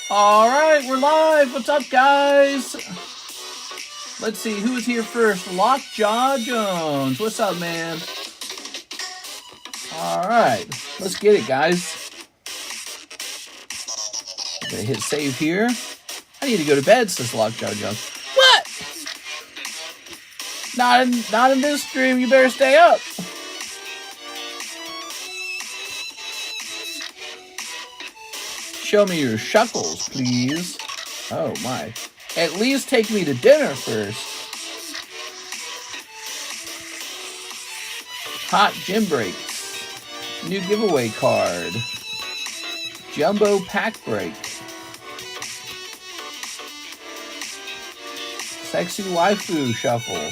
All right, we're live. What's up, guys? Let's see who's here first. Lockjaw Jones. What's up, man? All right, let's get it, guys. I'm gonna hit save here. I need to go to bed, says Lockjaw Jones. What? Not in this stream. You better stay up. Show me your shuckles, please. Oh, my. At least take me to dinner first. Hot gym breaks. New giveaway card. Jumbo pack break. Sexy waifu shuffle.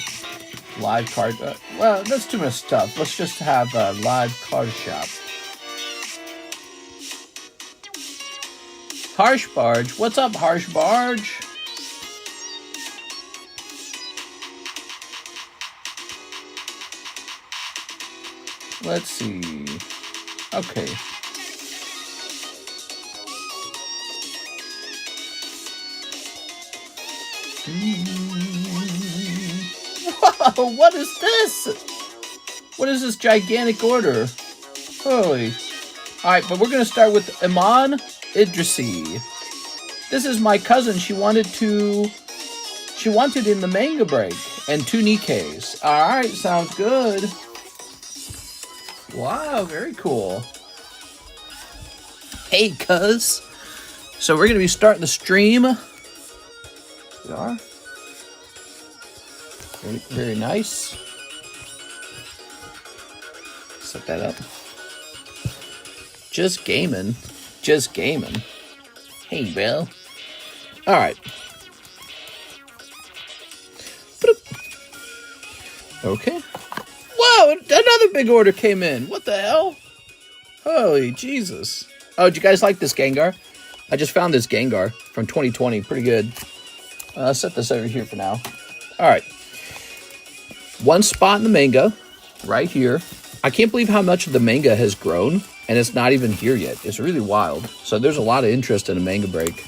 Live card. Well, that's too much stuff. Let's just have a live card shop. Harsh Barge. What's up, Harsh Barge? Let's see. Okay. Whoa, what is this? What is this gigantic order? Holy. Alright, but we're going to start with Iman Idrisi. This is my cousin. She wanted in the manga break and 2 Nikkes. Alright, sounds good. Wow, very cool. Hey, cuz. So we're going to be starting the stream. We are. Very, very nice. Set that up. Just gaming. Just gaming. Hey, Bill. All right. Okay. Whoa, another big order came in. What the hell? Holy Jesus. Oh, did you guys like this Gengar? I just found this Gengar from 2020. Pretty good. I'll set this over here for now. All right. One spot in the manga right here. I can't believe how much the manga has grown, and it's not even here yet. It's really wild. So there's a lot of interest in a manga break.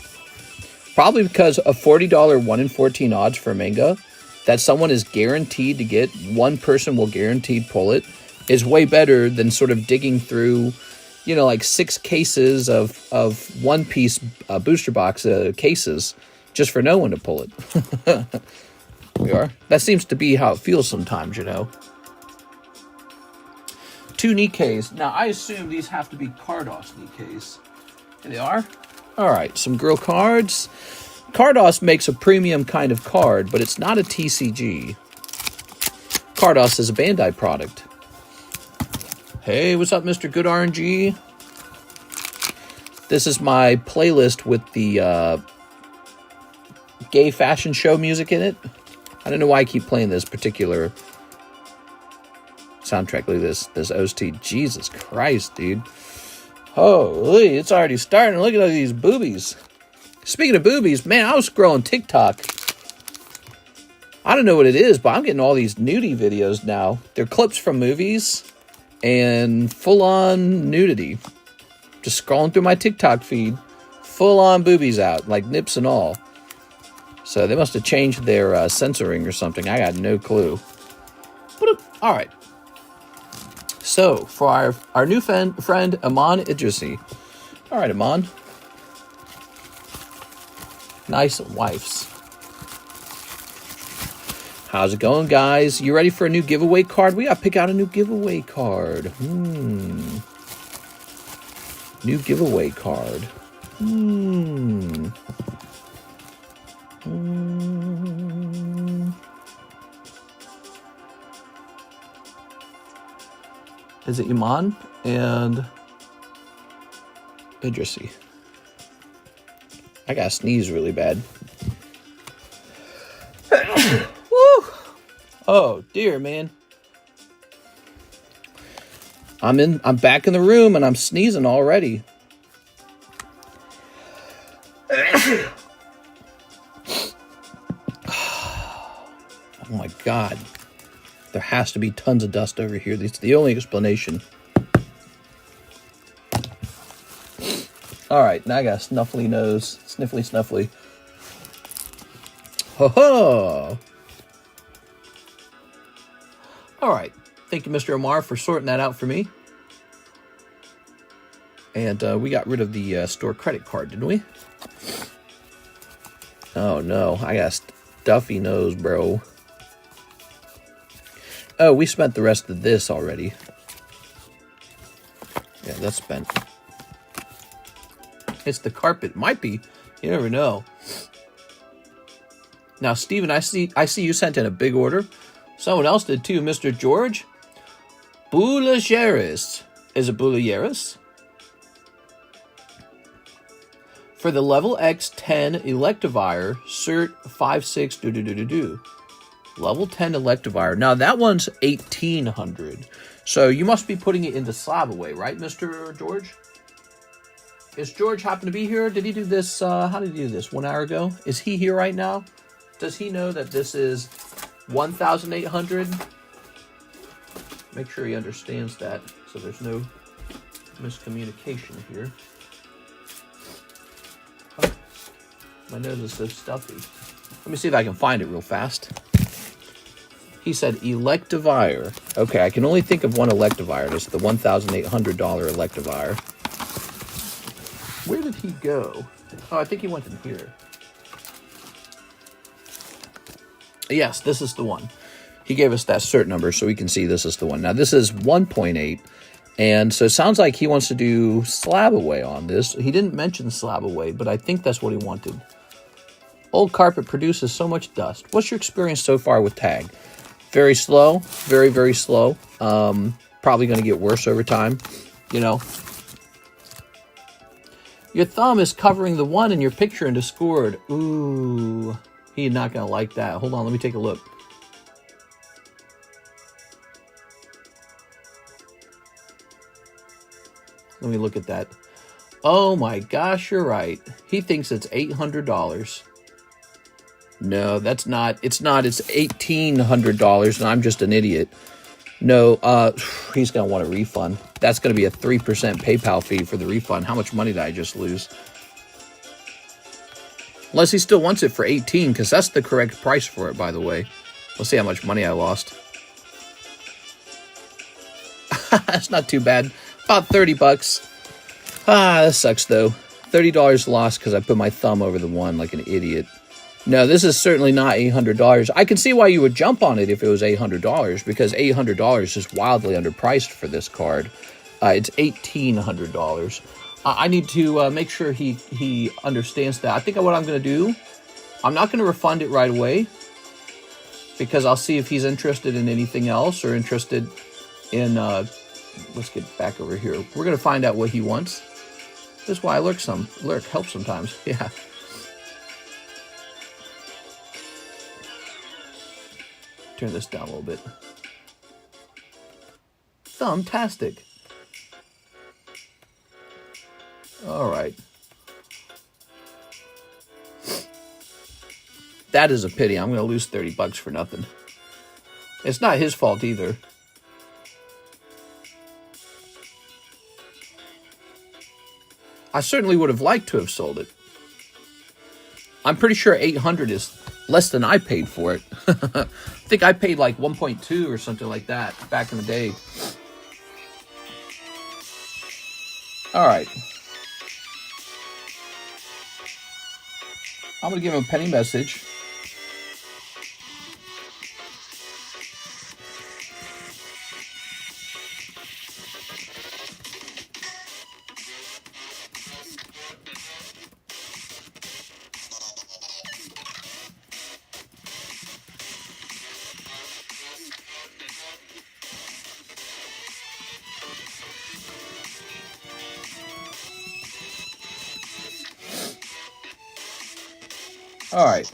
Probably because a $40 1 in 14 odds for a manga that someone is guaranteed to get, one person will guaranteed pull it, is way better than sort of digging through, you know, like 6 cases of One Piece booster box cases just for no one to pull it. We are. That seems to be how it feels sometimes, you know. 2 Nikkes. Now, I assume these have to be Cardos Nikkes. Here they are. All right, some girl cards. Cardos makes a premium kind of card, but it's not a TCG. Cardos is a Bandai product. Hey, what's up, Mr. Good RNG? This is my playlist with the gay fashion show music in it. I don't know why I keep playing this particular soundtrack. Look at this OST. Jesus Christ, dude. Holy, it's already starting. Look at all these boobies. Speaking of boobies, man, I was scrolling TikTok. I don't know what it is, but I'm getting all these nudie videos now. They're clips from movies and full-on nudity. Just scrolling through my TikTok feed. Full-on boobies out, like nips and all. So they must have changed their censoring or something. I got no clue. All right. So, for our new friend, Iman Idrisi. All right, Iman. Nice wifes. How's it going, guys? You ready for a new giveaway card? We got to pick out a new giveaway card. New giveaway card. Is it Iman and Idrisi? I gotta sneeze really bad. Woo! Oh dear, man. I'm back in the room and I'm sneezing already. There has to be tons of dust over here. It's the only explanation. All right, now I got a snuffly nose. Sniffly, snuffly. Ho ho! All right. Thank you, Mr. Omar, for sorting that out for me. And we got rid of the store credit card, didn't we? Oh, no. I got a stuffy nose, bro. Oh, we spent the rest of this already. Yeah, that's spent. It's the carpet. Might be. You never know. Now, Steven, I see you sent in a big order. Someone else did too, Mr. George. Bulbasaur. Is it Bulbasaur? For the level X10 Electivire, Cert 56 Level 10 Electivire. Now, that one's 1,800. So, you must be putting it into slab away, right, Mr. George? Is George happen to be here? Did he do this? How did he do this? 1 hour ago? Is he here right now? Does he know that this is 1,800? Make sure he understands that so there's no miscommunication here. Oh, my nose is so stuffy. Let me see if I can find it real fast. He said Electivire. Okay, I can only think of one Electivire. It's the $1,800 Electivire. Where did he go? Oh, I think he went in here. Yes, this is the one. He gave us that cert number so we can see this is the one. Now, this is 1.8, and so it sounds like he wants to do slab away on this. He didn't mention slab away, but I think that's what he wanted. Old carpet produces so much dust. What's your experience so far with tag? Very slow. Very, very slow. Probably going to get worse over time, you know. Your thumb is covering the one in your picture in Discord. Ooh. He's not going to like that. Hold on, let me take a look. Let me look at that. Oh my gosh, you're right. He thinks it's $800. No, that's not. It's not. It's $1,800, and I'm just an idiot. No, he's going to want a refund. That's going to be a 3% PayPal fee for the refund. How much money did I just lose? Unless he still wants it for 18, because that's the correct price for it, by the way. Let's see how much money I lost. That's not too bad. About 30 bucks. Ah, that sucks, though. $30 lost because I put my thumb over the one like an idiot. No, this is certainly not $800. I can see why you would jump on it if it was $800, because $800 is wildly underpriced for this card. It's $1,800. I need to make sure he understands that. I think what I'm going to do, I'm not going to refund it right away, because I'll see if he's interested in anything else or interested in, let's get back over here. We're going to find out what he wants. This is why I lurk helps sometimes. Yeah. Turn this down a little bit. Thumbtastic. All right. That is a pity. I'm going to lose 30 bucks for nothing. It's not his fault either. I certainly would have liked to have sold it. I'm pretty sure 800 is less than I paid for it. I think I paid like 1.2 or something like that back in the day. All right. I'm going to give him a penny message. All right.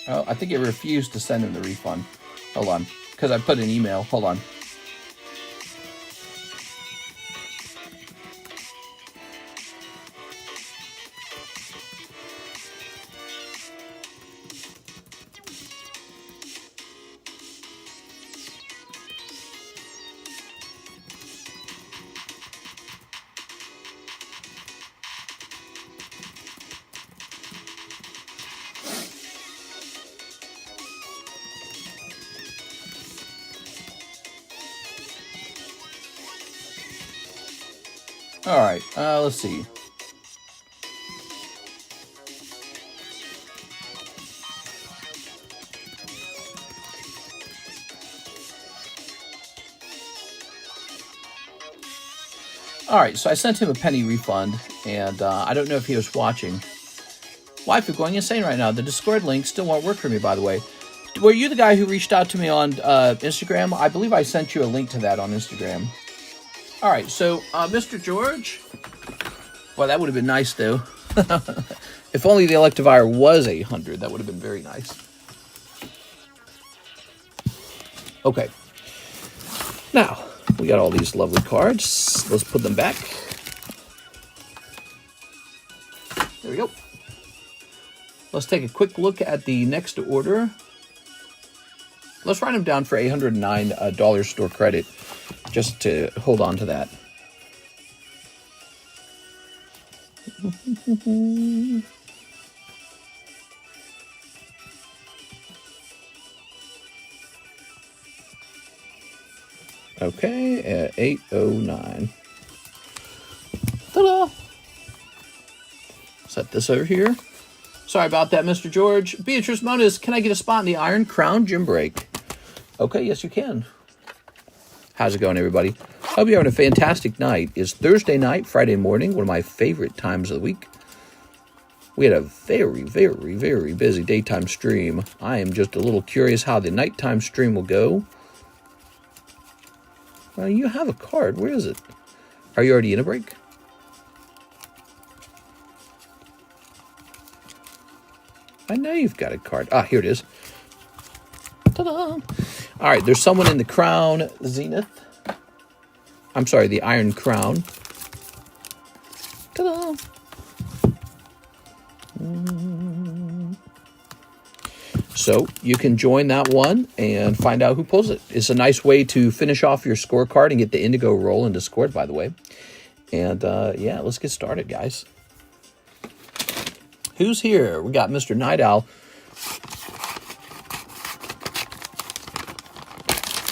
Oh, I think it refused to send him the refund. Hold on, because I put an email. Hold on. All right, let's see. All right, so I sent him a penny refund, and I don't know if he was watching. Wife, you're going insane right now. The Discord link still won't work for me, by the way. Were you the guy who reached out to me on Instagram? I believe I sent you a link to that on Instagram. All right, so Mr. George. Well, that would have been nice, though. If only the Electivire was 800, that would have been very nice. Okay. Now, we got all these lovely cards. Let's put them back. There we go. Let's take a quick look at the next order. Let's write them down for $809 store credit, just to hold on to that. Okay, at 809. Ta-da! Set this over here. Sorry about that, Mr. George. Beatrice Moniz, can I get a spot in the Iron Crown Gym Break? Okay, yes you can. How's it going, everybody? Hope you're having a fantastic night. It's Thursday night, Friday morning, one of my favorite times of the week. We had a very, very, very busy daytime stream. I am just a little curious how the nighttime stream will go. Well, you have a card. Where is it? Are you already in a break? I know you've got a card. Ah, here it is. Ta-da! All right, there's someone in the Crown Zenith. I'm sorry, the Iron Crown. Ta-da! So you can join that one and find out who pulls it. It's a nice way to finish off your scorecard and get the Indigo roll in Discord, by the way. And yeah, let's get started, guys. Who's here? We got Mr. Night Owl.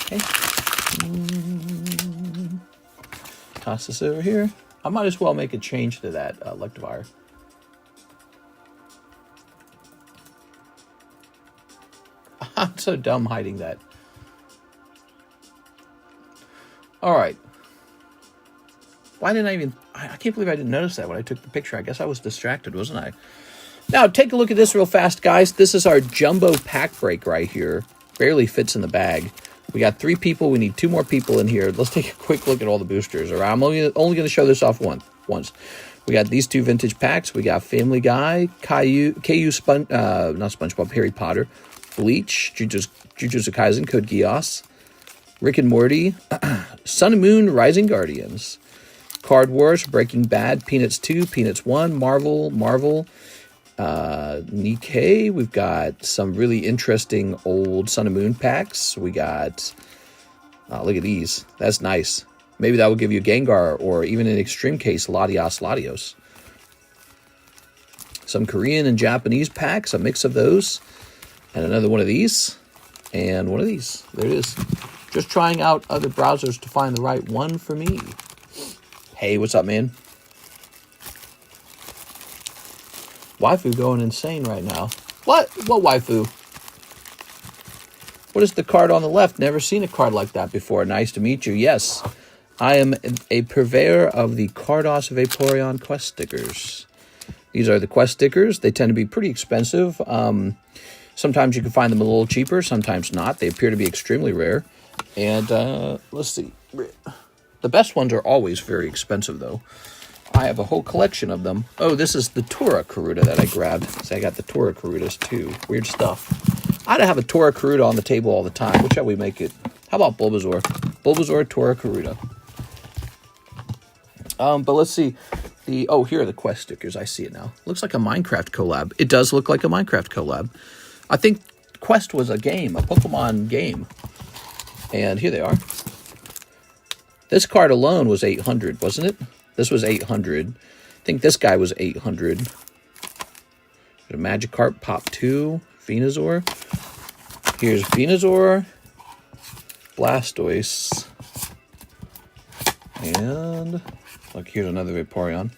Okay. Toss this over here. I might as well make a change to that Electivire. I'm so dumb hiding that. All right. Why didn't I even... I can't believe I didn't notice that when I took the picture. I guess I was distracted, wasn't I? Now, take a look at this real fast, guys. This is our jumbo pack break right here. Barely fits in the bag. We got 3 people. We need 2 more people in here. Let's take a quick look at all the boosters. All right, I'm only going to show this off once. We got these 2 vintage packs. We got Family Guy, not SpongeBob, Harry Potter, Bleach, Jujutsu Kaisen, Code Geass, Rick and Morty, Sun and Moon, Rising Guardians, Card Wars, Breaking Bad, Peanuts 2, Peanuts 1, Marvel, Nikke. We've got some really interesting old Sun and Moon packs. We got, look at these. That's nice. Maybe that will give you a Gengar or even in extreme case, Latios. Some Korean and Japanese packs, a mix of those. And another one of these. And one of these. There it is. Just trying out other browsers to find the right one for me. Hey, what's up, man? Waifu going insane right now. What? What waifu? What is the card on the left? Never seen a card like that before. Nice to meet you. Yes, I am a purveyor of the Cardos Vaporeon quest stickers. These are the quest stickers. They tend to be pretty expensive. Sometimes you can find them a little cheaper, sometimes not. They appear to be extremely rare. And let's see. The best ones are always very expensive, though. I have a whole collection of them. Oh, this is the Toro Karuda that I grabbed. So I got the Toro Karudas, too. Weird stuff. I'd have a Toro Karuda on the table all the time. Which shall we make it? How about Bulbasaur? Bulbasaur, Toro Karuda. But let's see. Oh, here are the quest stickers. I see it now. Looks like a Minecraft collab. It does look like a Minecraft collab. I think Quest was a game, a Pokemon game. And here they are. This card alone was 800, wasn't it? This was 800. I think this guy was 800. A Magikarp Pop 2, Venusaur. Here's Venusaur, Blastoise, and Look, here's another Vaporeon.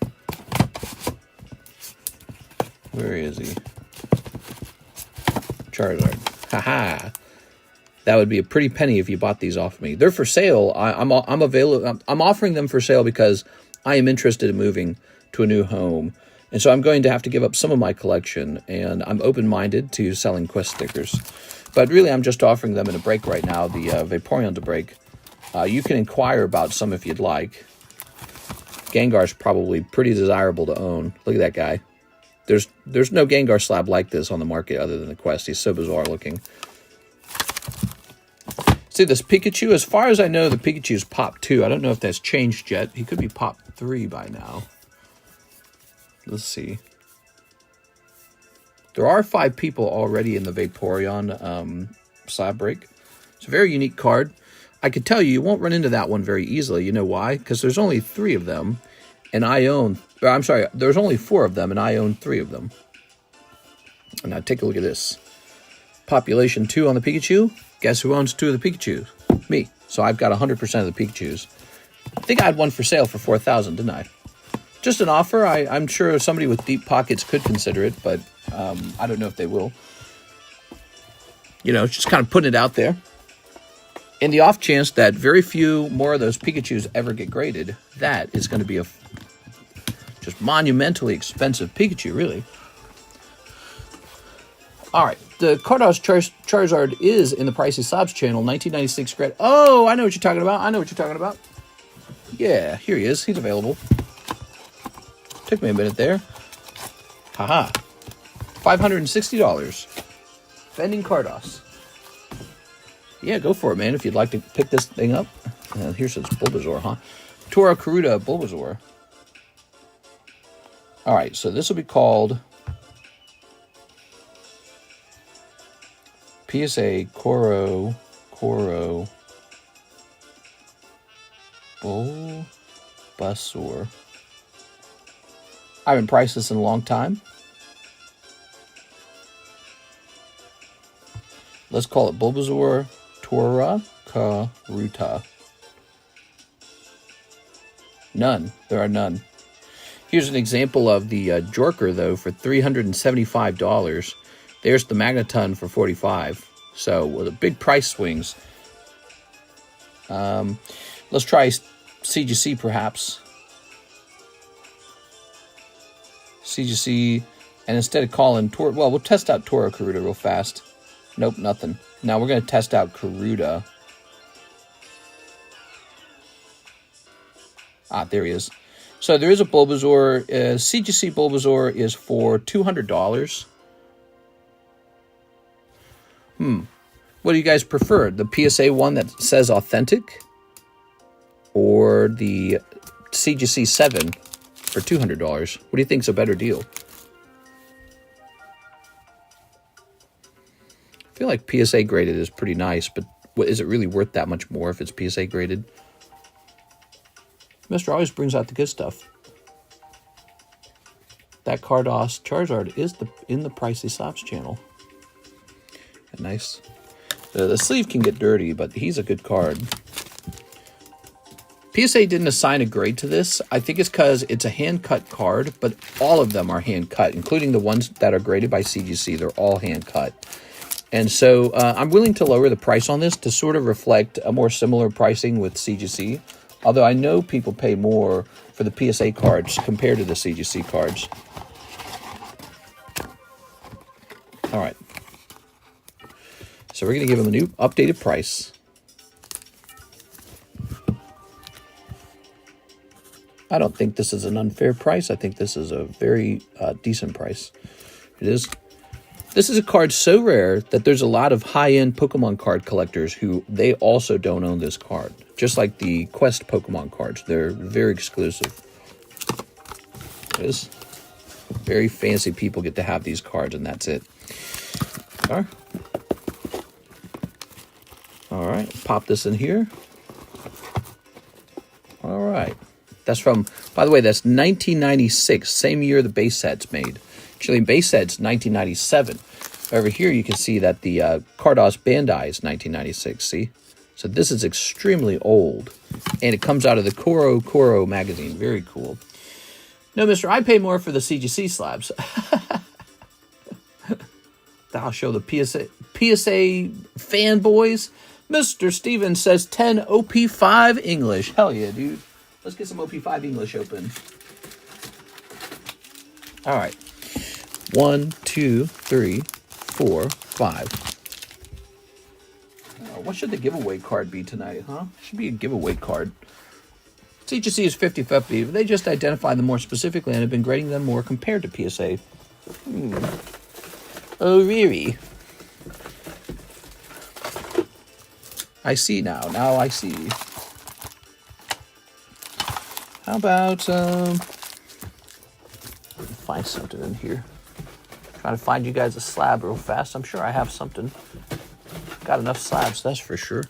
Where is he? Charizard. Haha. That would be a pretty penny if you bought these off me. They're for sale. I'm offering them for sale because I am interested in moving to a new home. And so I'm going to have to give up some of my collection, and I'm open-minded to selling Quest stickers. But really, I'm just offering them in a break right now, the Vaporeon's a break. You can inquire about some if you'd like. Gengar's probably pretty desirable to own. Look at that guy. There's no Gengar slab like this on the market other than the Quest. He's so bizarre looking. See, this Pikachu, as far as I know, the Pikachu's Pop 2. I don't know if that's changed yet. He could be Pop 3 by now. Let's see. There are 5 people already in the Vaporeon slab break. It's a very unique card. I could tell you won't run into that one very easily. You know why? Because there's only 3 of them, and I own... I'm sorry, there's only 4 of them, and I own 3 of them. And now take a look at this. Population 2 on the Pikachu. Guess who owns 2 of the Pikachus? Me. So I've got 100% of the Pikachus. I think I had one for sale for $4,000, didn't I? Just an offer. I'm sure somebody with deep pockets could consider it, but I don't know if they will. You know, just kind of putting it out there. In the off chance that very few more of those Pikachus ever get graded, that is going to be a just monumentally expensive Pikachu, really. All right, the Cardos Charizard is in the Pricey Slabs channel, 1996 grade. Oh, I know what you're talking about. I know what you're talking about. Yeah, here he is. He's available. Took me a minute there. Haha. $560. Vending Cardos. Yeah, go for it, man, if you'd like to pick this thing up. Here's this Bulbasaur, huh? Toro Karuda Bulbasaur. All right, so this will be called... PSA Coro Bulbasaur. I haven't priced this in a long time. Let's call it Bulbasaur Toro Karuda. None. There are none. Here's an example of the Jorker, though, for $375. There's the Magneton for $45. So with the big price swings, let's try CGC perhaps. CGC, and instead of calling Toro, well, we'll test out Toro Karuda real fast. Nope, nothing. Now we're going to test out Karuda. Ah, there he is. So there is a Bulbasaur. CGC Bulbasaur is for $200. What do you guys prefer? The PSA one that says authentic, or the CGC 7 for $200? What do you think is a better deal? I feel like PSA graded is pretty nice, but is it really worth that much more if it's PSA graded? Mr. always brings out the good stuff. That Cardos Charizard is in the Pricey Slabs channel. Nice. The sleeve can get dirty, but he's a good card. PSA didn't assign a grade to this. I think it's because it's a hand-cut card, but all of them are hand-cut, including the ones that are graded by CGC. They're all hand-cut. And so I'm willing to lower the price on this to sort of reflect a more similar pricing with CGC. Although I know people pay more for the PSA cards compared to the CGC cards. All right. So we're going to give them a new updated price. I don't think this is an unfair price. I think this is a very decent price. It is. This is a card so rare that there's a lot of high-end Pokemon card collectors who they also don't own this card. Just like the Quest Pokemon cards. They're very exclusive. It is. Very fancy people get to have these cards, and that's it. All right. All right, pop this in here. All right. That's from, by the way, that's 1996, same year the base set's made. Actually, base set's 1997. Over here, you can see that the Cardos Bandai is 1996, see? So this is extremely old. And it comes out of the Koro magazine. Very cool. No, mister, I pay more for the CGC slabs. I'll show the PSA fanboys. Mr. Steven says 10 OP5 English. Hell yeah, dude. Let's get some OP5 English open. All right. 1, 2, 3, 4, 5. What should the giveaway card be tonight, huh? Should be a giveaway card. CGC is 50-50, but they just identify them more specifically and have been grading them more compared to PSA. Oh, really? I see now. Now I see. How about, find something in here. Trying to find you guys a slab real fast. I'm sure I have something. Got enough slabs, that's for sure.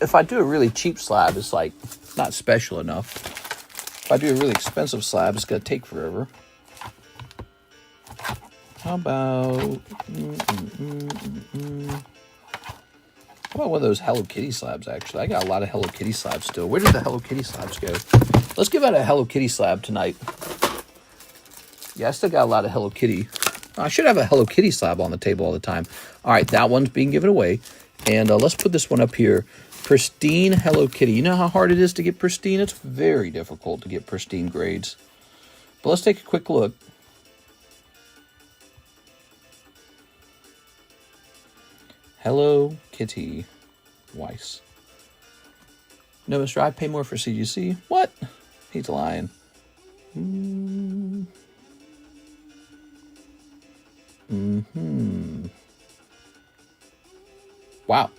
If I do a really cheap slab, it's like not special enough. If I do a really expensive slab, it's gonna take forever. How about how about one of those Hello Kitty slabs, actually? I got a lot of Hello Kitty slabs still. Where did the Hello Kitty slabs go? Let's give out a Hello Kitty slab tonight. Yeah, I still got a lot of Hello Kitty. I should have a Hello Kitty slab on the table all the time. All right, that one's being given away. And let's put this one up here. Pristine Hello Kitty. You know how hard it is to get pristine? It's very difficult to get pristine grades. But let's take a quick look. Hello Kitty. Weiss. No, mister, I pay more for CGC. What? He's lying. Wow.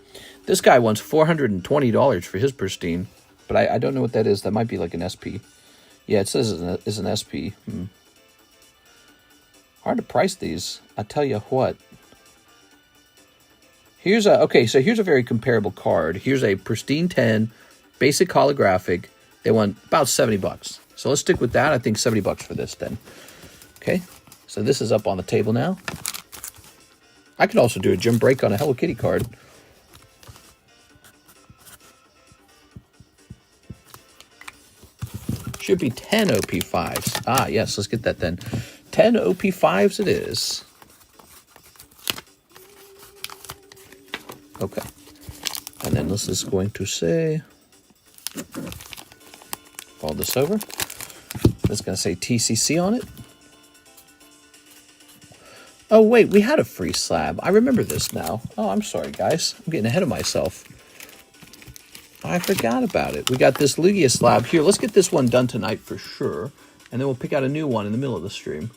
This guy wants $420 for his pristine. But I don't know what that is. That might be like an SP. Yeah, it says it's an SP. Hard to price these. I tell you what. Here's a very comparable card. Here's a pristine 10, basic holographic. They want about $70. So let's stick with that. I think $70 for this then. Okay, so this is up on the table now. I could also do a gym break on a Hello Kitty card. Should be 10 OP5s. Ah, yes, let's get that then. 10 OP5s it is. Okay. And then this is going to say, fold this over. It's going to say TCC on it. Oh, wait, we had a free slab. I remember this now. Oh, I'm sorry, guys. I'm getting ahead of myself. I forgot about it. We got this Lugia slab here. Let's get this one done tonight for sure. And then we'll pick out a new one in the middle of the stream.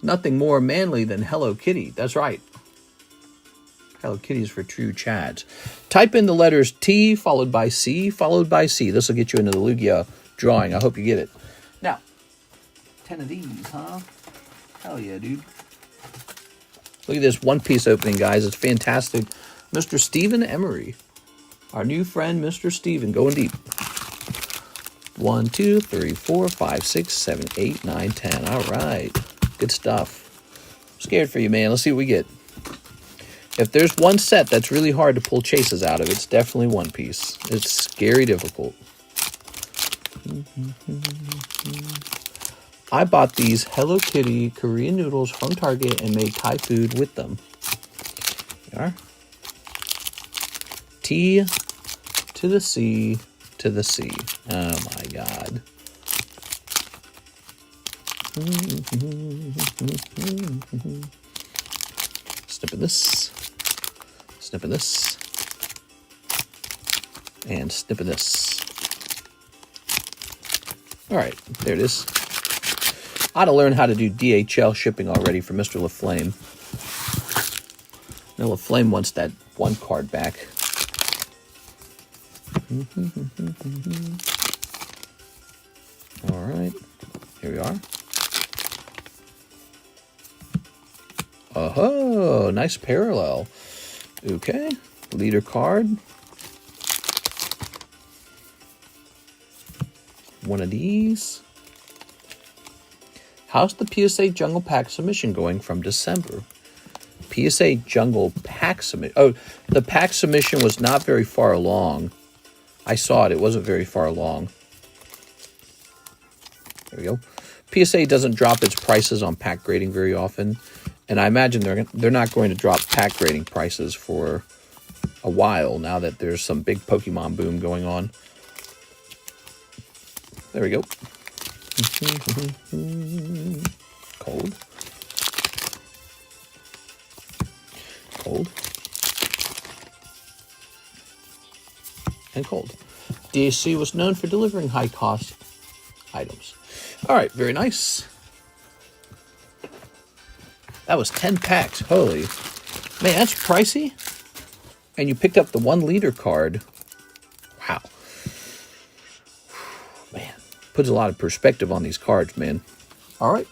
Nothing more manly than Hello Kitty. That's right. Hello Kitty is for true chads. Type in the letters T followed by C followed by C. This will get you into the Lugia drawing. I hope you get it. Now, 10 of these, huh? Hell yeah, dude. Look at this one-piece opening, guys. It's fantastic. Mr. Stephen Emery. Our new friend, Mr. Stephen, going deep. 1, 2, 3, 4, 5, 6, 7, 8, 9, 10. All right. Good stuff. I'm scared for you, man. Let's see what we get. If there's one set that's really hard to pull chases out of, it's definitely One Piece. It's scary difficult. I bought these Hello Kitty Korean noodles from Target and made Thai food with them. There you are. T to the C to the C. Oh my God. Snip of this. Snip of this. And snip of this. All right, there it is. I ought to learn how to do DHL shipping already for Mr. LaFlame. No, LaFlame wants that one card back. All right, here we are. Oh, nice parallel. Okay, leader card. one of these. How's the PSA Jungle Pack submission going from December? PSA Jungle Pack submission. Oh, the pack submission was not very far along. I saw it. It wasn't very far along. There we go. PSA doesn't drop its prices on pack grading very often. And I imagine they're not going to drop pack grading prices for a while now that there's some big Pokemon boom going on. There we go. Cold. Cold. And cold. DAC was known for delivering high-cost items. All right, very nice. That was 10 packs. Holy. Man, that's pricey. And you picked up the 1 liter card. Wow. Man, puts a lot of perspective on these cards, man. All right.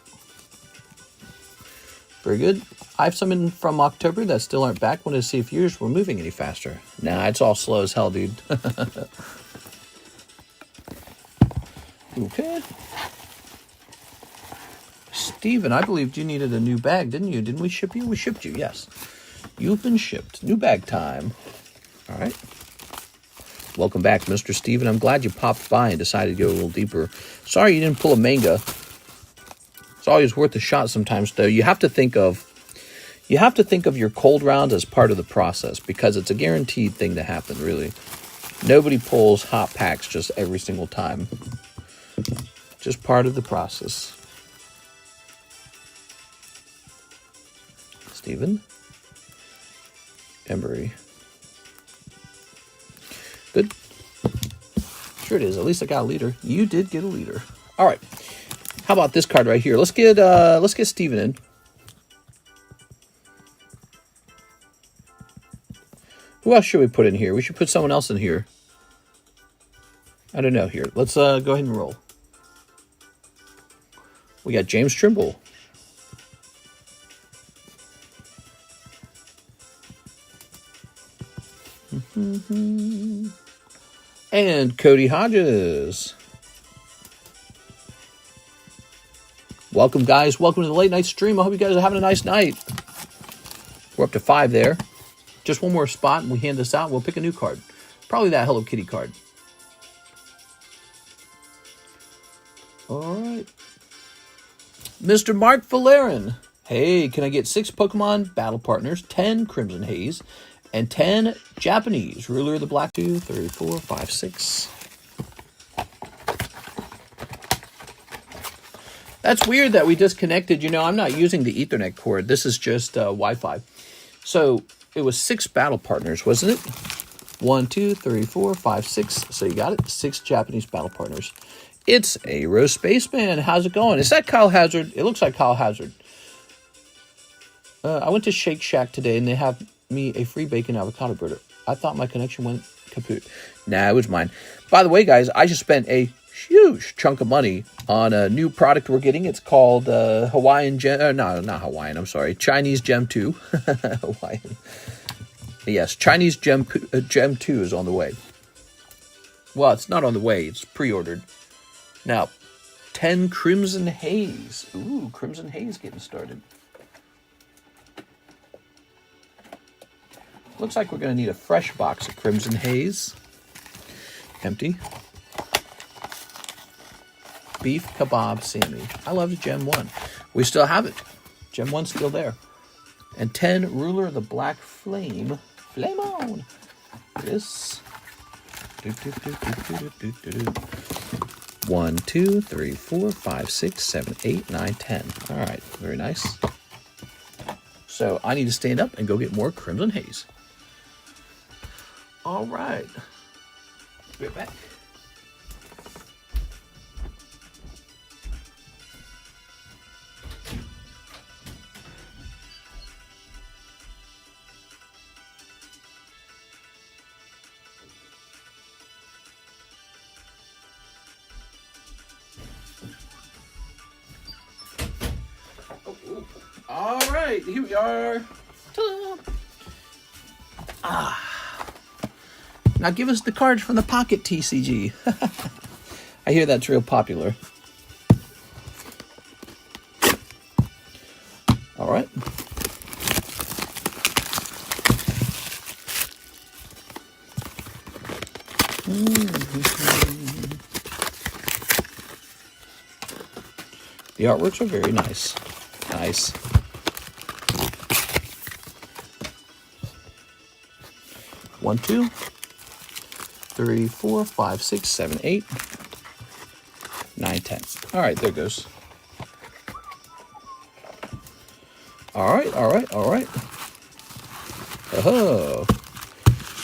Very good. I have some in from October that still aren't back. Wanted to see if yours were moving any faster. Nah, it's all slow as hell, dude. Okay. Steven, I believed you needed a new bag, didn't you? Didn't we ship you? We shipped you, yes. You've been shipped. New bag time. All right. Welcome back, Mr. Steven. I'm glad you popped by and decided to go a little deeper. Sorry you didn't pull a manga. It's always worth a shot sometimes, though. You have to think of your cold rounds as part of the process because it's a guaranteed thing to happen, really. Nobody pulls hot packs just every single time. Just part of the process. Steven. Emery. Good. Sure it is. At least I got a leader. You did get a leader. All right. How about this card right here? Let's get Steven in. Who else should we put in here? We should put someone else in here. I don't know here. Let's go ahead and roll. We got James Trimble. And Cody Hodges. Welcome, guys. Welcome to the late night stream. I hope you guys are having a nice night. We're up to 5 there. Just one more spot and we hand this out. We'll pick a new card. Probably that Hello Kitty card. All right. Mr. Mark Valerian. Hey, can I get 6 Pokemon Battle Partners, 10 Crimson Haze, and 10 Japanese? Ruler of the Black 2, 3, 4, 5, 6. That's weird that we disconnected. You know, I'm not using the Ethernet cord. This is just Wi-Fi. So it was 6 Battle Partners, wasn't it? 1, 2, 3, 4, 5, 6. So you got it. 6 Japanese Battle Partners. It's Aero Spaceman. How's it going? Is that Kyle Hazard? It looks like Kyle Hazard. I went to Shake Shack today and they have me a free bacon avocado burger. I thought my connection went kaput. Nah, it was mine. By the way, guys, I just spent a huge chunk of money on a new product we're getting. It's called Hawaiian Gem. No, not Hawaiian. I'm sorry. Chinese Gem 2. Hawaiian. Yes, Chinese Gem 2 is on the way. Well, it's not on the way. It's pre-ordered. Now, 10 Crimson Haze. Ooh, Crimson Haze getting started. Looks like we're going to need a fresh box of Crimson Haze. Empty. Beef Kebab Sammy. I love Gem 1. We still have it. Gem 1's still there. And 10 Ruler of the Black Flame. Flame on. This. 1, 2, 3, 4, 5, 6, 7, 8, 9, 10. All right. Very nice. So I need to stand up and go get more Crimson Haze. All right. Be right back. All right, here we are. Now give us the cards from the pocket, TCG. I hear that's real popular. All right. The artworks are very nice. Nice. One, two, 3, 4, 5, 6, 7, 8, 9, 10. All right, there goes. All right, all right, all right. Oh,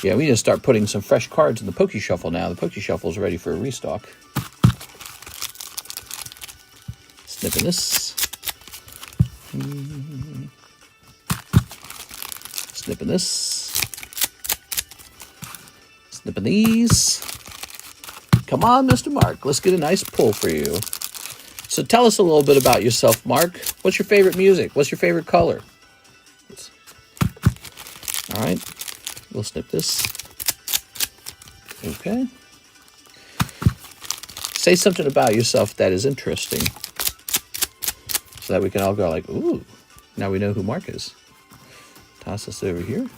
yeah, we need to start putting some fresh cards in the Poke Shuffle now. The Poke Shuffle is ready for a restock. Snipping this. Snipping this. Snipping these. Come on, Mr. Mark. Let's get a nice pull for you. So tell us a little bit about yourself, Mark. What's your favorite music? What's your favorite color? All right. We'll snip this. Okay. Say something about yourself that is interesting, so that we can all go like, ooh, now we know who Mark is. Toss this over here.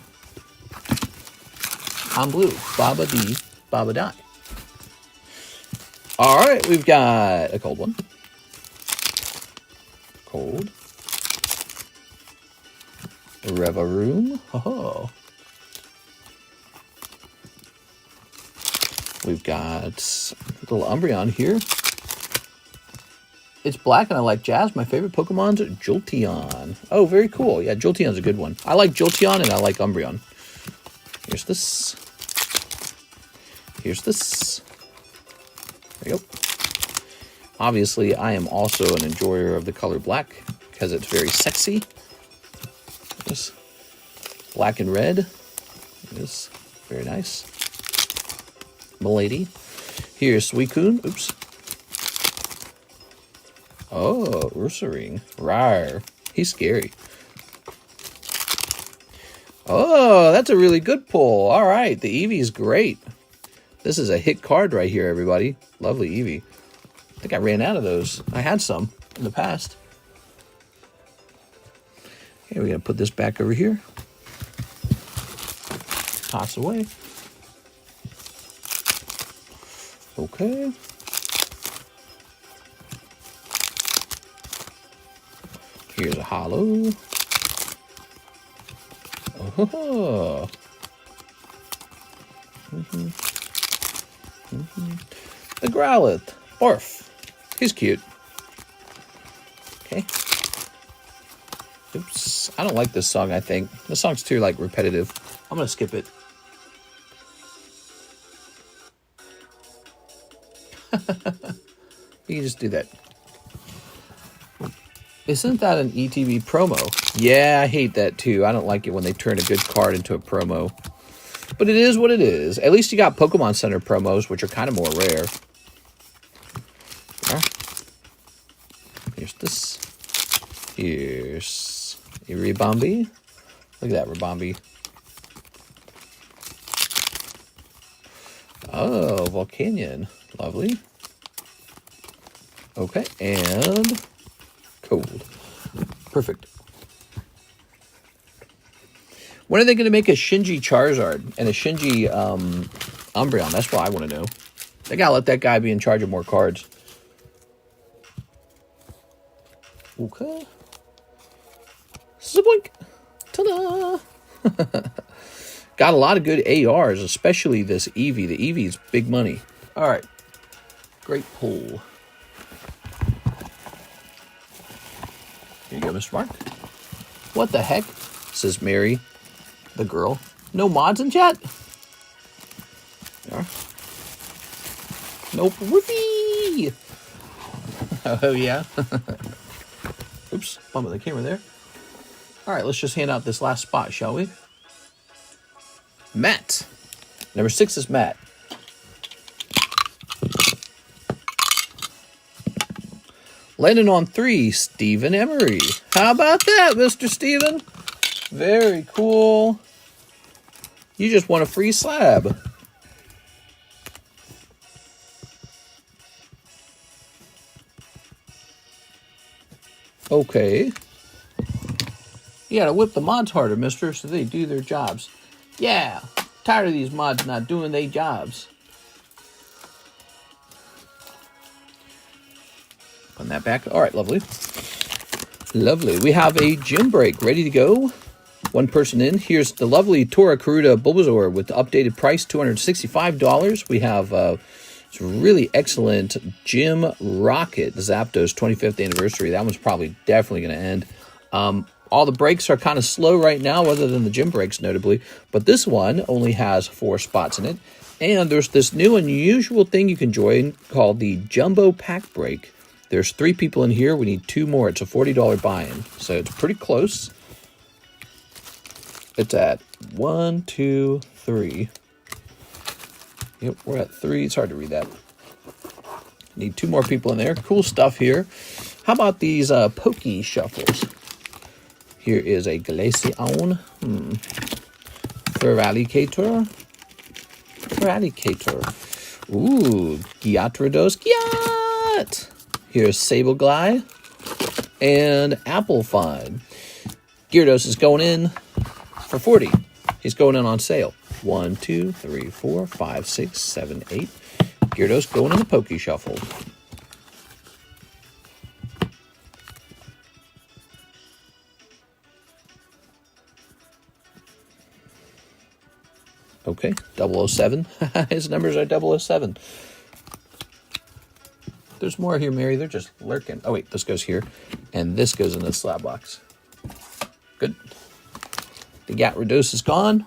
I'm blue. Baba dee, Baba die. All right, we've got a cold one. Cold. Revaroom. Oh. We've got a little Umbreon here. It's black and I like jazz. My favorite Pokemon's Jolteon. Oh, very cool. Yeah, Jolteon's a good one. I like Jolteon and I like Umbreon. Here's this. Here's this. There you go. Obviously, I am also an enjoyer of the color black because it's very sexy. This black and red. This very nice. Milady. Here's Suicune. Oops. Oh, Ursaring. Rawr. He's scary. Oh, that's a really good pull. All right, the Eevee's great. This is a hit card right here, everybody. Lovely Eevee. I think I ran out of those. I had some in the past. Okay, we're going to put this back over here. Toss away. Okay. Here's a hollow. Oh. The Growlithe. Orf. He's cute. Okay. Oops. I don't like this song, I think. This song's too, like, repetitive. I'm gonna skip it. You can just do that. Isn't that an ETB promo? Yeah, I hate that too. I don't like it when they turn a good card into a promo. But it is what it is. At least you got Pokemon Center promos, which are kind of more rare. Yeah. Here's this. Here's a Ribombee. Look at that Ribombee. Oh, Volcanion. Lovely. Okay, and cold. Perfect. When are they going to make a Shinji Charizard and a Shinji Umbreon? That's what I want to know. They got to let that guy be in charge of more cards. Okay. Zaboink. Ta-da! Got a lot of good ARs, especially this Eevee. The Eevee's big money. All right. Great pull. Here you go, Mr. Mark. What the heck? Says Mary, the girl. No mods in chat? There. Nope. Whoopee! Oh, yeah. Oops. Bumping the camera there. All right, let's just hand out this last spot, shall we? Matt. Number 6 is Matt. Landing on 3, Stephen Emery. How about that, Mr. Stephen? Very cool. You just won a free slab. Okay. You gotta whip the mods harder, mister, so they do their jobs. Yeah. Tired of these mods not doing their jobs. Putting that back. All right, lovely. Lovely. We have a gym break ready to go. One person in. Here's the lovely Toro Karuda Bulbasaur with the updated price, $265. We have this really excellent Gym Rocket Zapdos 25th anniversary. That one's probably definitely going to end. All the breaks are kind of slow right now, other than the gym breaks, notably. But this one only has 4 spots in it. And there's this new unusual thing you can join called the Jumbo Pack Break. There's 3 people in here. We need 2 more. It's a $40 buy-in. So it's pretty close. It's at 1, 2, 3. Yep, we're at 3. It's hard to read that. Need 2 more people in there. Cool stuff here. How about these Pokey Shuffles? Here is a Glaceon. Feralicator. Ooh, Gyarados. Gyat! Here's Sableye. And Applefine. Gyarados is going in for 40. He's going in on sale. 1, 2, 3, 4, 5, 6, 7, 8. Gyarados going in the Pokey Shuffle. Okay, 007. His numbers are 007. There's more here, Mary. They're just lurking. Oh, wait, this goes here. And this goes in the slab box. Good. The Gyarados is gone.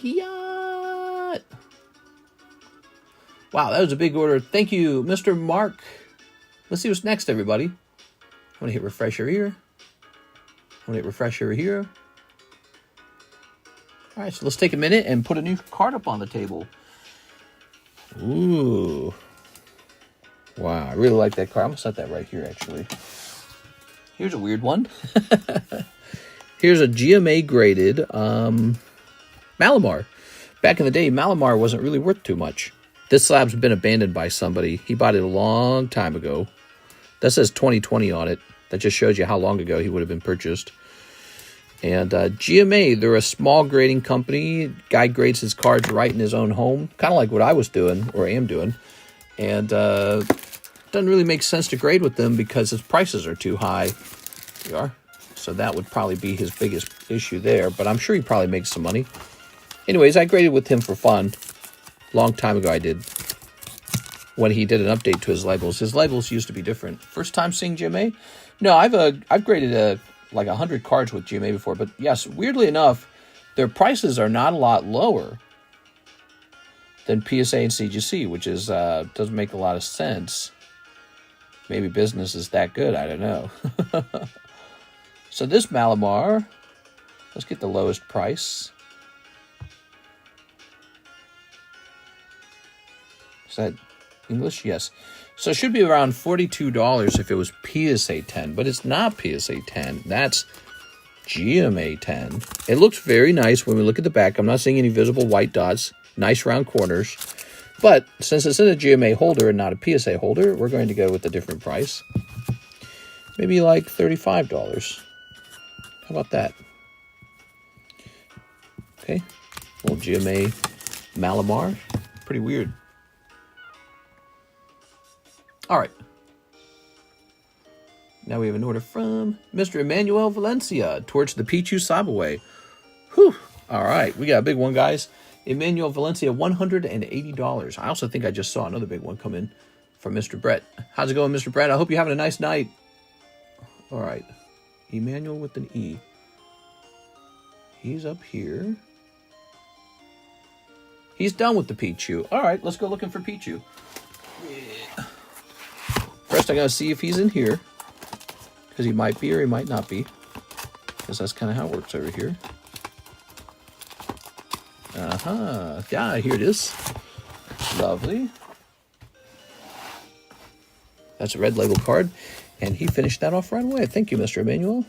Gyat! Wow, that was a big order. Thank you, Mr. Mark. Let's see what's next, everybody. I'm going to hit refresh over here. I'm going to hit refresh over here. All right, so let's take a minute and put a new card up on the table. Ooh. Wow, I really like that card. I'm going to set that right here, actually. Here's a weird one. Here's a GMA graded Malamar. Back in the day, Malamar wasn't really worth too much. This slab's been abandoned by somebody. He bought it a long time ago. That says 2020 on it. That just shows you how long ago he would have been purchased. And GMA, they're a small grading company. Guy grades his cards right in his own home. Kind of like what I was doing, or am doing. And doesn't really make sense to grade with them because his prices are too high. They are. So that would probably be his biggest issue there. But I'm sure he probably makes some money. Anyways, I graded with him for fun. Long time ago I did. When he did an update to his labels. His labels used to be different. First time seeing GMA? No, I've graded like 100 cards with GMA before. But yes, weirdly enough, their prices are not a lot lower than PSA and CGC, which is doesn't make a lot of sense. Maybe business is that good. I don't know. So this Malamar, let's get the lowest price. Is that English? Yes. So it should be around $42 if it was PSA 10, but it's not PSA 10. That's GMA 10. It looks very nice when we look at the back. I'm not seeing any visible white dots. Nice round corners. But since it's in a GMA holder and not a PSA holder, we're going to go with a different price. Maybe like $35. How about that? Okay. Little GMA Malamar. Pretty weird. All right. Now we have an order from Mr. Emmanuel Valencia towards the Pichu Sabaway. Whew. All right. We got a big one, guys. Emmanuel Valencia, $180. I also think I just saw another big one come in from Mr. Brett. How's it going, Mr. Brett? I hope you're having a nice night. All right. Emmanuel with an E. He's up here. He's done with the Pichu. All right, let's go looking for Pichu. Yeah. First, I got to see if he's in here. Because he might be or he might not be. Because that's kind of how it works over here. Uh-huh. Yeah, here it is. Lovely. That's a red label card. And he finished that off right away. Thank you, Mr. Emmanuel.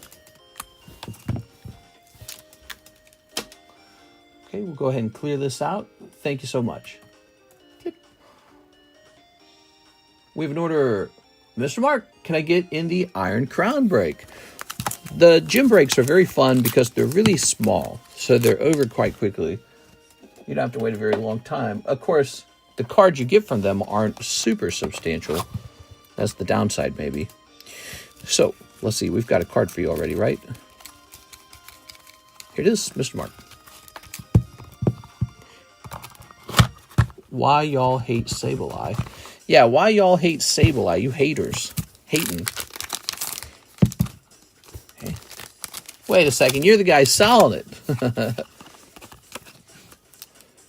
Okay, we'll go ahead and clear this out. Thank you so much. Click. We have an order Mr. Mark, can I get in the Iron Crown break? The gym breaks are very fun because they're really small, so they're over quite quickly. You don't have to wait a very long time. Of course, the cards you get from them aren't super substantial. That's the downside, maybe. So, let's see. We've got a card for you already, right? Here it is, Mr. Mark. Why y'all hate Sableye? Yeah, why y'all hate Sableye? You haters. Hating. Okay. Wait a second. You're the guy selling it.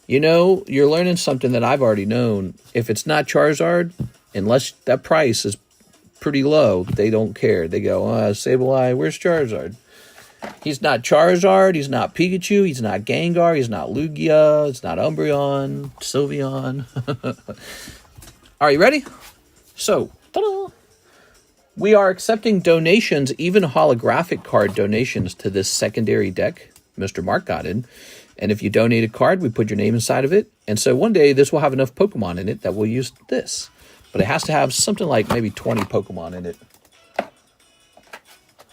You know, you're learning something that I've already known. If it's not Charizard, unless that price is pretty low, they don't care. They go, Sableye, where's Charizard? He's not Charizard, he's not Pikachu, he's not Gengar, he's not Lugia, it's not Umbreon, Sylveon. Are you ready? So, ta-da! We are accepting donations, even holographic card donations to this secondary deck. Mr. Mark got in. And if you donate a card, we put your name inside of it. And so one day this will have enough Pokemon in it that we'll use this. But it has to have something like maybe 20 Pokemon in it.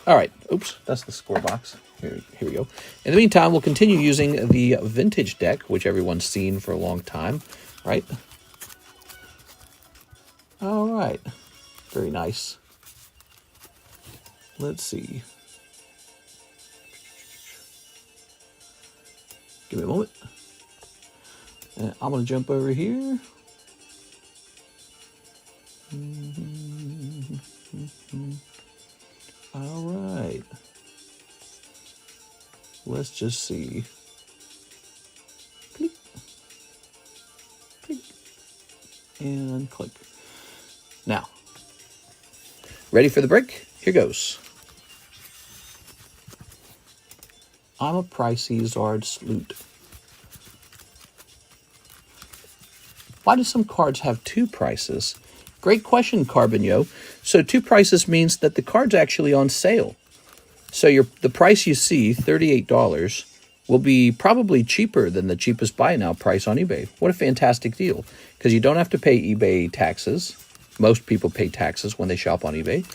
All right. Oops, that's the score box. Here we go. In the meantime, we'll continue using the vintage deck, which everyone's seen for a long time, right? All right. Very nice. Let's see. Give me a moment. And I'm going to jump over here. All right. Let's just see. Click. Click. And click. Now, ready for the break? Here goes. I'm a pricey Zard Sloot. Why do some cards have two prices? Great question, Carbonio. So two prices means that the card's actually on sale. So the price you see, $38, will be probably cheaper than the cheapest buy now price on eBay. What a fantastic deal. Because you don't have to pay eBay taxes. Most people pay taxes when they shop on eBay.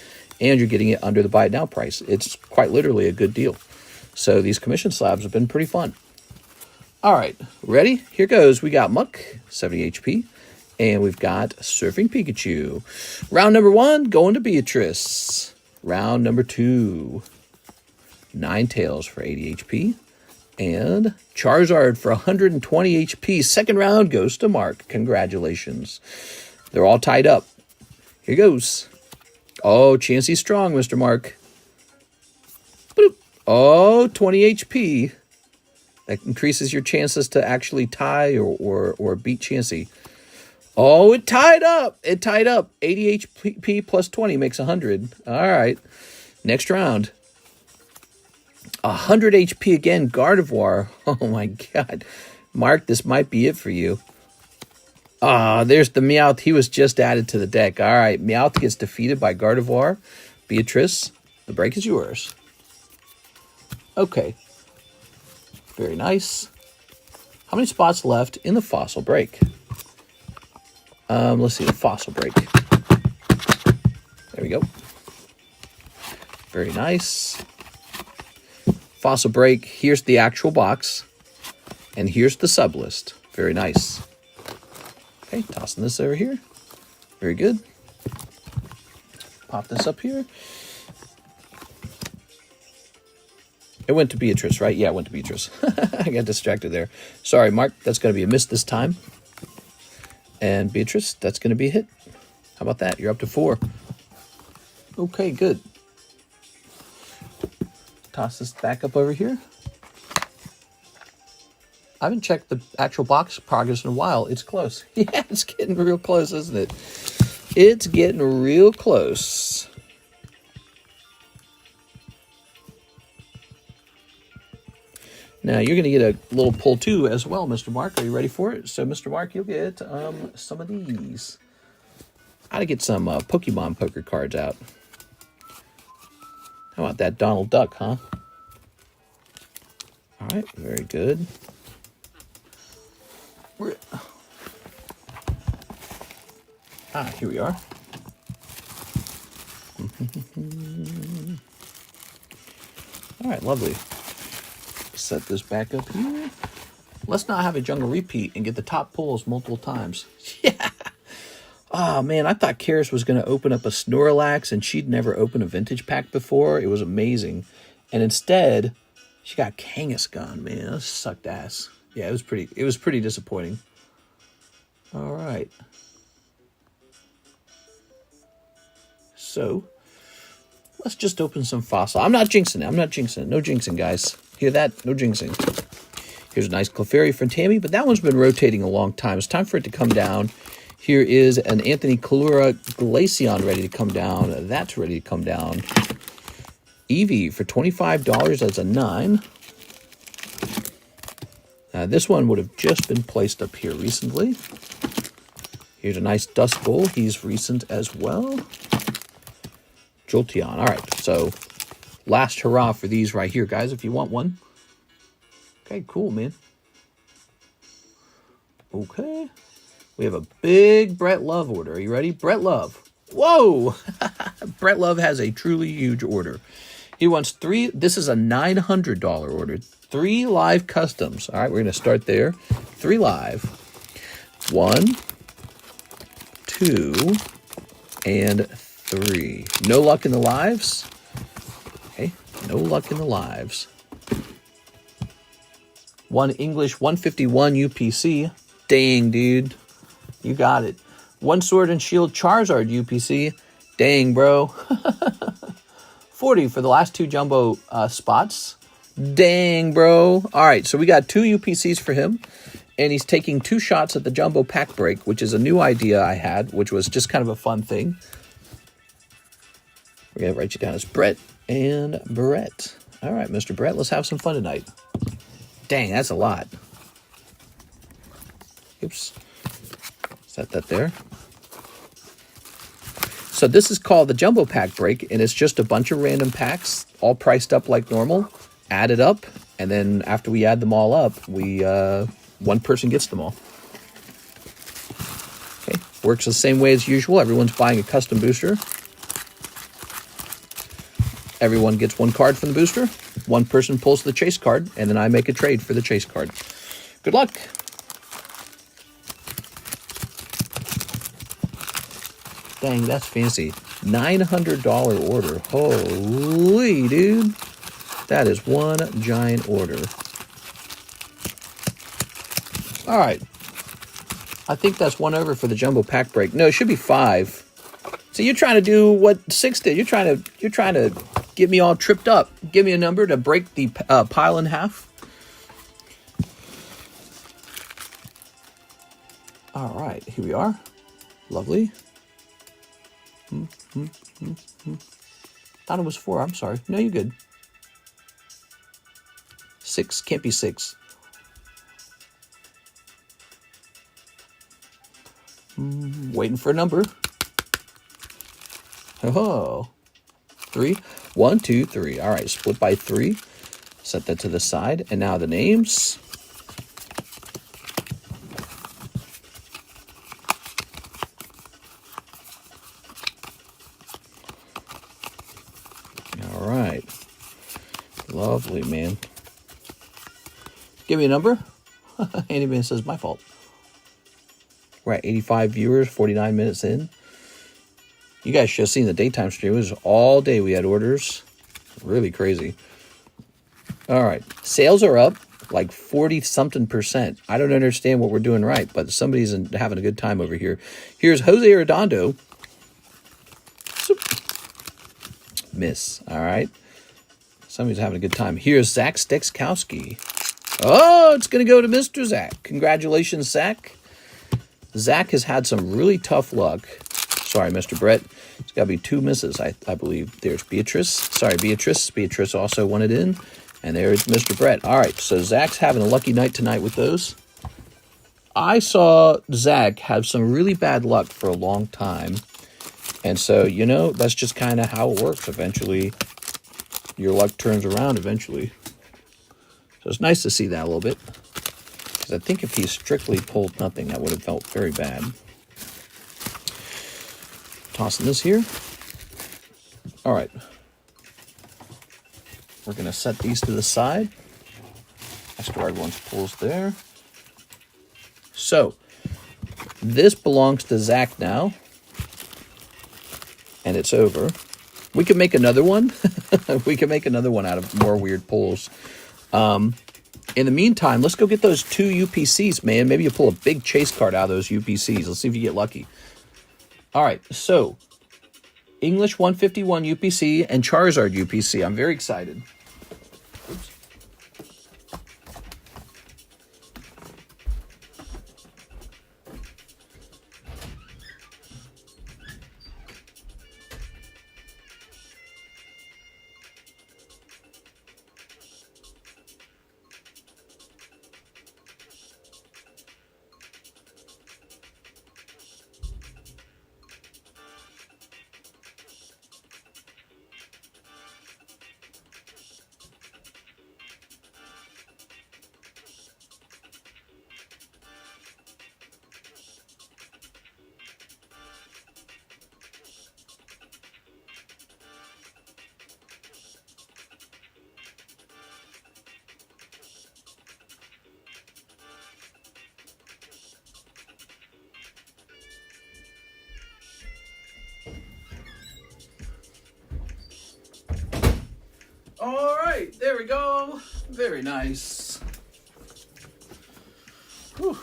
And you're getting it under the buy now price. It's quite literally a good deal. So these commission slabs have been pretty fun. All right, ready? Here goes. We got Muck, 70 HP, and we've got Surfing Pikachu. Round number 1, going to Beatrice. Round number 2, Ninetales for 80 HP, and Charizard for 120 HP. Second round goes to Mark. Congratulations. They're all tied up. Here goes. Oh, Chansey's strong, Mr. Mark. Boop. Oh, 20 HP. That increases your chances to actually tie or beat Chansey. Oh, it tied up. It tied up. 80 HP plus 20 makes 100. All right. Next round. 100 HP again. Gardevoir. Oh, my God. Mark, this might be it for you. There's the Meowth. He was just added to the deck. All right. Meowth gets defeated by Gardevoir. Beatrice, the break is yours. Okay. Very nice. How many spots left in the fossil break? Let's see, the fossil break. There we go. Very nice. Fossil break. Here's the actual box. And here's the sublist. Very nice. Okay, tossing this over here. Very good. Pop this up here. It went to Beatrice, right? Yeah, it went to Beatrice. I got distracted there. Sorry, Mark. That's going to be a miss this time. And Beatrice, that's going to be a hit. How about that? You're up to 4. Okay, good. Toss this back up over here. I haven't checked the actual box progress in a while. It's close. Yeah, it's getting real close, isn't it? It's getting real close. Now, you're going to get a little pull, too, as well, Mr. Mark. Are you ready for it? So, Mr. Mark, you'll get some of these. I gotta get some Pokemon poker cards out. How about that Donald Duck, huh? All right, very good. Here we are. All right, lovely. Set this back up here. Let's not have a jungle repeat and get the top pulls multiple times. Yeah. Oh, man, I thought Karis was going to open up a Snorlax, and she'd never opened a vintage pack before. It was amazing. And instead, she got Kangaskhan, man. That sucked ass. Yeah, it was pretty disappointing. All right. So, let's just open some fossil. I'm not jinxing it. I'm not jinxing it. No jinxing, guys. Hear that? No jinxing. Here's a nice Clefairy from Tammy, but that one's been rotating a long time. It's time for it to come down. Here is an Anthony Kalura Glaceon ready to come down. That's ready to come down. Eevee for $25. That's a 9. This one would have just been placed up here recently. Here's a nice Duskull. He's recent as well. Jolteon. All right, so last hurrah for these right here, guys, if you want one. Okay, cool, man. Okay. We have a big Brett Love order. Are you ready? Brett Love. Whoa! Brett Love has a truly huge order. He wants 3. This is a $900 order. 3 live customs. All right, we're going to start there. 3 live. 1, 2, and 3. No luck in the lives. Okay, no luck in the lives. 1 English 151 UPC. Dang, dude. You got it. 1 Sword and Shield Charizard UPC. Dang, bro. 40 for the last 2 jumbo spots. Dang, bro. All right, so we got 2 UPCs for him. And he's taking 2 shots at the jumbo pack break, which is a new idea I had, which was just kind of a fun thing. We're going to write you down as Brett and Brett. All right, Mr. Brett, let's have some fun tonight. Dang, that's a lot. Oops. Set that there. So this is called the Jumbo Pack Break, and it's just a bunch of random packs, all priced up like normal, added up, and then after we add them all up, we one person gets them all. Okay, works the same way as usual. Everyone's buying a custom booster. Everyone gets 1 card from the booster. 1 person pulls the chase card, and then I make a trade for the chase card. Good luck. Dang, that's fancy. $900 order. Holy, dude. That is one giant order. All right. I think that's 1 over for the jumbo pack break. No, it should be 5. So you're trying to do what 6 did. You're trying to get me all tripped up. Give me a number to break the pile in half. All right, here we are. Lovely. Thought it was 4. I'm sorry. No, you're good. 6. Can't be 6. Waiting for a number. Oh. 3. 1, 2, 3. All right, split by 3. Set that to the side. And now the names. All right. Lovely, man. Give me a number. Anybody says my fault. We're at 85 viewers, 49 minutes in. You guys should have seen the daytime stream. It was all day we had orders. Really crazy. All right. Sales are up like 40-something%. I don't understand what we're doing right, but somebody's having a good time over here. Here's Jose Redondo. Miss. All right. Somebody's having a good time. Here's Zach Stexkowski. Oh, it's going to go to Mr. Zach. Congratulations, Zach. Zach has had some really tough luck. Sorry, Mr. Brett. It's got to be 2 misses, I believe. There's Beatrice. Sorry, Beatrice. Beatrice also wanted in. And there's Mr. Brett. All right, so Zach's having a lucky night tonight with those. I saw Zach have some really bad luck for a long time. And so, you know, that's just kind of how it works. Eventually, your luck turns around eventually. So it's nice to see that a little bit. Because I think if he strictly pulled nothing, that would have felt very bad. Tossing this here. All right. We're going to set these to the side. Store everyone's pulls there. So, this belongs to Zach now. And it's over. We can make another one. We can make another one out of more weird pulls. In the meantime, let's go get those 2 UPCs, man. Maybe you pull a big chase card out of those UPCs. Let's see if you get lucky. All right, so English 151 UPC and Charizard UPC. I'm very excited. Oops. All right, there we go. Very nice. Whew.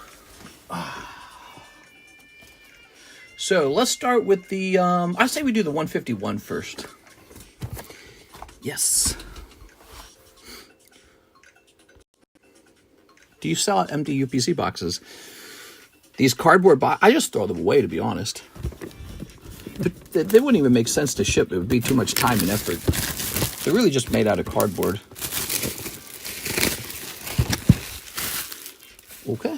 So let's start with the, I say we do the 151 first. Yes. Do you sell empty UPC boxes? These cardboard boxes, I just throw them away, to be honest. They wouldn't even make sense to ship. It would be too much time and effort. They're really just made out of cardboard. Okay.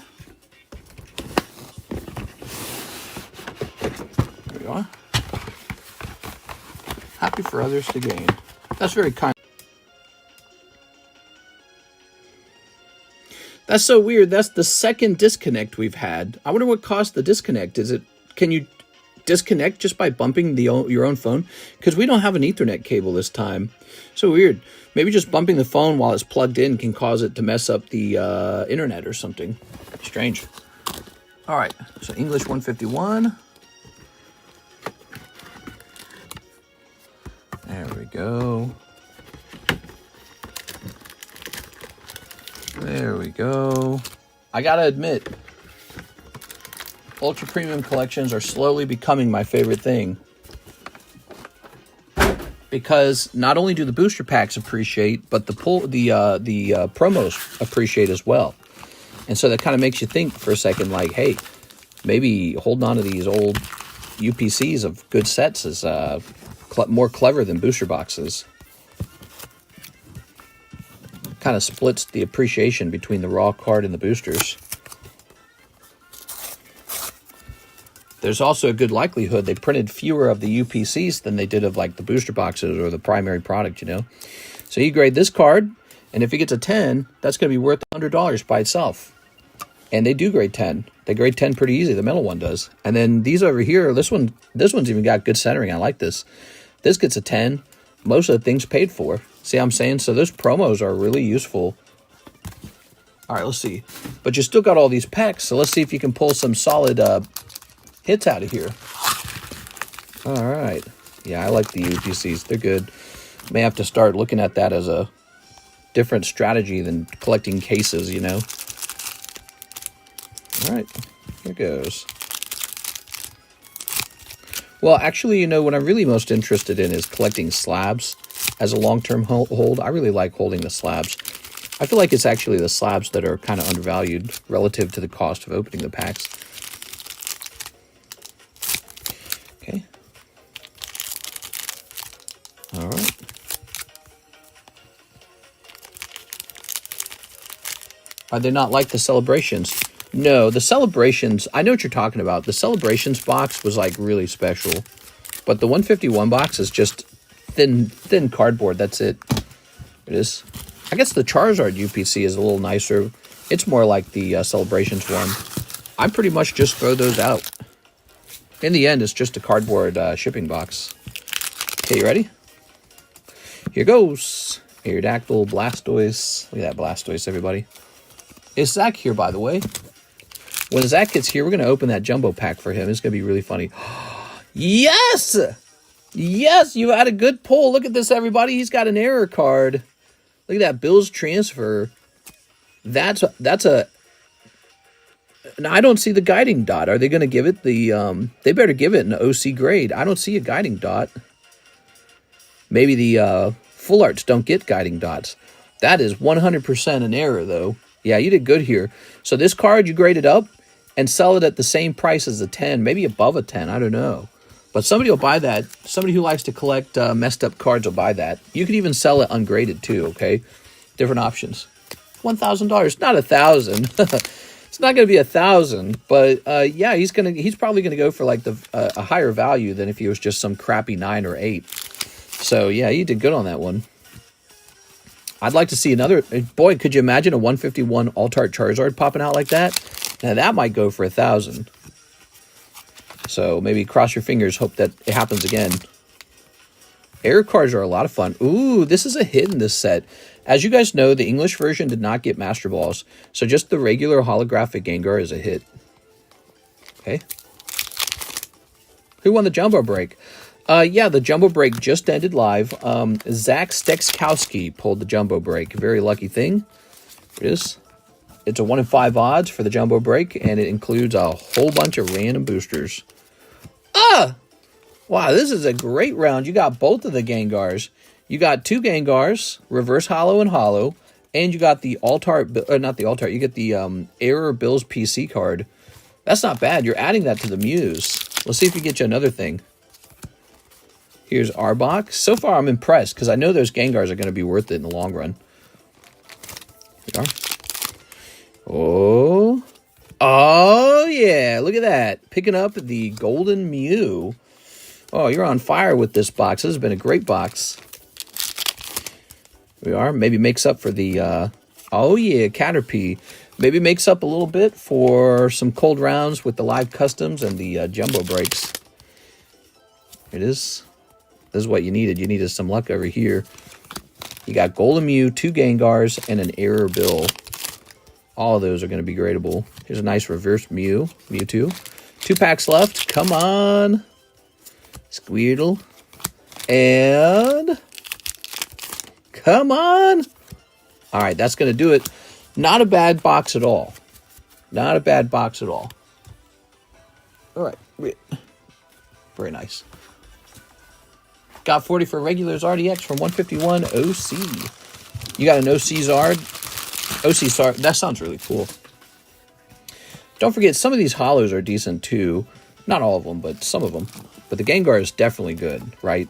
There we are. Happy for others to gain. That's very kind. That's so weird. That's the second disconnect we've had. I wonder what caused the disconnect. Is it, can you disconnect just by bumping your own phone? Because we don't have an Ethernet cable this time. So weird. Maybe just bumping the phone while it's plugged in can cause it to mess up the internet or something. Strange. All right. So English 151. There we go. There we go. I gotta admit, ultra premium collections are slowly becoming my favorite thing. Because not only do the booster packs appreciate, but the promos appreciate as well. And so that kind of makes you think for a second, like, hey, maybe holding on to these old UPCs of good sets is more clever than booster boxes. Kind of splits the appreciation between the raw card and the boosters. There's also a good likelihood they printed fewer of the UPCs than they did of like the booster boxes or the primary product, you know. So you grade this card, and if it gets a 10, that's going to be worth $100 by itself. And they do grade 10. They grade 10 pretty easy. The metal one does. And then these over here, this one's even got good centering. I like this. This gets a 10. Most of the things paid for. See what I'm saying? So those promos are really useful. All right, let's see. But you still got all these packs, so let's see if you can pull some solid hits out of here. All right. Yeah, I like the UPCs. They're good. May have to start looking at that as a different strategy than collecting cases, you know. All right. Here goes. Well, actually, you know, what I'm really most interested in is collecting slabs as a long-term hold. I really like holding the slabs. I feel like it's actually the slabs that are kind of undervalued relative to the cost of opening the packs. Okay. All right. Are they not like the celebrations? No, the celebrations, I know what you're talking about. The celebrations box was like really special. But the 151 box is just thin cardboard. That's it. It is. I guess the Charizard UPC is a little nicer. It's more like the celebrations one. I pretty much just throw those out. In the end, it's just a cardboard shipping box. Okay, you ready? Here goes. Aerodactyl, Blastoise. Look at that Blastoise, everybody. Is Zach here, by the way? When Zach gets here, we're going to open that jumbo pack for him. It's going to be really funny. Yes! Yes, you had a good pull. Look at this, everybody. He's got an error card. Look at that, Bills transfer. That's a... Now, I don't see the guiding dot. Are they going to give it the... they better give it an OC grade. I don't see a guiding dot. Maybe the full arts don't get guiding dots. That is 100% an error, though. Yeah, you did good here. So this card, you grade it up and sell it at the same price as a 10. Maybe above a 10. I don't know. But somebody will buy that. Somebody who likes to collect messed up cards will buy that. You could even sell it ungraded too, okay? Different options. $1,000, not $1,000. It's not going to be $1,000, but yeah, he's probably going to go for like a higher value than if he was just some crappy 9 or 8. So yeah, you did good on that one. I'd like to see another. Boy, could you imagine a 151 Alt-Art Charizard popping out like that? Now that might go for $1,000. So maybe cross your fingers, hope that it happens again. Error cards are a lot of fun. Ooh, this is a hit in this set. As you guys know, the English version did not get Master Balls. So just the regular holographic Gengar is a hit. Okay. Who won the Jumbo Break? Yeah, the Jumbo Break just ended live. Zach Stekskowski pulled the Jumbo Break. Very lucky thing. It is. It's a 1 in 5 odds for the Jumbo Break, and it includes a whole bunch of random boosters. Ah! Wow, this is a great round. You got both of the Gengars. You got 2 Gengars, reverse holo and holo, and you got the Alt-Art, not the Alt-Art, you get the Error Bills PC card. That's not bad. You're adding that to the Muse. Let's see if we get you another thing. Here's Arbok. So far, I'm impressed, because I know those Gengars are going to be worth it in the long run. Here we are. Oh. Oh, yeah. Look at that. Picking up the Golden Mew. Oh, you're on fire with this box. This has been a great box. Here we are. Maybe makes up for the... oh, yeah, Caterpie. Maybe makes up a little bit for some cold rounds with the live customs and the jumbo breaks. Here it is. This is what you needed. You needed some luck over here. You got Golden Mew, 2 Gengars, and an Error Bill. All of those are going to be gradable. Here's a nice reverse Mewtwo. 2 packs left. Come on. Squirtle. And... come on. All right, that's going to do it. Not a bad box at all. Not a bad box at all. All right. Very nice. Got 40 for regulars RDX from 151 OC. You got an OC Zard. OC Zard. That sounds really cool. Don't forget, some of these holos are decent too. Not all of them, but some of them. But the Gengar is definitely good, right?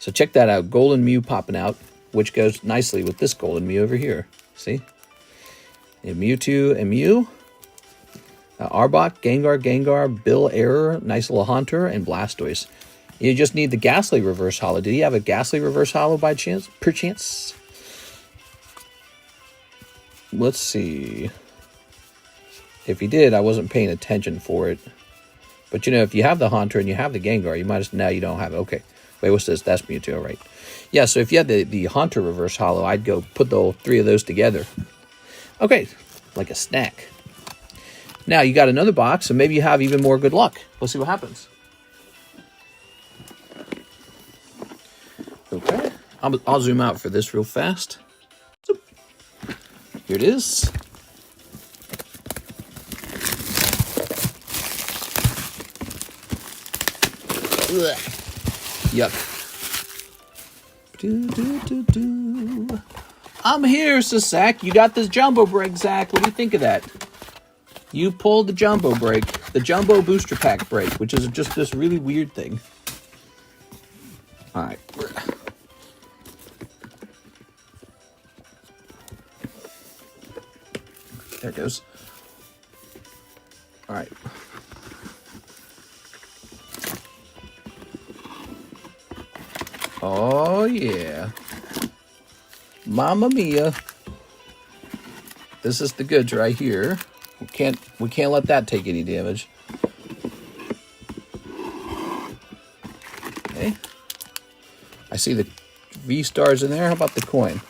So check that out. Golden Mew popping out, which goes nicely with this Golden Mew over here. See? And Mewtwo and Mew. Arbok, Gengar, Bill Error, nice little Haunter, and Blastoise. You just need the Ghastly reverse holo. Did he have a Ghastly reverse holo by chance? Perchance? Let's see. If he did, I wasn't paying attention for it. But you know, if you have the Haunter and you have the Gengar, you might as now you don't have it. Okay. Wait, what's this? That's Mewtwo, right? Yeah, so if you had the Haunter reverse holo, I'd go put the 3 of those together. Okay, like a snack. Now you got another box, and maybe you have even more good luck. Let's see what happens. Okay, I'll zoom out for this real fast. Here it is. Ugh. Yuck. I'm here, so Zach. You got this jumbo break, Zach. What do you think of that? You pulled the jumbo break, the jumbo booster pack break, which is just this really weird thing. All right. There it goes. All right. Oh, yeah. Mamma mia. This is the goods right here. We can't let that take any damage. Okay. I see the V-Star's in there. How about the coin?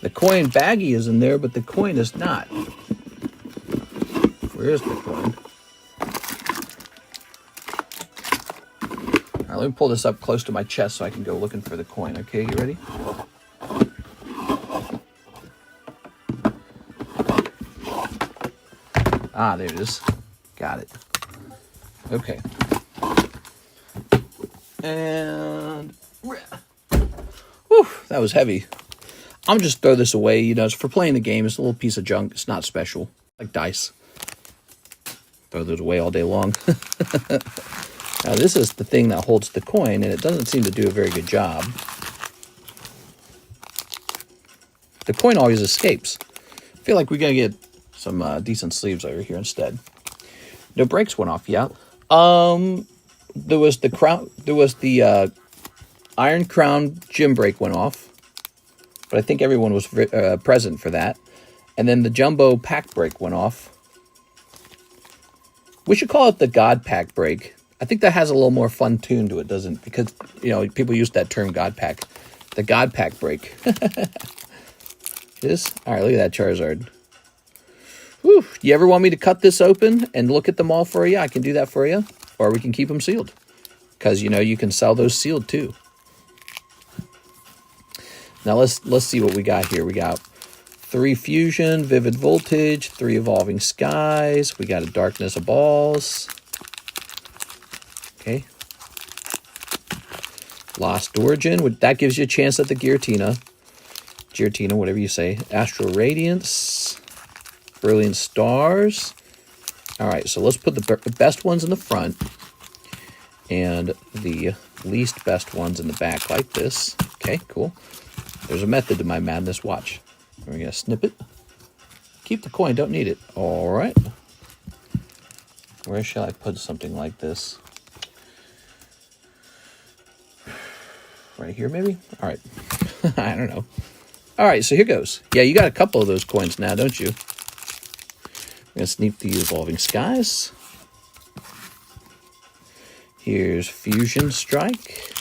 The coin baggie is in there, but the coin is not. Where's the coin? All right, let me pull this up close to my chest so I can go looking for the coin. Okay, you ready? Ah, there it is. Got it. Okay. And... whew, that was heavy. I'm just throw this away. You know, it's for playing the game. It's a little piece of junk. It's not special. Like dice. Throw those away all day long. Now, this is the thing that holds the coin, and it doesn't seem to do a very good job. The coin always escapes. I feel like we're going to get some decent sleeves over here instead. No brakes went off yet. There was the crown. There was the Iron Crown gym brake went off, but I think everyone was present for that. And then the Jumbo Pack brake went off. We should call it the God Pack brake. I think that has a little more fun tune to it, doesn't? Because you know people use that term God Pack. The God Pack brake. This. All right, look at that Charizard. Whew. You ever want me to cut this open and look at them all for you? I can do that for you. Or we can keep them sealed. Because, you know, you can sell those sealed too. Now, let's see what we got here. We got 3 Fusion, Vivid Voltage, 3 Evolving Skies. We got a Darkness of Balls. Okay. Lost Origin. That gives you a chance at the Giratina. Giratina, whatever you say. Astral Radiance. Brilliant Stars. All right, so let's put the best ones in the front and the least best ones in the back like this. Okay, cool. There's a method to my madness. Watch. We're going to snip it. Keep the coin. Don't need it. All right. Where shall I put something like this? Right here, maybe? All right. I don't know. All right, so here goes. Yeah, you got a couple of those coins now, don't you? I'm going to sneak the Evolving Skies. Here's Fusion Strike.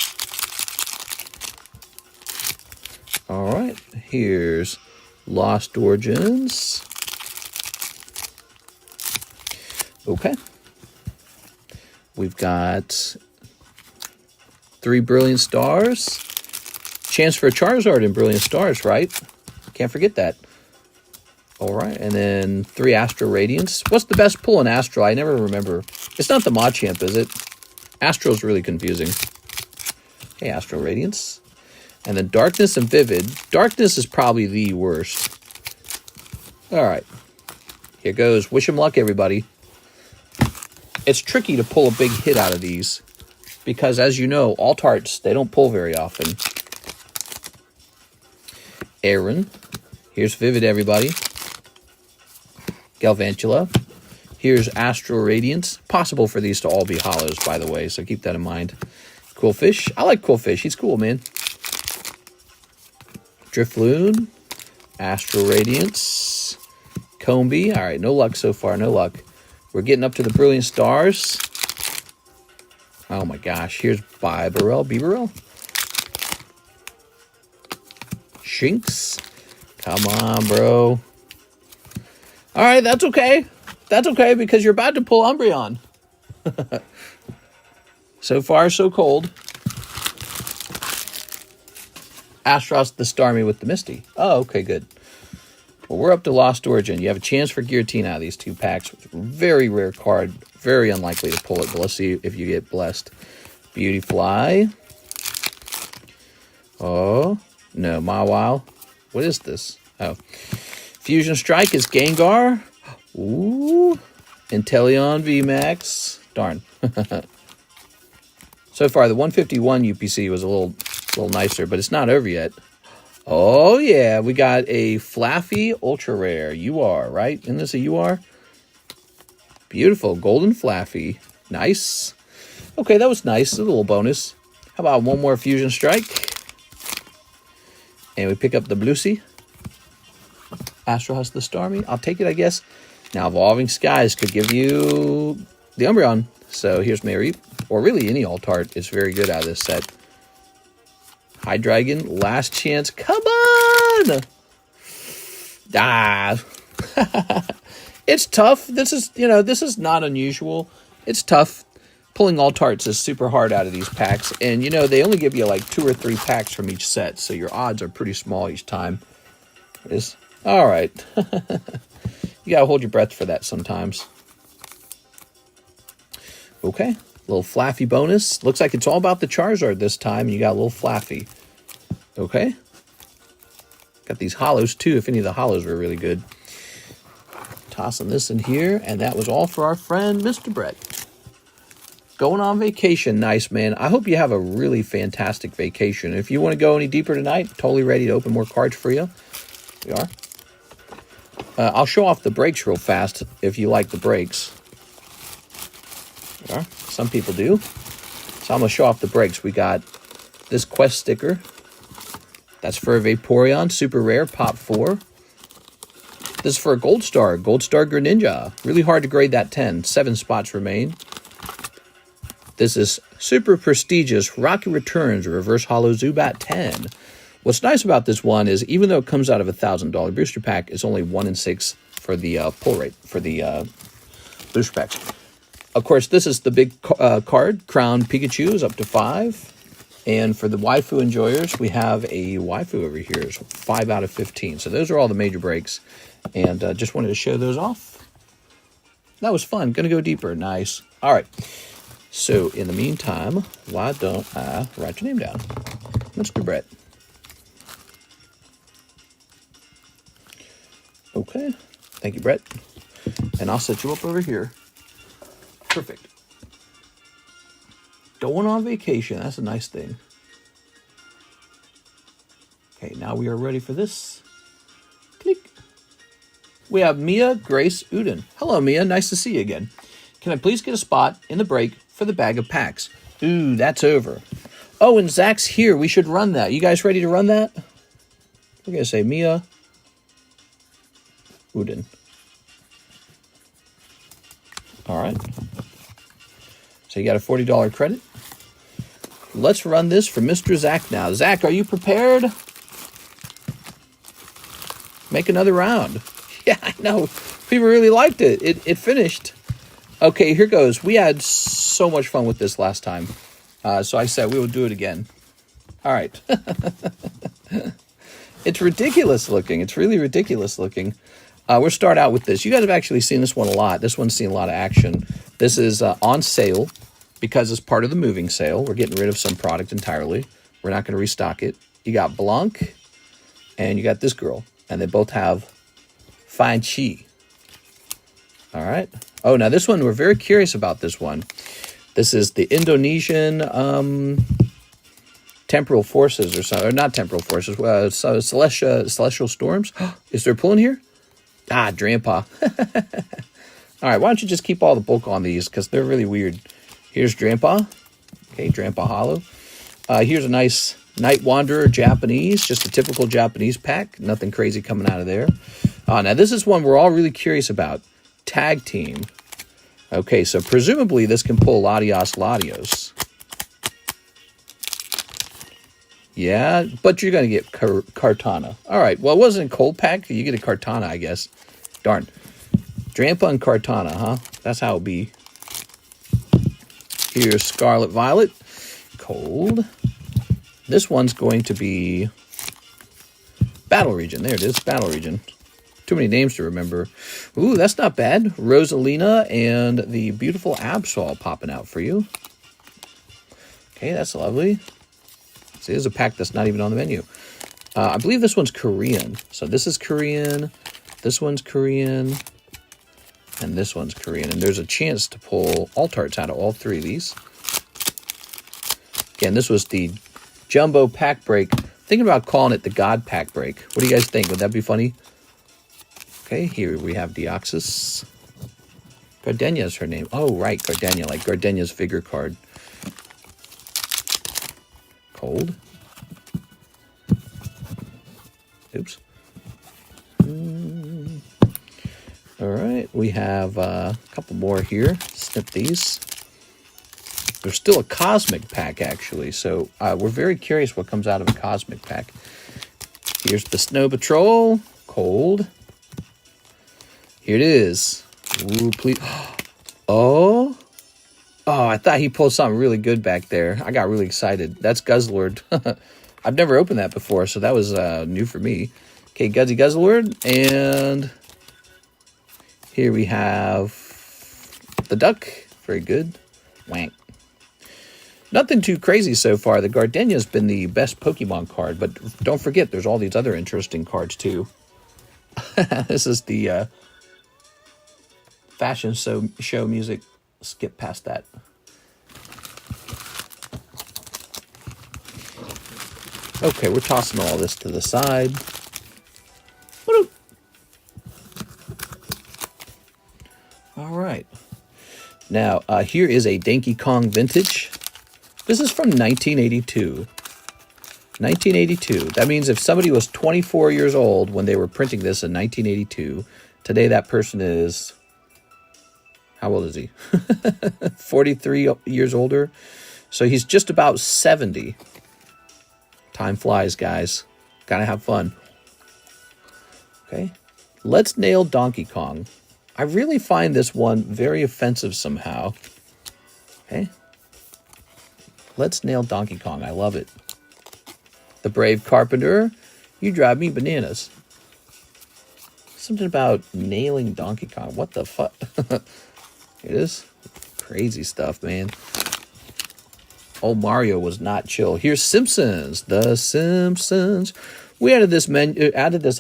All right. Here's Lost Origins. Okay. We've got 3 Brilliant Stars. Chance for a Charizard in Brilliant Stars, right? Can't forget that. All right, and then 3 Astral Radiance. What's the best pull in Astral? I never remember. It's not the Machamp, is it? Astral's really confusing. Okay, Astral Radiance. And then Darkness and Vivid. Darkness is probably the worst. All right. Here goes. Wish 'em luck, everybody. It's tricky to pull a big hit out of these. Because, as you know, alt arts, they don't pull very often. Aaron. Here's Vivid, everybody. Galvantula. Here's Astral Radiance. Possible for these to all be hollows, by the way, so keep that in mind. Quillfish. I like Quillfish. He's cool, man. Drifloon. Astral Radiance. Combee. All right, no luck so far, no luck. We're getting up to the Brilliant Stars. Oh my gosh, here's Bibarel. Shinx. Come on, bro. All right, that's okay. That's okay because you're about to pull Umbreon. So far, so cold. Astros the Starmie with the Misty. Oh, okay, good. Well, we're up to Lost Origin. You have a chance for Giratina out of these 2 packs. Very rare card. Very unlikely to pull it, but let's see if you get blessed. Beautyfly. Oh, no, Mawile. What is this? Oh. Fusion Strike is Gengar. Ooh. Inteleon VMAX. Darn. So far, the 151 UPC was a little nicer, but it's not over yet. Oh, yeah. We got a Flaffy Ultra Rare. UR, right? Isn't this a UR? Beautiful. Golden Flaffy. Nice. Okay, that was nice. A little bonus. How about one more Fusion Strike? And we pick up the Bluesy. Astral Husk the Starmie. I'll take it, I guess. Now, Evolving Skies could give you the Umbreon. So here's Mareep. Or really any alt art is very good out of this set. High Dragon, last chance. Come on! Ah. It's tough. This is not unusual. It's tough. Pulling alt arts is super hard out of these packs. And, they only give you like 2 or 3 packs from each set. So your odds are pretty small each time. All right. You got to hold your breath for that sometimes. Okay. Little Flaffy bonus. Looks like it's all about the Charizard this time. You got a little Flaffy. Okay. Got these hollows too, if any of the hollows were really good. Tossing this in here. And that was all for our friend, Mr. Brett. Going on vacation. Nice, man. I hope you have a really fantastic vacation. If you want to go any deeper tonight, totally ready to open more cards for you. We are. I'll show off the breaks real fast if you like the breaks. We are. Some people do. So I'm going to show off the breaks. We got this quest sticker. That's for a Vaporeon. Super rare. Pop 4. This is for a Gold Star. Gold Star Greninja. Really hard to grade that 10. 7 spots remain. This is super prestigious Rocky Returns Reverse Holo Zubat 10. What's nice about this one is even though it comes out of a $1,000 booster pack, it's only 1 in 6 for the pull rate for the booster packs. Of course, this is the big card. Crown Pikachu is up to 5. And for the waifu enjoyers, we have a waifu over here. It's 5 out of 15. So those are all the major breaks. And just wanted to show those off. That was fun. Going to go deeper. Nice. All right. So in the meantime, why don't I write your name down? Mr. Brett. Okay. Thank you, Brett. And I'll set you up over here. Perfect. Going on vacation. That's a nice thing. Okay, now we are ready for this. Click. We have Mia Grace Uden. Hello, Mia. Nice to see you again. Can I please get a spot in the break for the bag of packs? Ooh, that's over. Oh, and Zach's here. We should run that. You guys ready to run that? We're going to say Mia Uden. All right. So you got a $40 credit. Let's run this for Mr. Zach now. Zach, are you prepared? Make another round. Yeah, I know. People really liked it. It finished. Okay, here goes. We had so much fun with this last time. So I said we will do it again. All right. It's ridiculous looking. It's really ridiculous looking. We'll start out with this. You guys have actually seen this one a lot. This one's seen a lot of action. This is on sale because it's part of the moving sale. We're getting rid of some product entirely. We're not going to restock it. You got Blanc and you got this girl. And they both have Fine Chi. All right. Oh, now this one, we're very curious about this one. This is the Indonesian Temporal Forces or something. Or not Temporal Forces. Celestial Storms. Is there a pull in here? Ah, Drampa. All right, why don't you just keep all the bulk on these because they're really weird. Here's Drampa. Okay, Drampa Hollow. Here's a nice Night Wanderer Japanese, just a typical Japanese pack. Nothing crazy coming out of there. Now, this is one we're all really curious about. Tag Team. Okay, so presumably this can pull Latios. Yeah, but you're going to get Kartana. All right, well, it wasn't a cold pack. You get a Kartana, I guess. Darn. Drampa and Kartana, huh? That's how it'll be. Here's Scarlet Violet. Cold. This one's going to be Battle Region. There it is, Battle Region. Too many names to remember. Ooh, that's not bad. Rosalina and the beautiful Absol popping out for you. Okay, that's lovely. See, there's a pack that's not even on the menu. I believe this one's Korean. So this is Korean. This one's Korean. And this one's Korean. And there's a chance to pull alt-arts out of all 3 of these. Again, this was the Jumbo Pack Break. Thinking about calling it the God Pack Break. What do you guys think? Would that be funny? Okay, here we have Deoxys. Gardenia is her name. Oh, right, Gardenia, like Gardenia's figure card. Cold. Oops. All right, we have a couple more here. Snip these. There's still a Cosmic Pack, actually. So we're very curious what comes out of a Cosmic Pack. Here's the Snow Patrol. Cold. Here it is. Ooh, please. Oh. Oh, I thought he pulled something really good back there. I got really excited. That's Guzzlord. I've never opened that before, so that was new for me. Okay, Guzzy Guzzlord. And here we have the Duck. Very good. Wank. Nothing too crazy so far. The Gardenia's been the best Pokemon card, but don't forget there's all these other interesting cards too. This is the fashion show music. Skip past that. Okay, we're tossing all this to the side. All right. Now, here is a Donkey Kong Vintage. This is from 1982. 1982. That means if somebody was 24 years old when they were printing this in 1982, today that person is... How old is he? 43 years older. So he's just about 70. Time flies, guys. Gotta have fun. Okay. Let's nail Donkey Kong. I really find this one very offensive somehow. Okay. Let's nail Donkey Kong. I love it. The Brave Carpenter. You drive me bananas. Something about nailing Donkey Kong. What the fuck? It is crazy stuff, man. Old Mario was not chill. Here's Simpsons. The Simpsons. We added this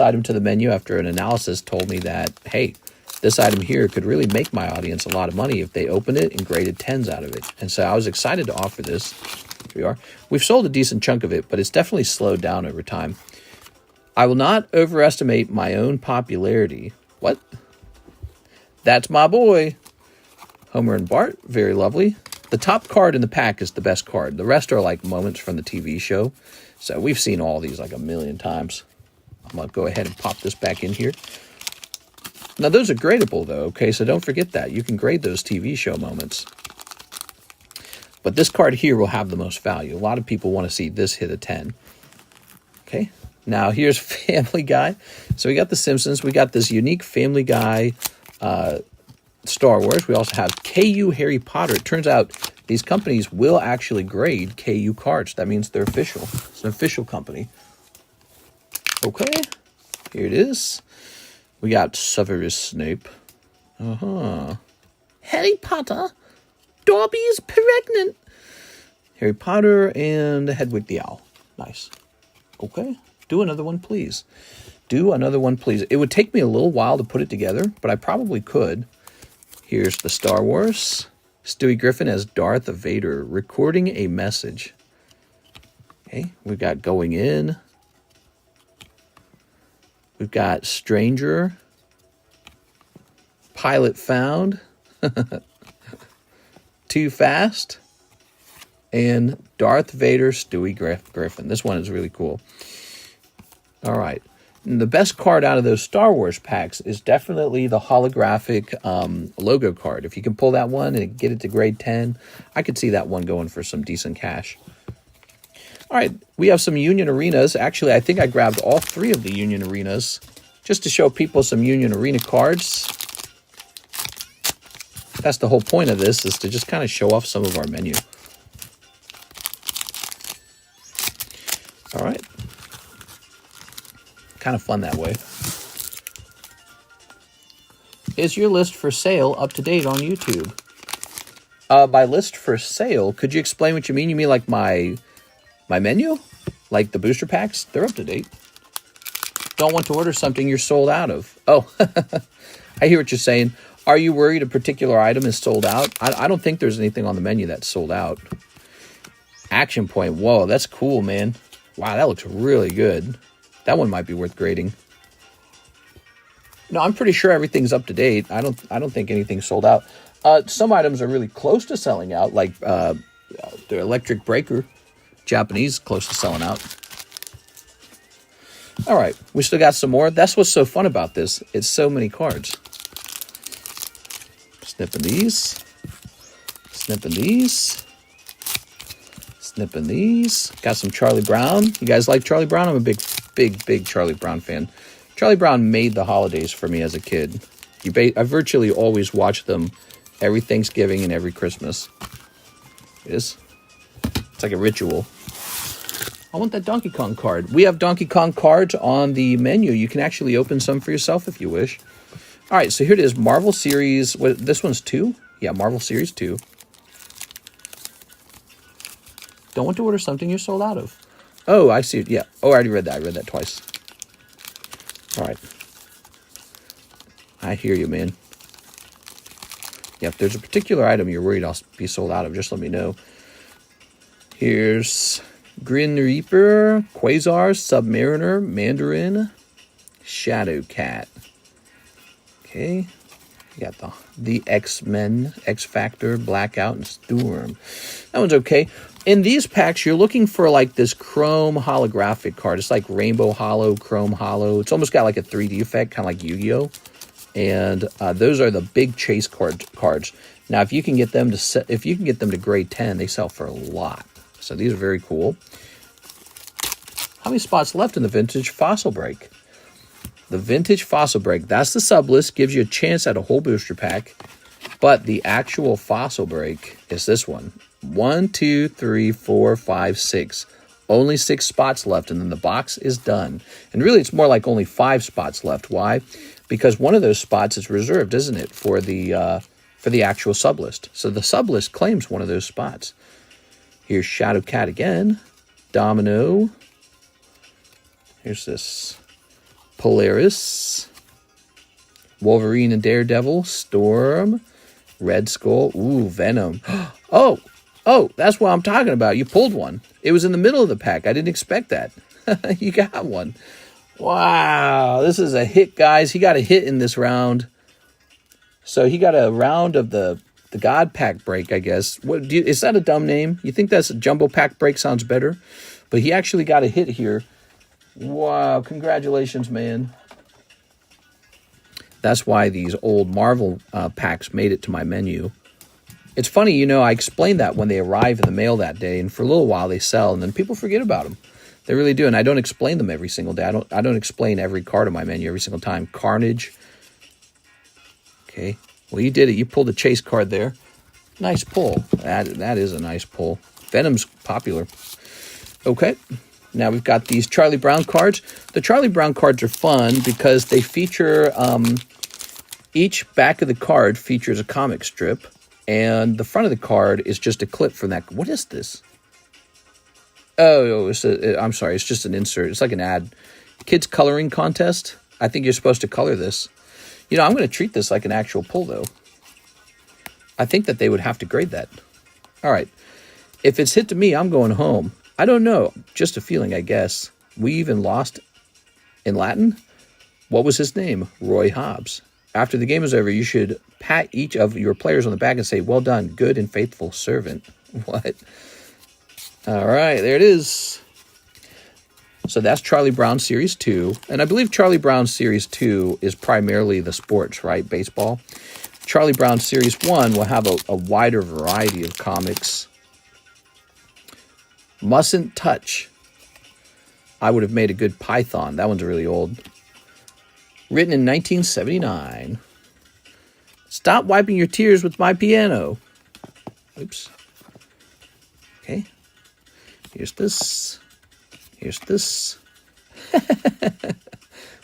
item to the menu after an analysis told me that, hey, this item here could really make my audience a lot of money if they opened it and graded 10s out of it. And so I was excited to offer this. Here we are. We've sold a decent chunk of it, but it's definitely slowed down over time. I will not overestimate my own popularity. What? That's my boy. Homer and Bart, very lovely. The top card in the pack is the best card. The rest are like moments from the TV show. So we've seen all these like a million times. I'm going to go ahead and pop this back in here. Now those are gradable though, okay? So don't forget that. You can grade those TV show moments. But this card here will have the most value. A lot of people want to see this hit a 10. Okay, now here's Family Guy. So we got the Simpsons. We got this unique Family Guy Star Wars. We also have KU Harry Potter. It turns out these companies will actually grade KU cards. That means they're official. It's an official company. Okay, here it is. We got Severus Snape. Harry Potter. Dobby is pregnant. Harry Potter and Hedwig the Owl. Nice. Okay, do another one, please. Do another one, please. It would take me a little while to put it together, but I probably could. Here's the Star Wars. Stewie Griffin as Darth Vader, recording a message. Okay, we've got Going In. We've got Stranger. Pilot Found. Too Fast. And Darth Vader, Stewie Griffin. This one is really cool. All right. And the best card out of those Star Wars packs is definitely the holographic logo card. If you can pull that one and get it to grade 10, I could see that one going for some decent cash. All right, we have some Union Arenas. Actually, I think I grabbed all 3 of the Union Arenas just to show people some Union Arena cards. That's the whole point of this, is to just kind of show off some of our menu. All right. Kind of fun that way. Is your list for sale up to date on YouTube? By list for sale, could you explain what you mean? You mean like my menu? Like the booster packs? They're up to date. Don't want to order something you're sold out of. Oh, I hear what you're saying. Are you worried a particular item is sold out? I don't think there's anything on the menu that's sold out. Action Point. Whoa, that's cool, man. Wow, that looks really good. That one might be worth grading. No, I'm pretty sure everything's up to date. I don't think anything's sold out. Some items are really close to selling out, like the Electric Breaker. Japanese, close to selling out. All right, we still got some more. That's what's so fun about this. It's so many cards. Snipping these. Snipping these. Snipping these. Got some Charlie Brown. You guys like Charlie Brown? I'm a big Charlie Brown fan. Charlie Brown made the holidays for me as a kid. I virtually always watch them every Thanksgiving and every Christmas. It's like a ritual. I want that Donkey Kong card. We have Donkey Kong cards on the menu. You can actually open some for yourself if you wish. All right, so here it is. Marvel Series. This one's 2? Yeah, Marvel Series 2. Don't want to order something you're sold out of. Oh, I see it. Yeah. Oh, I already read that. I read that twice. All right. I hear you, man. Yeah, if there's a particular item you're worried I'll be sold out of, just let me know. Here's Grin Reaper, Quasar, Submariner, Mandarin, Shadow Cat. Okay. You got the X-Men, X-Factor, Blackout, and Storm. That one's okay. In these packs, you're looking for like this chrome holographic card. It's like rainbow holo, chrome holo. It's almost got like a 3D effect, kind of like Yu-Gi-Oh! And those are the big chase cards. Now, if you can get them to grade 10, they sell for a lot. So these are very cool. How many spots left in the Vintage Fossil Break? The Vintage Fossil Break, that's the Sublist, gives you a chance at a whole booster pack. But the actual Fossil Break is this one. 1, 2, 3, 4, 5, 6. Only 6 spots left, and then the box is done. And really, it's more like only 5 spots left. Why? Because one of those spots is reserved, isn't it, for the actual Sublist. So the Sublist claims one of those spots. Here's Shadow Cat again. Domino. Here's this Polaris. Wolverine and Daredevil. Storm. Red Skull. Ooh, Venom. Oh, that's what I'm talking about. You pulled one. It was in the middle of the pack. I didn't expect that. You got one. Wow, this is a hit, guys. He got a hit in this round. So he got a round of the God Pack break, I guess. Is that a dumb name? You think that's a Jumbo Pack break sounds better? But he actually got a hit here. Wow, congratulations, man. That's why these old Marvel packs made it to my menu. It's funny, I explained that when they arrive in the mail that day, and for a little while they sell, and then people forget about them. They really do, and I don't explain them every single day. I don't explain every card on my menu every single time. Carnage. Okay, well, you did it. You pulled a chase card there. Nice pull. That is a nice pull. Venom's popular. Okay, now we've got these Charlie Brown cards. The Charlie Brown cards are fun because they feature, each back of the card features a comic strip. And the front of the card is just a clip from that. What is this? Oh, I'm sorry. It's just an insert. It's like an ad. Kids coloring contest. I think you're supposed to color this. I'm going to treat this like an actual pull, though. I think that they would have to grade that. All right. If it's hit to me, I'm going home. I don't know. Just a feeling, I guess. We even lost in Latin. What was his name? Roy Hobbs. After the game is over, you should pat each of your players on the back and say, well done, good and faithful servant. What? All right, there it is. So that's Charlie Brown Series 2. And I believe Charlie Brown Series 2 is primarily the sports, right? Baseball. Charlie Brown Series 1 will have a wider variety of comics. Mustn't Touch. I would have made a good Python. That one's really old. Written in 1979. Stop wiping your tears with my piano. Oops. Okay. Here's this. Here's this.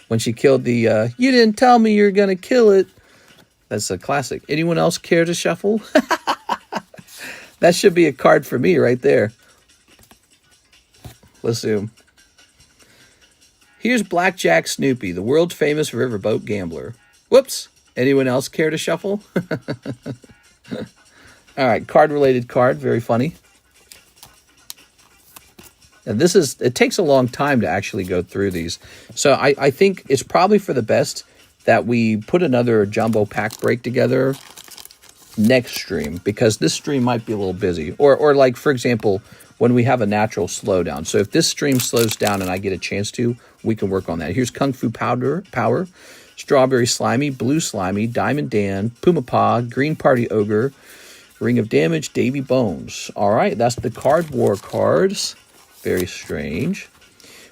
When she killed the, you didn't tell me you're going to kill it. That's a classic. Anyone else care to shuffle? That should be a card for me right there. Let's zoom. Here's Blackjack Snoopy, the world famous riverboat gambler. Whoops. Anyone else care to shuffle? All right, card-related card. Very funny. And it takes a long time to actually go through these. So I think it's probably for the best that we put another jumbo pack break together next stream, because this stream might be a little busy. Or like, for example, when we have a natural slowdown. So if this stream slows down and I get a chance to, we can work on that. Here's Kung Fu Power, Strawberry Slimy, Blue Slimy, Diamond Dan, Puma Paw, Green Party Ogre, Ring of Damage, Davy Bones. All right, that's the Card War cards. Very strange.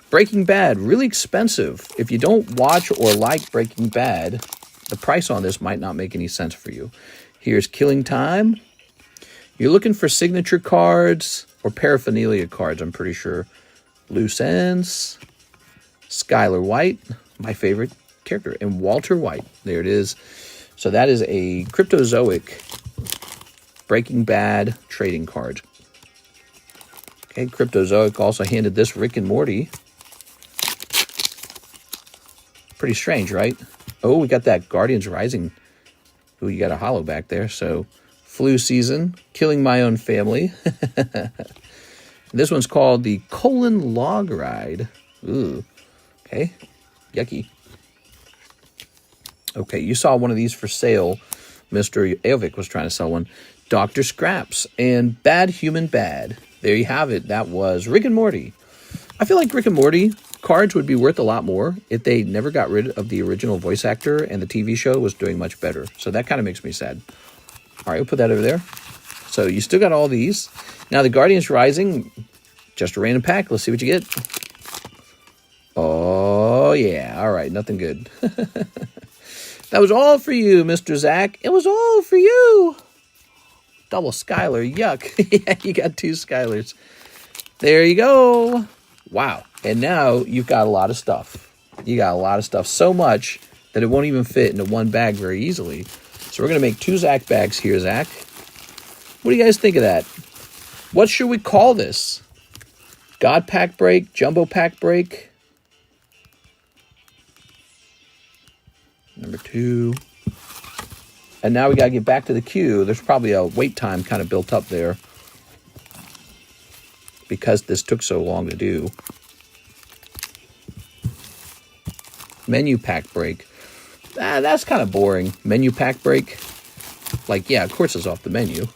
Breaking Bad, really expensive. If you don't watch or like Breaking Bad, the price on this might not make any sense for you. Here's Killing Time. You're looking for signature cards or paraphernalia cards, I'm pretty sure. Loose Ends. Skylar White, my favorite character. And Walter White. There it is. So that is a Cryptozoic Breaking Bad trading card. Okay, Cryptozoic also handed this Rick and Morty. Pretty strange, right? Oh, we got that Guardians Rising. Ooh, you got a holo back there. So, Flu Season, Killing My Own Family. This one's called the Colon Log Ride. Ooh, okay, yucky. Okay, you saw one of these for sale. Mr. Aovic was trying to sell one. Dr. Scraps and Bad Human Bad. There you have it. That was Rick and Morty. I feel like Rick and Morty cards would be worth a lot more if they never got rid of the original voice actor and the TV show was doing much better. So that kind of makes me sad. All right, we'll put that over there. So you still got all these. Now the Guardians Rising, just a random pack. Let's see what you get. Oh, yeah. All right, nothing good. That was all for you, Mr. Zach. It was all for you. Double Skylar, yuck. Yeah, you got 2 Skylars. There you go. Wow. And now you've got a lot of stuff. You got a lot of stuff. So much that it won't even fit into one bag very easily. So we're going to make 2 Zach bags here, Zach. What do you guys think of that? What should we call this? God Pack Break? Jumbo Pack Break? Number 2. And now we got to get back to the queue. There's probably a wait time kind of built up there because this took so long to do. Menu pack break. That's kind of boring. Menu pack break. Like, yeah, of course it's off the menu.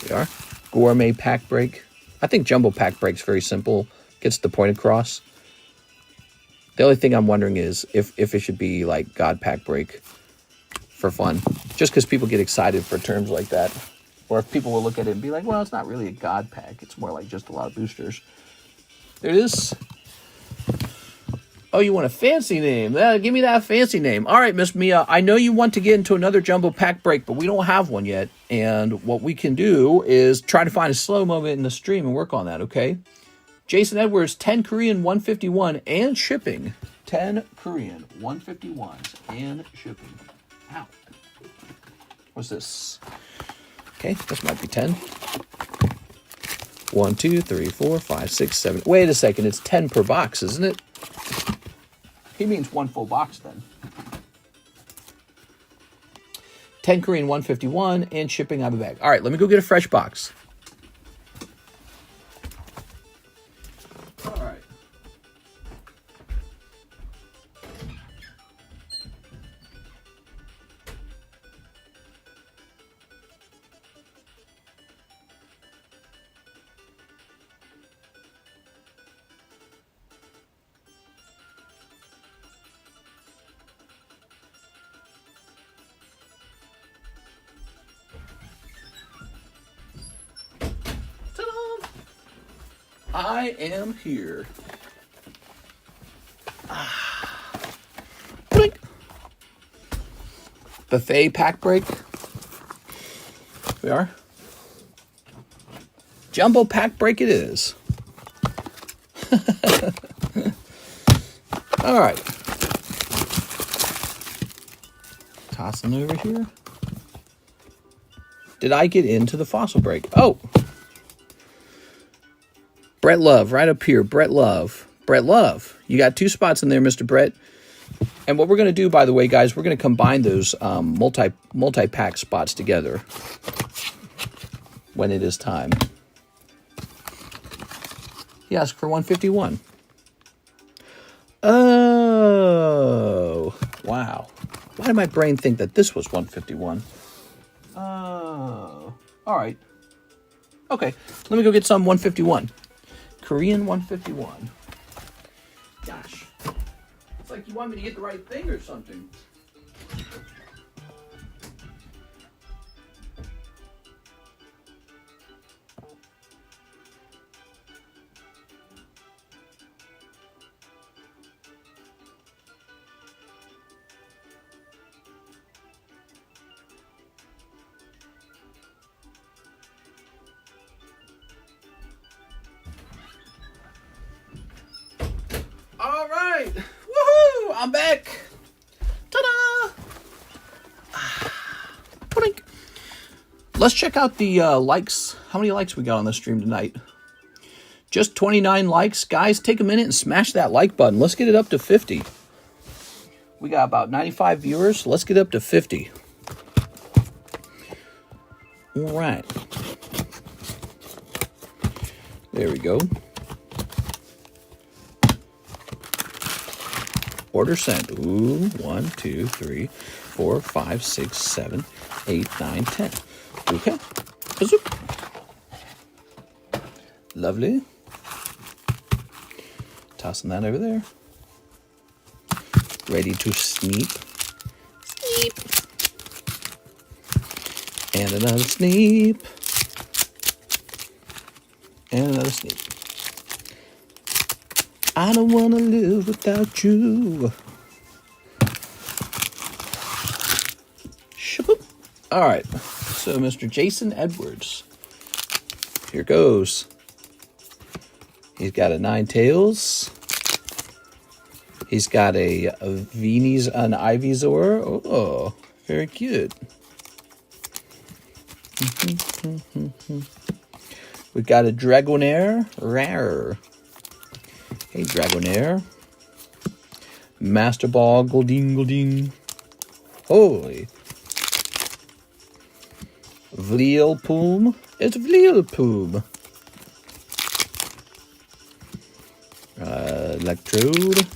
There we are. Gourmet pack break. I think jumbo pack break's very simple. Gets the point across. The only thing I'm wondering is if it should be like God Pack Break for fun. Just because people get excited for terms like that. Or if people will look at it and be like, well, it's not really a God Pack. It's more like just a lot of boosters. There it is. Oh, you want a fancy name? Give me that fancy name. All right, Miss Mia, I know you want to get into another jumbo pack break, but we don't have one yet. And what we can do is try to find a slow moment in the stream and work on that, okay? Jason Edwards, 10 Korean 151 and shipping. 10 Korean 151s and shipping. Ow. What's this? Okay, this might be 10. 1, 2, 3, 4, 5, 6, 7. Wait a second, it's 10 per box, isn't it? He means one full box then. 10 Korean 151 and shipping out of the bag. All right, let me go get a fresh box. All right. I am here. Blink. Buffet pack break. Here we are. Jumbo pack break it is. All right. Toss them over here. Did I get into the fossil break? Oh. Brett Love, right up here. Brett Love. Brett Love. You got 2 spots in there, Mr. Brett. And what we're going to do, by the way, guys, we're going to combine those multi-pack spots together when it is time. He asked for 151. Oh. Wow. Why did my brain think that this was 151? Oh. All right. Okay. Let me go get some 151. Korean 151. Gosh. It's like Like you want me to get the right thing or something. All right, woohoo! I'm back. Ta-da! Pudding. Let's check out the likes. How many likes we got on the stream tonight? Just 29 likes. Guys, take a minute and smash that like button. Let's get it up to 50. We got about 95 viewers. So let's get up to 50. All right. There we go. Order sent. Ooh, 1, 2, 3, 4, 5, 6, 7, 8, 9, 10. Okay. Lovely. Tossing that over there. Ready to sneak. Sneep. And another sneep. And another sneep. I don't want to live without you. Shaboop. All right. So, Mr. Jason Edwards. Here goes. He's got a Ninetales. He's got a Venu's an Ivysaur. Oh, very cute. We got a Dragonair Rare. Hey, Dragonair. Master Ball Golding. Holy. Vleelpoom. It's Vleelpoom. Electrode.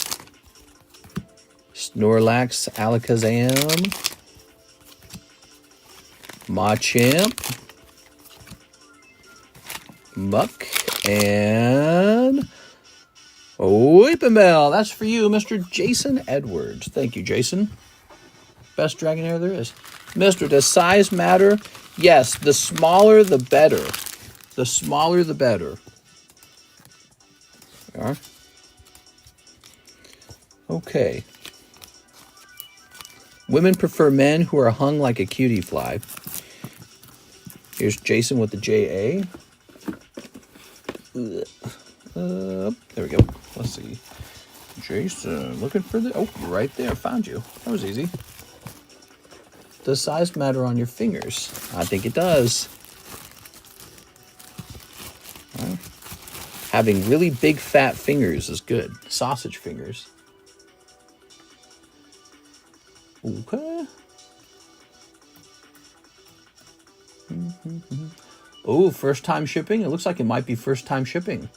Snorlax Alakazam. Machamp. Muck. And Weepinbell. That's for you, Mr. Jason Edwards. Thank you, Jason. Best Dragonair there is. Mister, does size matter? Yes, the smaller the better. The smaller the better. There are. Okay. Women prefer men who are hung like a cutie fly. Here's Jason with the JA. There we go. Let's see. Jason, looking for the... Oh, right there. Found you. That was easy. Does size matter on your fingers? I think it does. Well, having really big fat fingers is good. Sausage fingers. Okay. Oh, first time shipping? It looks like it might be first time shipping.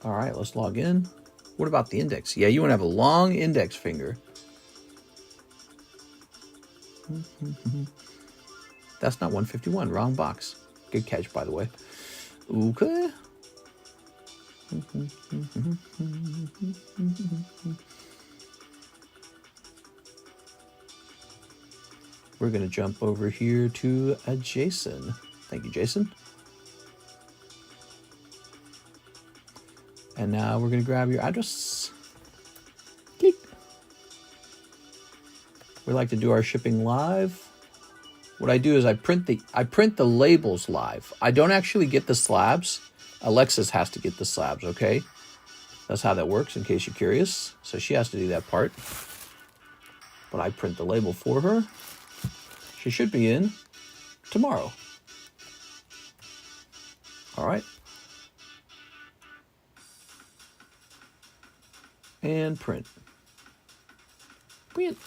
All right, let's log in. What about the index? Yeah, you want to have a long index finger. That's not 151. Wrong box. Good catch, by the way. Okay. We're going to jump over here to Jason. Thank you, Jason. And now we're going to grab your address. Click. We like to do our shipping live. What I do is I print the labels live. I don't actually get the slabs. Alexis has to get the slabs, okay? That's how that works, in case you're curious. So she has to do that part. But I print the label for her. She should be in tomorrow. All right. And print. Print.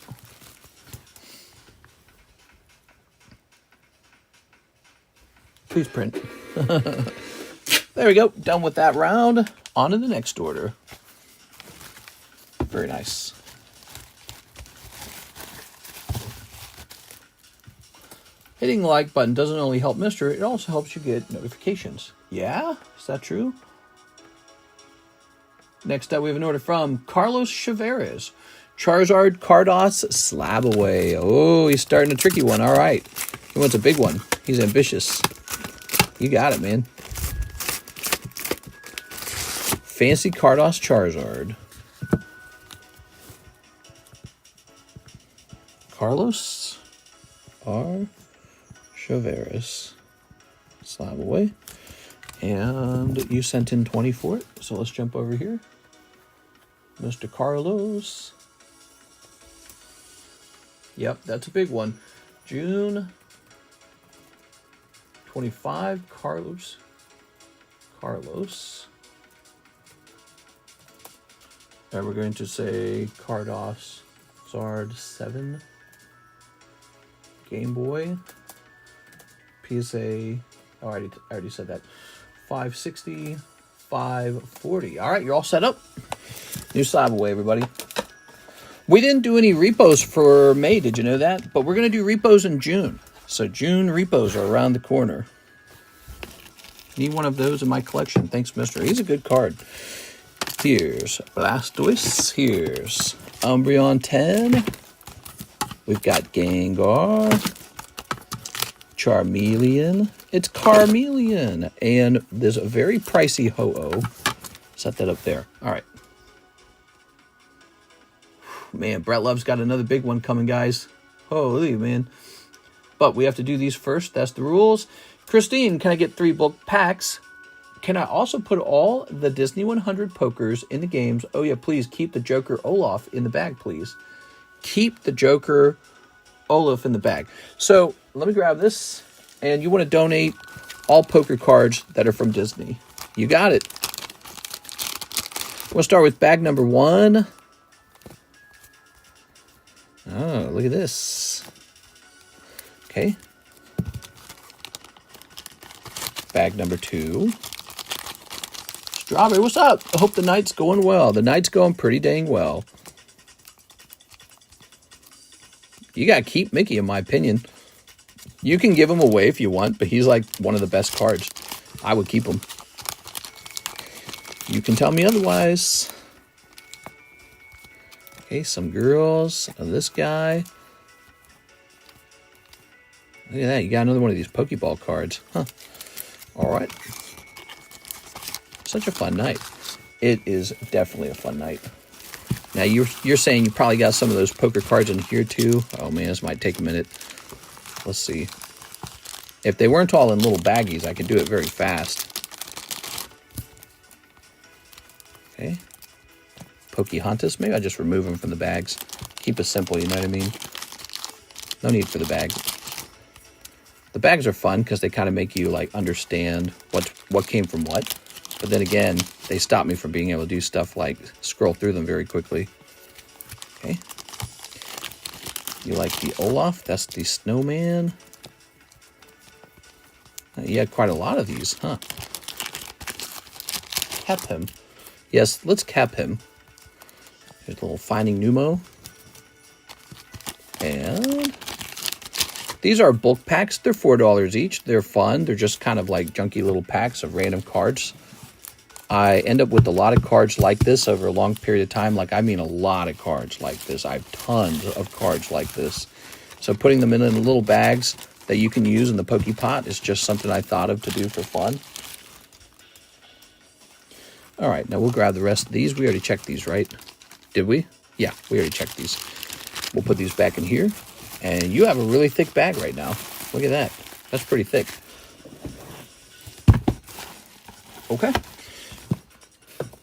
Please print. There we go. Done with that round. On to the next order. Very nice. Hitting the like button doesn't only help Mister, it also helps you get notifications. Yeah? Is that true? Next up, we have an order from Carlos Charizard. Charizard, Cardos, Slab away. Oh, he's starting a tricky one. All right. He wants a big one. He's ambitious. You got it, man. Fancy Cardos Charizard. Carlos R. Charizard. Slab away. And you sent in 20 for it. So let's jump over here. Mr. Carlos. Yep, that's a big one. June 25, Carlos. And we're going to say Cardos Charizard 7. Game Boy. PSA. Oh, I already said that. 560, 540. All right, you're all set up. New slab away, everybody. We didn't do any repos for May, did you know that? But we're going to do repos in June. So June repos are around the corner. Need one of those in my collection. Thanks, mister. He's a good card. Here's Blastoise. Here's Umbreon 10. We've got Gengar. Charmeleon. It's Carmeleon. And there's a very pricey Ho-Oh. Set that up there. All right. Man, Brett Love's got another big one coming, guys. Holy, man. But we have to do these first. That's the rules. Christine, can I get 3 bulk packs? Can I also put all the Disney 100 pokers in the games? Oh, yeah, please keep the Joker Olaf in the bag, please. Keep the Joker Olaf in the bag. So let me grab this. And you want to donate all poker cards that are from Disney. You got it. We'll start with bag number 1. Oh, look at this. Okay. Bag number 2. Strawberry, what's up? I hope the night's going well. The night's going pretty dang well. You got to keep Mickey, in my opinion. You can give him away if you want, but he's like one of the best cards. I would keep him. You can tell me otherwise. Okay, some girls. This guy. Look at that. You got another one of these Pokeball cards. Huh. All right. Such a fun night. It is definitely a fun night. Now, you're saying you probably got some of those poker cards in here, too. Oh, man, this might take a minute. Let's see. If they weren't all in little baggies, I could do it very fast. Okay. Pokehontas. Maybe I just remove them from the bags. Keep it simple, you know what I mean? No need for the bag. The bags are fun because they kind of make you like understand what came from what. But then again, they stop me from being able to do stuff like scroll through them very quickly. Okay. You like the Olaf? That's the snowman. You had quite a lot of these, huh? Cap him. Yes, let's cap him. Here's a little Finding Nemo. And these are bulk packs. They're $4 each. They're fun. They're just kind of like junky little packs of random cards. I end up with a lot of cards like this over a long period of time. Like, I mean a lot of cards like this. I have tons of cards like this. So putting them in little bags that you can use in the Pokepot is just something I thought of to do for fun. All right, now we'll grab the rest of these. We already checked these, right? Did we? Yeah, we already checked these. We'll put these back in here. And you have a really thick bag right now. Look at that. That's pretty thick. Okay.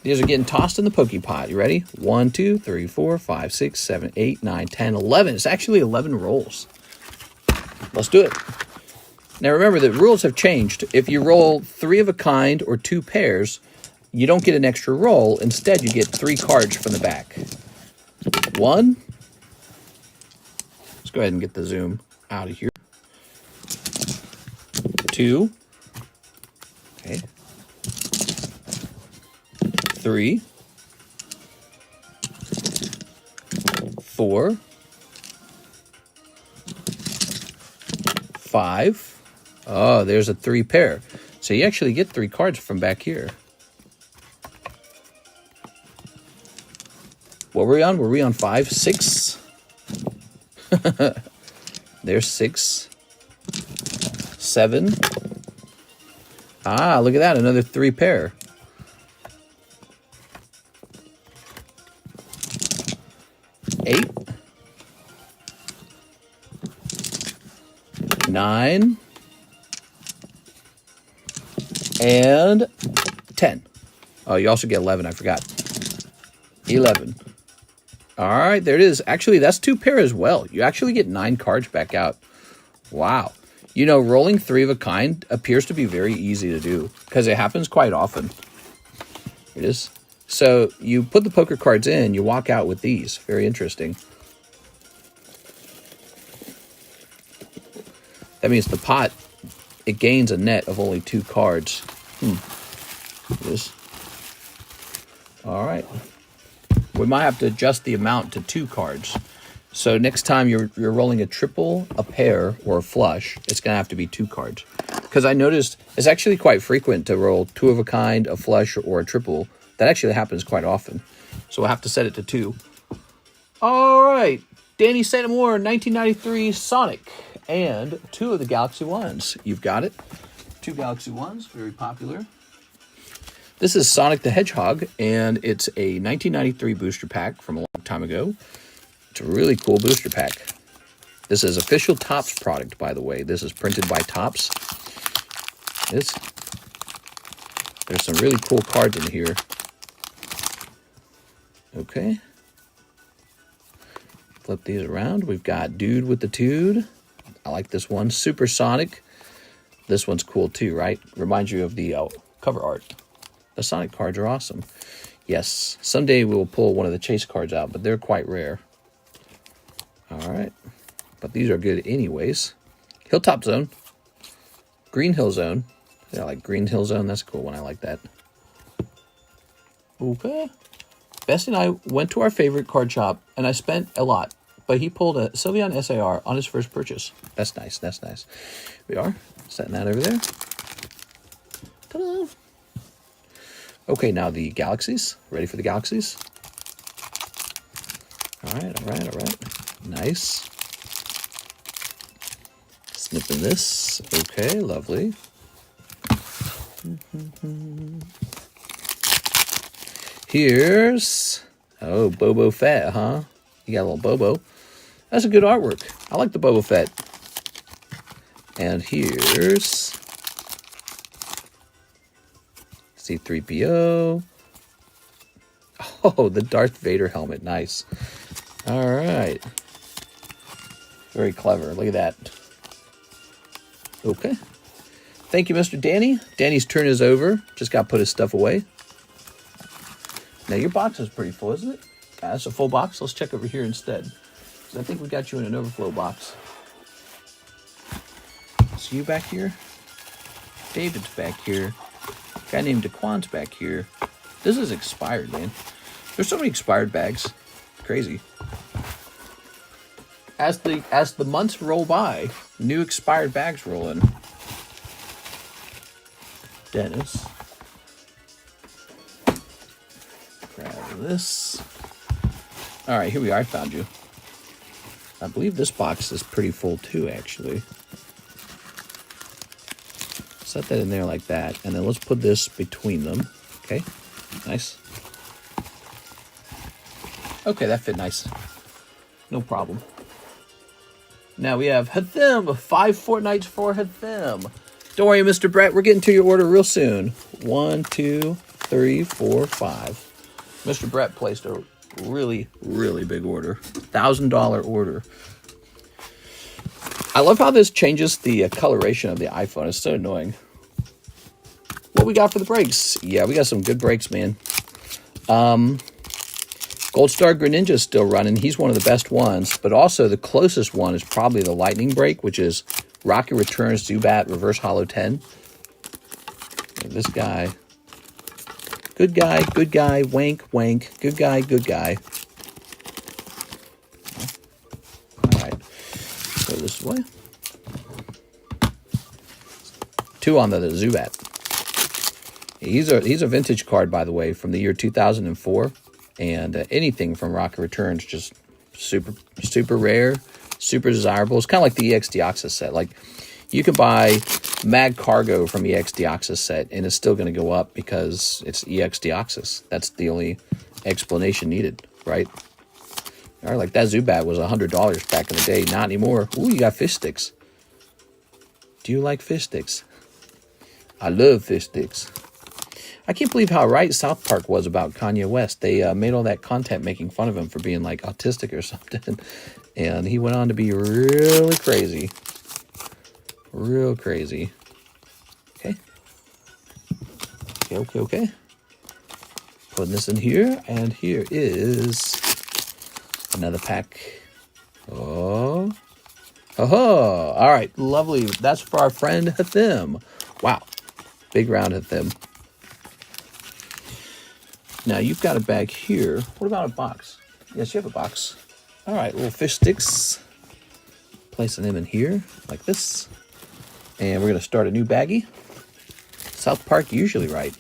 These are getting tossed in the Pokepot. You ready? 1, 2, 3, 4, 5, 6, 7, 8, 9, 10, 11. It's actually 11 rolls. Let's do it. Now remember, the rules have changed. If you roll 3 of a kind or 2 pairs, you don't get an extra roll. Instead, you get 3 cards from the back. 1. Let's go ahead and get the zoom out of here. 2. Okay. 3. 4. 5. Oh, there's a 3 pair. So you actually get 3 cards from back here. What were we on? Were we on 5, 6? There's 6, 7. Ah, look at that. Another 3 pair. 8, 9, and 10. Oh, you also get 11. I forgot. 11. All right, there it is. Actually, that's 2 pair as well. You actually get 9 cards back out. Wow. You know, rolling 3 of a kind appears to be very easy to do because it happens quite often. It is. So you put the poker cards in, you walk out with these. Very interesting. That means the pot, it gains a net of only 2 cards. It is. All right. We might have to adjust the amount to 2 cards. So next time you're rolling a triple, a pair, or a flush, it's going to have to be 2 cards. Because I noticed it's actually quite frequent to roll 2 of a kind, a flush, or a triple. That actually happens quite often. So we'll have to set it to 2. All right. Danny Santa Moore, 1993 Sonic. And 2 of the Galaxy Ones. You've got it. 2 Galaxy Ones, very popular. This is Sonic the Hedgehog, and it's a 1993 booster pack from a long time ago. It's a really cool booster pack. This is official Topps product, by the way. This is printed by Topps. There's some really cool cards in here. Okay. Flip these around. We've got Dude with the Tude. I like this one. Supersonic. This one's cool too, right? Reminds you of the cover art. The Sonic cards are awesome. Yes, someday we will pull one of the chase cards out, but they're quite rare. All right. But these are good anyways. Hilltop Zone. Green Hill Zone. Yeah, I like Green Hill Zone. That's a cool one. I like that. Okay. Bessie and I went to our favorite card shop, and I spent a lot. But he pulled a Sylveon SAR on his first purchase. That's nice. That's nice. We are setting that over there. Ta-da! Okay, now the Galaxies. Ready for the Galaxies? All right, all right, all right. Nice. Snipping this. Okay, lovely. Here's... Oh, Boba Fett, huh? You got a little Bobo. That's a good artwork. I like the Boba Fett. And here's C-3PO. Oh, the Darth Vader helmet. Nice. All right. Very clever. Look at that. Okay. Thank you, Mr. Danny. Danny's turn is over. Just got to put his stuff away. Now, your box is pretty full, isn't it? Yeah, that's a full box. Let's check over here instead. Because I think we got you in an overflow box. See you back here? David's back here. Guy named Daquan's back here. This is expired, man. There's so many expired bags. Crazy. As the months roll by, new expired bags roll in. Dennis. Grab this. All right, here we are. I found you. I believe this box is pretty full too, actually. Set that in there like that, and then let's put this between them. Okay, nice. Okay, that fit nice. No problem. Now we have Hathim, 5 fortnights for Hathim. Don't worry, Mr. Brett, we're getting to your order real soon. 1, 2, 3, 4, 5. Mr. Brett placed a really, really big order. $1,000 order. I love how this changes the coloration of the iPhone. It's so annoying. What we got for the breaks? Yeah, we got some good breaks, man. Gold Star Greninja is still running. He's one of the best ones, but also the closest one is probably the Lightning Break, which is Rocket Returns Zubat Reverse Holo 10. And this guy. Good guy, wank, wank. Good guy, good guy. All right. Go this way. 2 on the Zubat. He's a vintage card, by the way, from the year 2004. And anything from Rocket Returns, just super rare, super desirable. It's kind of like the EX Deoxys set. Like, you can buy Mag Cargo from EX Deoxys set, and it's still going to go up because it's EX Deoxys. That's the only explanation needed, right? All right, like that Zubat was $100 back in the day. Not anymore. Ooh, you got fish sticks. Do you like fish sticks? I love fish sticks. I can't believe how right South Park was about Kanye West. They made all that content making fun of him for being like autistic or something. And he went on to be really crazy. Real crazy. Okay. Okay. Putting this in here. And here is another pack. Oh. All right. Lovely. That's for our friend Hathim. Wow. Big round Hathim. Now, you've got a bag here. What about a box? Yes, you have a box. All right, little fish sticks. Placing them in here like this. And we're going to start a new baggie. South Park, usually right.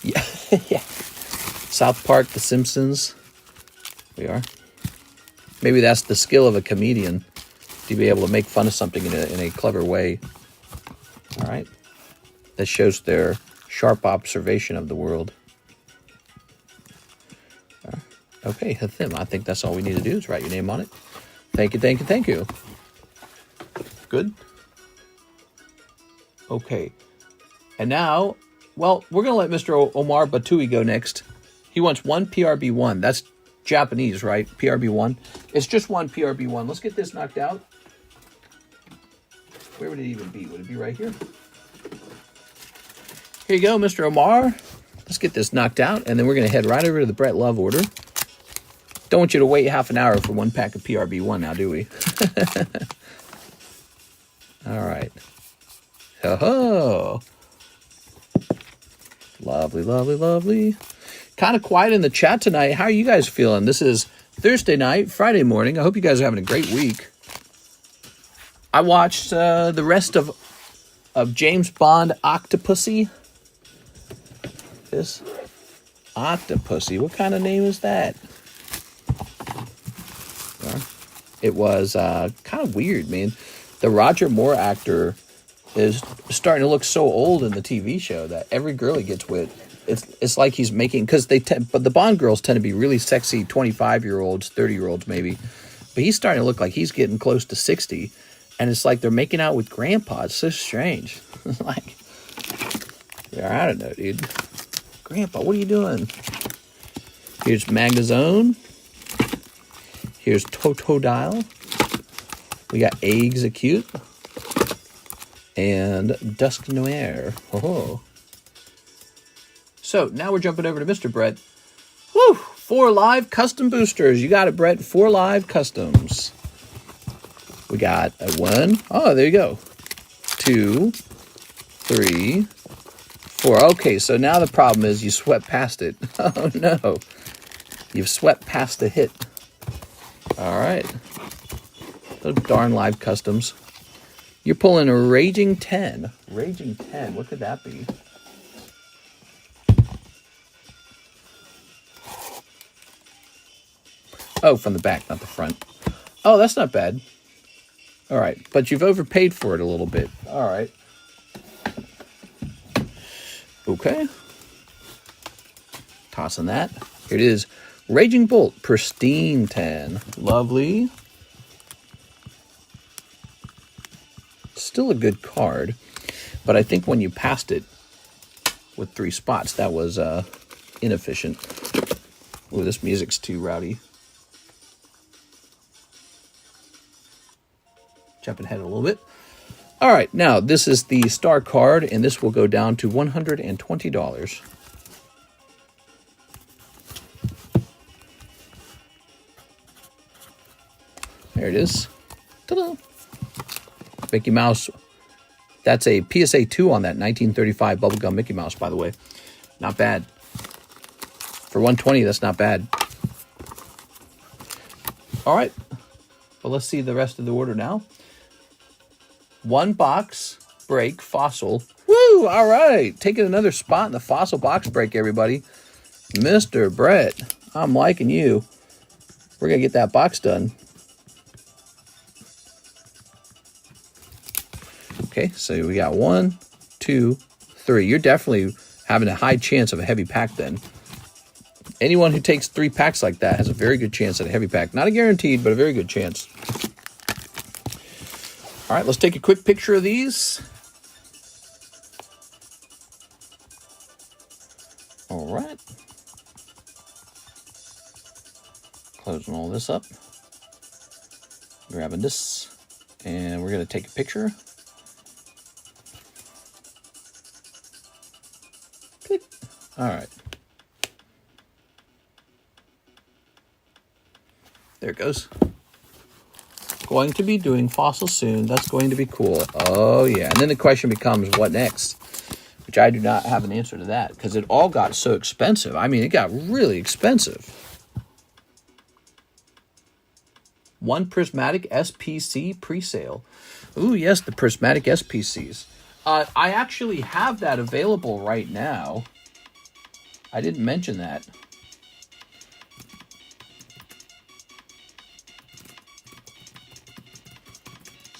Yeah. Yeah. South Park, The Simpsons. We are. Maybe that's the skill of a comedian, to be able to make fun of something in a clever way. All right. That shows their sharp observation of the world. Okay, Hathim, I think that's all we need to do is write your name on it. Thank you. Good. Okay. And now, well, we're going to let Mr. Omar Batui go next. He wants one PRB1. That's Japanese, right? PRB1. It's just one PRB1. Let's get this knocked out. Where would it even be? Would it be right here? Here you go, Mr. Omar. Let's get this knocked out, and then we're going to head right over to the Brett Love order. Don't want you to wait half an hour for one pack of PRB1 now, do we? All right. Ho-ho. Lovely. Kind of quiet in the chat tonight. How are you guys feeling? This is Thursday night, Friday morning. I hope you guys are having a great week. I watched the rest of James Bond Octopussy. This Octopussy. What kind of name is that? It was kind of weird, man. The Roger Moore actor is starting to look so old in the TV show that every girl he gets with, it's like he's making, because but the Bond girls tend to be really sexy 25-year-olds, 30-year-olds maybe. But he's starting to look like he's getting close to 60, and it's like they're making out with grandpa. It's so strange. Like, yeah, I don't know, dude. Grandpa, what are you doing? Here's Magazone. Here's Totodile. We got Execute. And Dusk Noir. Oh. So, now we're jumping over to Mr. Brett. Woo! 4 live custom boosters. You got it, Brett. 4 live customs. We got a 1. Oh, there you go. 2, 3, 4. Okay, so now the problem is you swept past it. Oh, no. You've swept past the hit. All right. Those darn live customs. You're pulling a Raging 10. Raging 10. What could that be? Oh, from the back, not the front. Oh, that's not bad. All right. But you've overpaid for it a little bit. All right. Okay. Tossing that. Here it is. Raging Bolt, Pristine 10. Lovely. Still a good card, but I think when you passed it with 3 spots, that was inefficient. Oh, this music's too rowdy. Jumping ahead a little bit. All right, now this is the star card, and this will go down to $120. There it is. Ta-da! Mickey Mouse. That's a PSA 2 on that 1935 bubblegum Mickey Mouse, by the way. Not bad. For $120, that's not bad. All right. Well, let's see the rest of the order now. 1 box break fossil. Woo! All right. Taking another spot in the fossil box break, everybody. Mr. Brett. I'm liking you. We're going to get that box done. Okay, so we got 1, 2, 3. You're definitely having a high chance of a heavy pack then. Anyone who takes 3 packs like that has a very good chance at a heavy pack. Not a guaranteed, but a very good chance. All right, let's take a quick picture of these. All right. Closing all this up. Grabbing this. And we're going to take a picture. Click. All right. There it goes. Going to be doing fossils soon. That's going to be cool. Oh, yeah. And then the question becomes, what next? Which I do not have an answer to that because it all got so expensive. I mean, it got really expensive. 1 prismatic SPC presale. Ooh, yes, the prismatic SPCs. I actually have that available right now. I didn't mention that.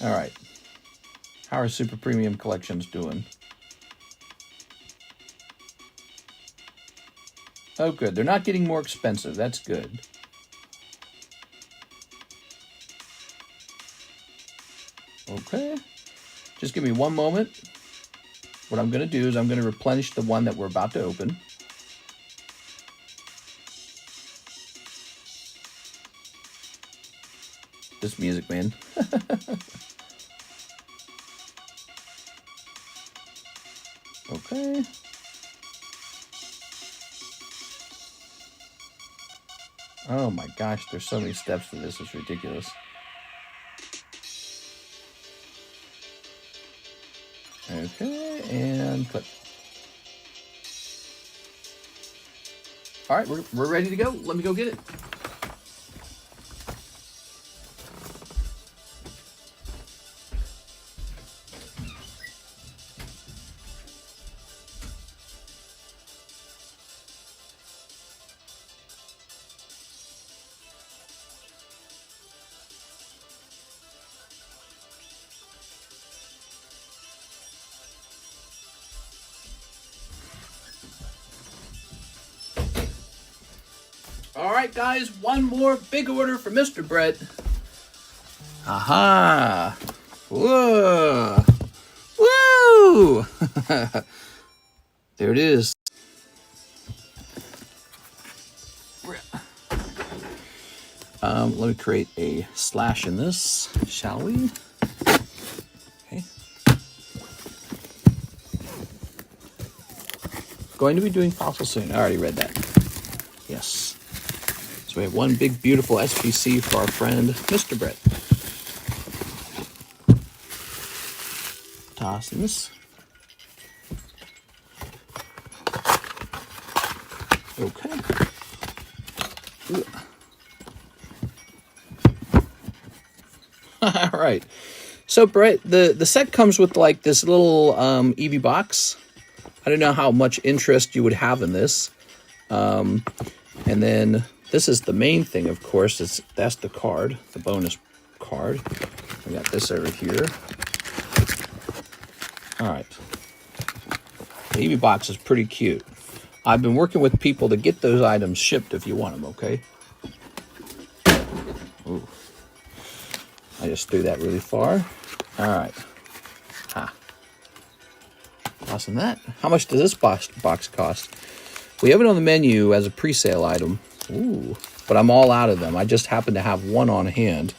All right. How are Super Premium collections doing? Oh, good. They're not getting more expensive. That's good. Okay. Just give me one moment. What I'm going to do is I'm going to replenish the one that we're about to open. This music, man. Okay. Oh my gosh, there's so many steps to this, it's ridiculous. Okay, and click. All right, we're ready to go. Let me go get it. All right, guys, one more big order for Mr. Brett. Aha! Whoa! Woo! There it is. Let me create a slash in this, shall we? Okay. Going to be doing fossil soon. I already read that. Yes. So we have one big, beautiful SPC for our friend, Mr. Brett. Tossing this. Okay. Ooh. All right. So, Brett, the set comes with like this little EV box. I don't know how much interest you would have in this. And then this is the main thing, of course. That's the card, the bonus card. We got this over here. All right. The EV box is pretty cute. I've been working with people to get those items shipped if you want them, okay? Ooh. I just threw that really far. All right. Ha. Awesome that. How much does this box cost? We have it on the menu as a pre-sale item. Ooh. But I'm all out of them. I just happen to have one on hand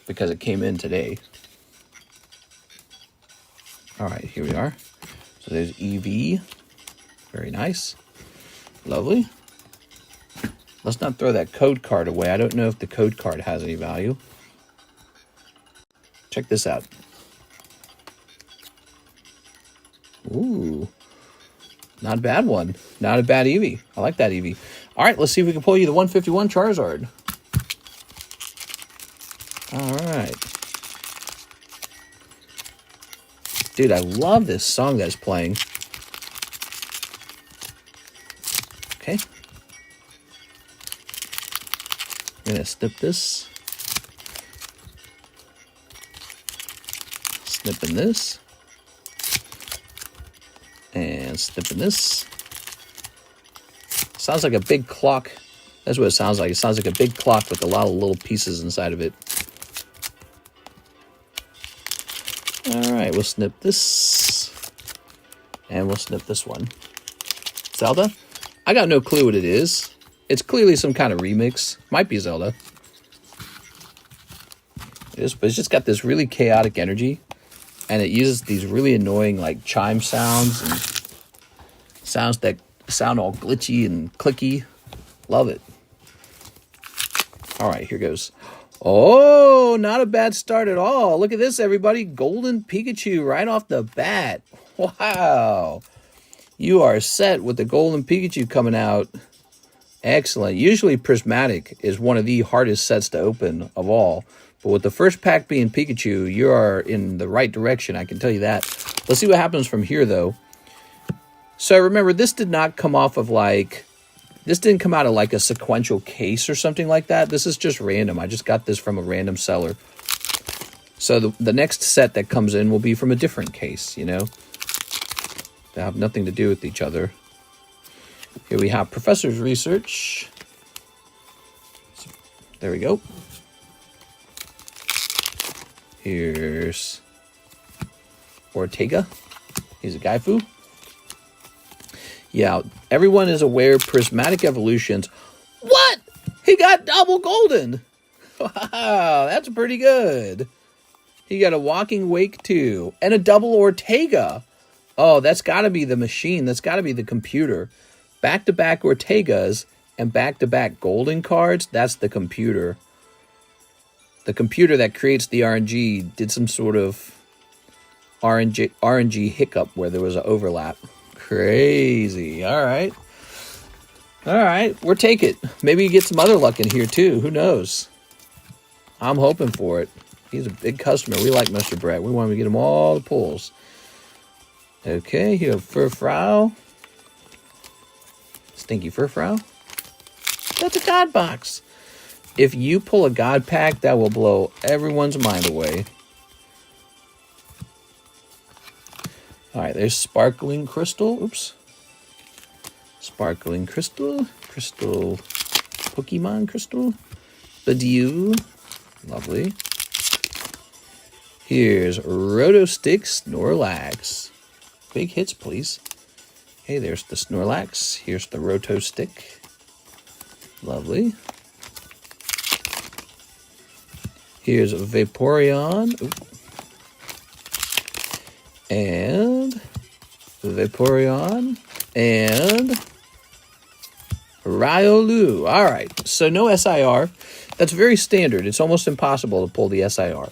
because it came in today. All right, here we are. So there's EV. Very nice. Lovely. Let's not throw that code card away. I don't know if the code card has any value. Check this out. Ooh. Not a bad one. Not a bad Eevee. I like that Eevee. All right, let's see if we can pull you the 151 Charizard. All right. Dude, I love this song that's playing. Okay. I'm gonna snip this. Snipping this. And snipping this. Sounds like a big clock. That's what it sounds like. It sounds like a big clock with a lot of little pieces inside of it. Alright, we'll snip this. And we'll snip this one. Zelda? I got no clue what it is. It's clearly some kind of remix. Might be Zelda. It is, but it's just got this really chaotic energy. And it uses these really annoying like chime sounds and sounds that sound all glitchy and clicky. Love it. All right, here goes. Oh, not a bad start at all. Look at this, everybody. Golden Pikachu right off the bat. Wow. You are set with the Golden Pikachu coming out. Excellent. Usually Prismatic is one of the hardest sets to open of all. But with the first pack being Pikachu, you are in the right direction, I can tell you that. Let's see what happens from here, though. So remember, this did not come off of like... This didn't come out of like a sequential case or something like that. This is just random. I just got this from a random seller. So the next set that comes in will be from a different case, you know? They have nothing to do with each other. Here we have Professor's Research. There we go. Here's Ortega. He's a Gaifu. Yeah, everyone is aware Prismatic Evolutions. What? He got double golden. Wow, that's pretty good. He got a Walking Wake too. And a double Ortega. Oh, that's got to be the machine. That's got to be the computer. Back-to-back Ortegas and back-to-back golden cards. That's the computer. The computer that creates the RNG did some sort of RNG hiccup where there was an overlap. Crazy. All right. All right. We'll take it. Maybe you get some other luck in here, too. Who knows? I'm hoping for it. He's a big customer. We like Mr. Brett. We want to get him all the pulls. Okay. You have Furfrau. Stinky Furfrau. That's a God box. If you pull a God pack, that will blow everyone's mind away. All right, there's Sparkling Crystal. Oops. Sparkling Crystal. Crystal. Pokemon Crystal. Badoo. Lovely. Here's Roto-Stick Snorlax. Big hits, please. Hey, there's the Snorlax. Here's the Roto-Stick. Lovely. Here's Vaporeon. Ooh. And Vaporeon. And Riolu. All right. So no SIR. That's very standard. It's almost impossible to pull the SIR.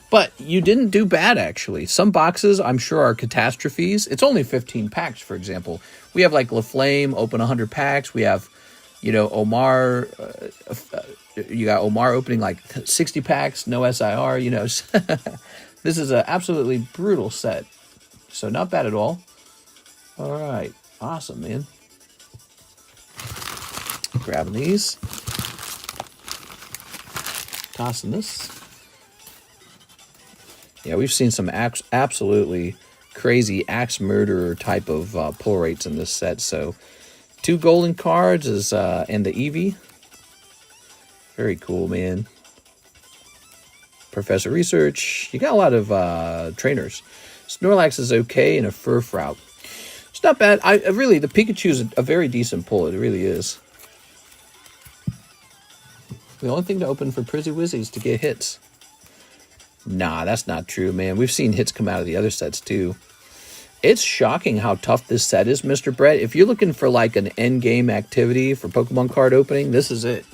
But you didn't do bad, actually. Some boxes, I'm sure, are catastrophes. It's only 15 packs, for example. We have, like, LaFlame, open 100 packs. We have, you know, Omar... you got Omar opening, like, 60 packs, no SIR, you know. This is an absolutely brutal set. So, not bad at all. All right. Awesome, man. Grabbing these. Tossing this. Yeah, we've seen some absolutely crazy axe murderer type of pull rates in this set. So, 2 golden cards is and the Eevee. Very cool, man. Professor Research. You got a lot of trainers. Snorlax is okay and a Furfrou. It's not bad. I really, the Pikachu is a very decent pull. It really is. The only thing to open for Prizzy Wizzy is to get hits. Nah, that's not true, man. We've seen hits come out of the other sets, too. It's shocking how tough this set is, Mr. Brett. If you're looking for, like, an endgame activity for Pokemon card opening, this is it.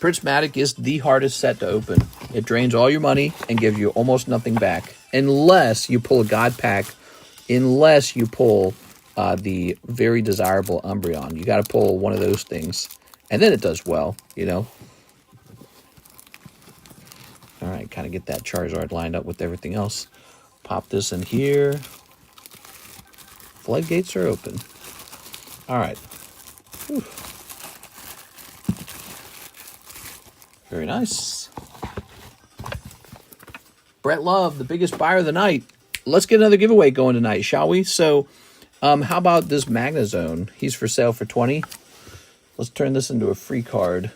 Prismatic is the hardest set to open. It drains all your money and gives you almost nothing back. Unless you pull a God pack. Unless you pull the very desirable Umbreon. You got to pull one of those things. And then it does well, you know. All right, kind of get that Charizard lined up with everything else. Pop this in here. Floodgates are open. All right. Whew. Very nice. Brett Love, the biggest buyer of the night. Let's get another giveaway going tonight, shall we? So, how about this Magnezone? He's for sale for 20. Let's turn this into a free card.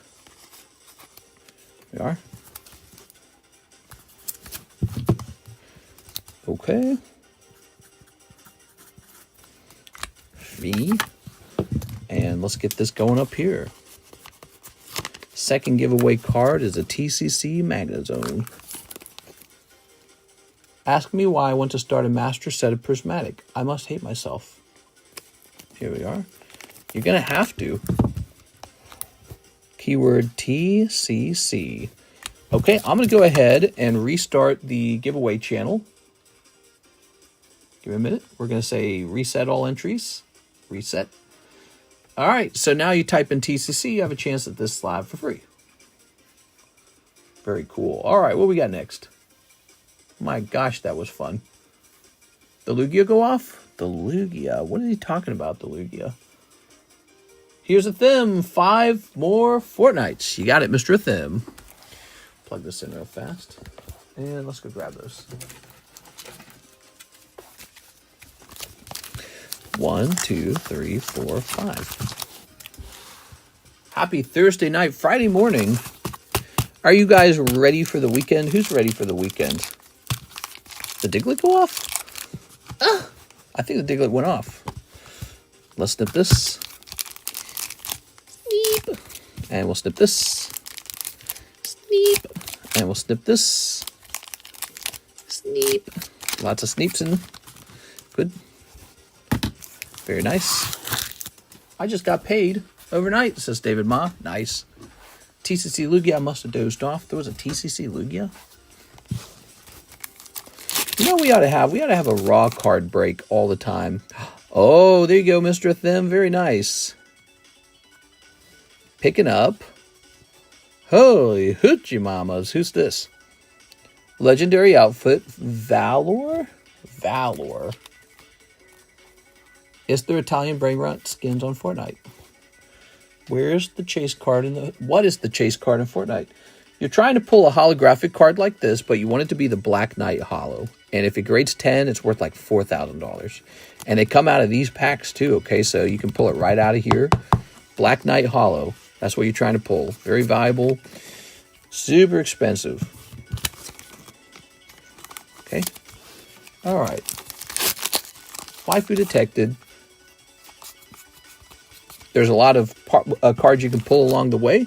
There we are. Okay. V. And let's get this going up here. Second giveaway card is a TCC Magnezone. Ask me why I want to start a master set of prismatic. I must hate myself. Here we are. You're going to have to. Keyword TCC. Okay, I'm going to go ahead and restart the giveaway channel. Give me a minute. We're going to say reset all entries. Reset. All right, so now you type in TCC, you have a chance at this slab for free. Very cool. All right, what we got next? My gosh, that was fun. The Lugia go off? The Lugia. What is he talking about, the Lugia? Here's a Thim. 5 more Fortnites. You got it, Mr. Thim. Plug this in real fast. And let's go grab those. 1, 2, 3, 4, 5. Happy Thursday night, Friday morning. Are you guys ready for the weekend? Who's ready for the weekend? The Diglett go off? I think the Diglett went off. Let's snip this. Sneep. And we'll snip this. Sneep. And we'll snip this. Sneep. Lots of sneeps in. Good. Very nice. I just got paid overnight, says David Ma. Nice. TCC Lugia, I must have dozed off. There was a TCC Lugia. You know we ought to have a raw card break all the time. Oh, there you go, Mr. Thim. Very nice. Picking up. Holy hoochie mamas. Who's this? Legendary outfit. Valor? Valor. Is there Italian brain rot skins on Fortnite? Where's the chase card in the... What is the chase card in Fortnite? You're trying to pull a holographic card like this, but you want it to be the Black Knight holo. And if it grades 10, it's worth like $4,000. And they come out of these packs too, okay? So you can pull it right out of here. Black Knight holo. That's what you're trying to pull. Very valuable. Super expensive. Okay. All right. Waifu detected. There's a lot of cards you can pull along the way.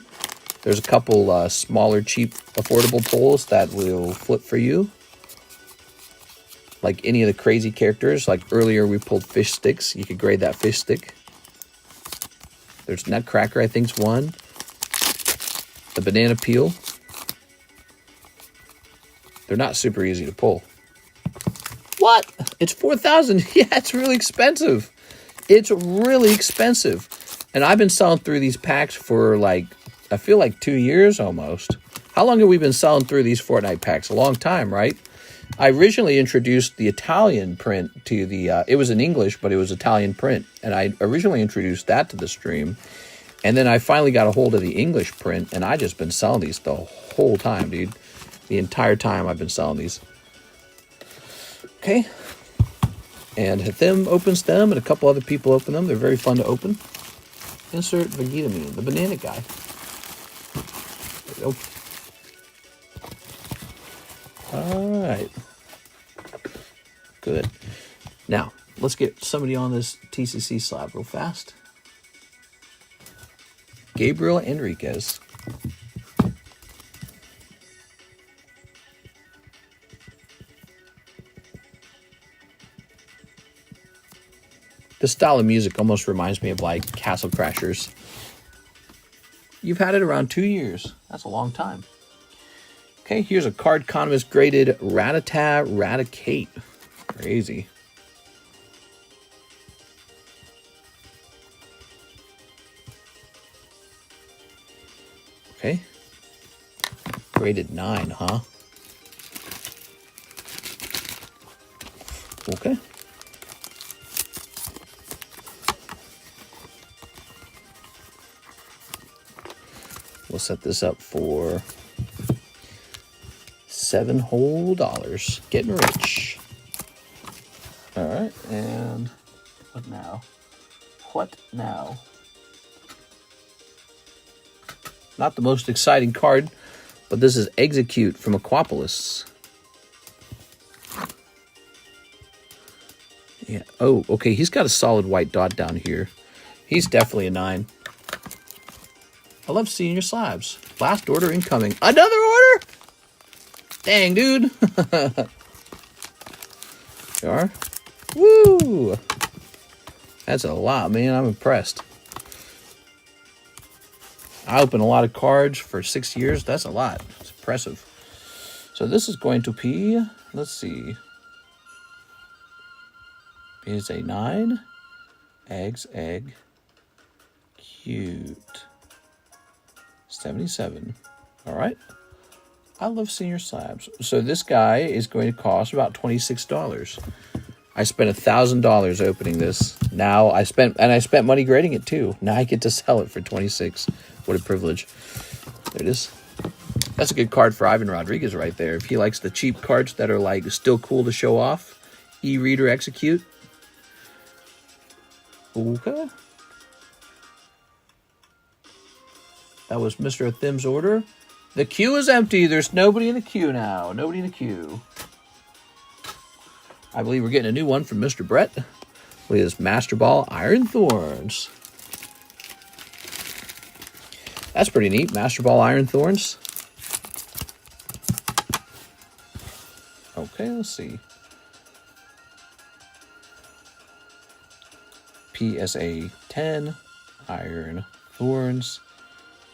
There's a couple smaller, cheap, affordable pulls that will flip for you. Like any of the crazy characters. Like earlier we pulled fish sticks. You could grade that fish stick. There's Nutcracker, I think, is one. The banana peel. They're not super easy to pull. What? It's $4,000. Yeah, it's really expensive. It's really expensive. And I've been selling through these packs for like, I feel like 2 years almost. How long have we been selling through these Fortnite packs? A long time, right? I originally introduced the Italian print to the, it was in English, but it was Italian print. And I originally introduced that to the stream. And then I finally got a hold of the English print, and I just been selling these the whole time, dude. The entire time I've been selling these. Okay. And Thim opens them, and a couple other people open them. They're very fun to open. Insert Vegetamine, the banana guy. There we go. All right. Good. Now, let's get somebody on this TCC slab real fast. Gabriel Enriquez. This style of music almost reminds me of like Castle Crashers. You've had it around 2 years. That's a long time. Okay, here's a Cardconomist graded Rattata Raticate. Crazy. Okay. Graded 9, huh? Okay. We'll set this up for $7 whole. Getting rich. All right, and what now? What now? Not the most exciting card, but this is Execute from Aquapolis. Yeah. Oh, okay. He's got a solid white dot down here. He's definitely a 9. I love seeing your slabs. Last order incoming. Another order? Dang, dude. You are? Woo! That's a lot, man. I'm impressed. I opened a lot of cards for 6 years. That's a lot. It's impressive. So this is going to be, let's see. Is a 9. Egg. Cute. 77. All right. I love senior slabs. So this guy is going to cost about $26. I spent $1,000 opening this. Now I spent money grading it too. Now I get to sell it for 26. What a privilege. There it is. That's a good card for Ivan Rodriguez right there. If he likes the cheap cards that are like still cool to show off. E-reader Execute. Okay. That was Mr. Athim's order. The queue is empty. There's nobody in the queue now. Nobody in the queue. I believe we're getting a new one from Mr. Brett. Look at this Master Ball Iron Thorns. That's pretty neat. Master Ball Iron Thorns. Okay, let's see. PSA 10. Iron Thorns.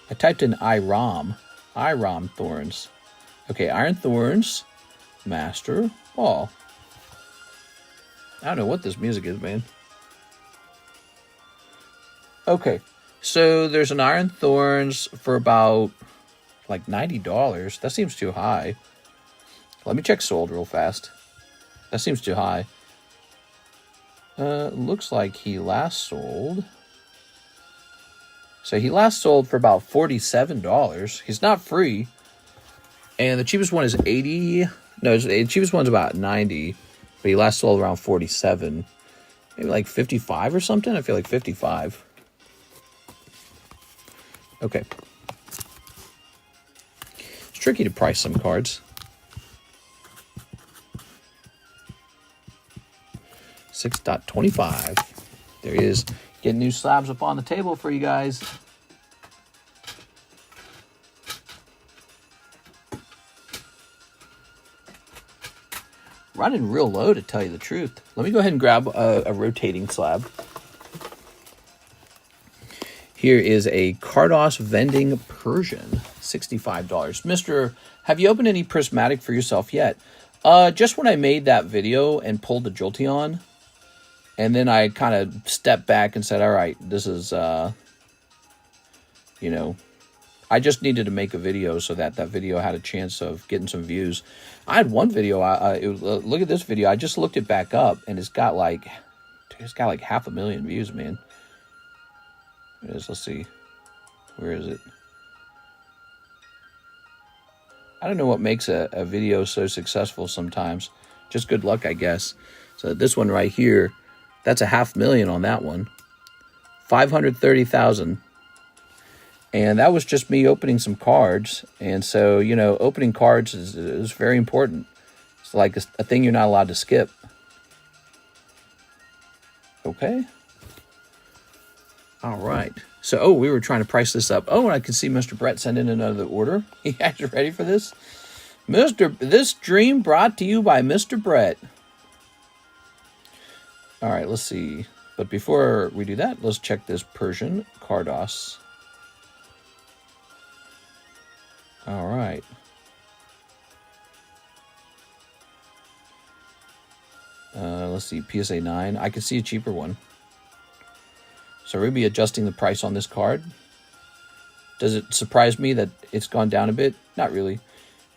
I typed in IROM Thorns. Okay, Iron Thorns, Master Ball. I don't know what this music is, man. Okay, so there's an Iron Thorns for about like $90. That seems too high. Let me check sold real fast. That seems too high. Looks like he last sold. So he last sold for about $47. He's not free. And the cheapest one is 80. No, the cheapest one's about 90. But he last sold around 47. Maybe like 55 or something? I feel like 55. Okay. It's tricky to price some cards. 6.25. There he is. Getting new slabs up on the table for you guys. Running real low, to tell you the truth. Let me go ahead and grab a rotating slab. Here is a Cardos Vending Persian, $65. Mr. Have you opened any prismatic for yourself yet? Just when I made that video and pulled the Jolteon, and then I kind of stepped back and said, all right, this is, you know, I just needed to make a video so that that video had a chance of getting some views. I had one video, look at this video. I just looked it back up, and it's got like 500,000 views, man. It is, let's see. Where is it? I don't know what makes a video so successful sometimes. Just good luck, I guess. So this one right here, that's 500,000 on that one. 530,000. And that was just me opening some cards. And so, you know, opening cards is very important. It's like a thing you're not allowed to skip. Okay. All right. So, oh, we were trying to price this up. Oh, and I can see Mr. Brett send in another order. You guys ready for this? This dream brought to you by Mr. Brett. All right, let's see. But before we do that, let's check this Persian Cardos. All right. Let's see, PSA 9. I can see a cheaper one. So we'll be adjusting the price on this card. Does it surprise me that it's gone down a bit? Not really.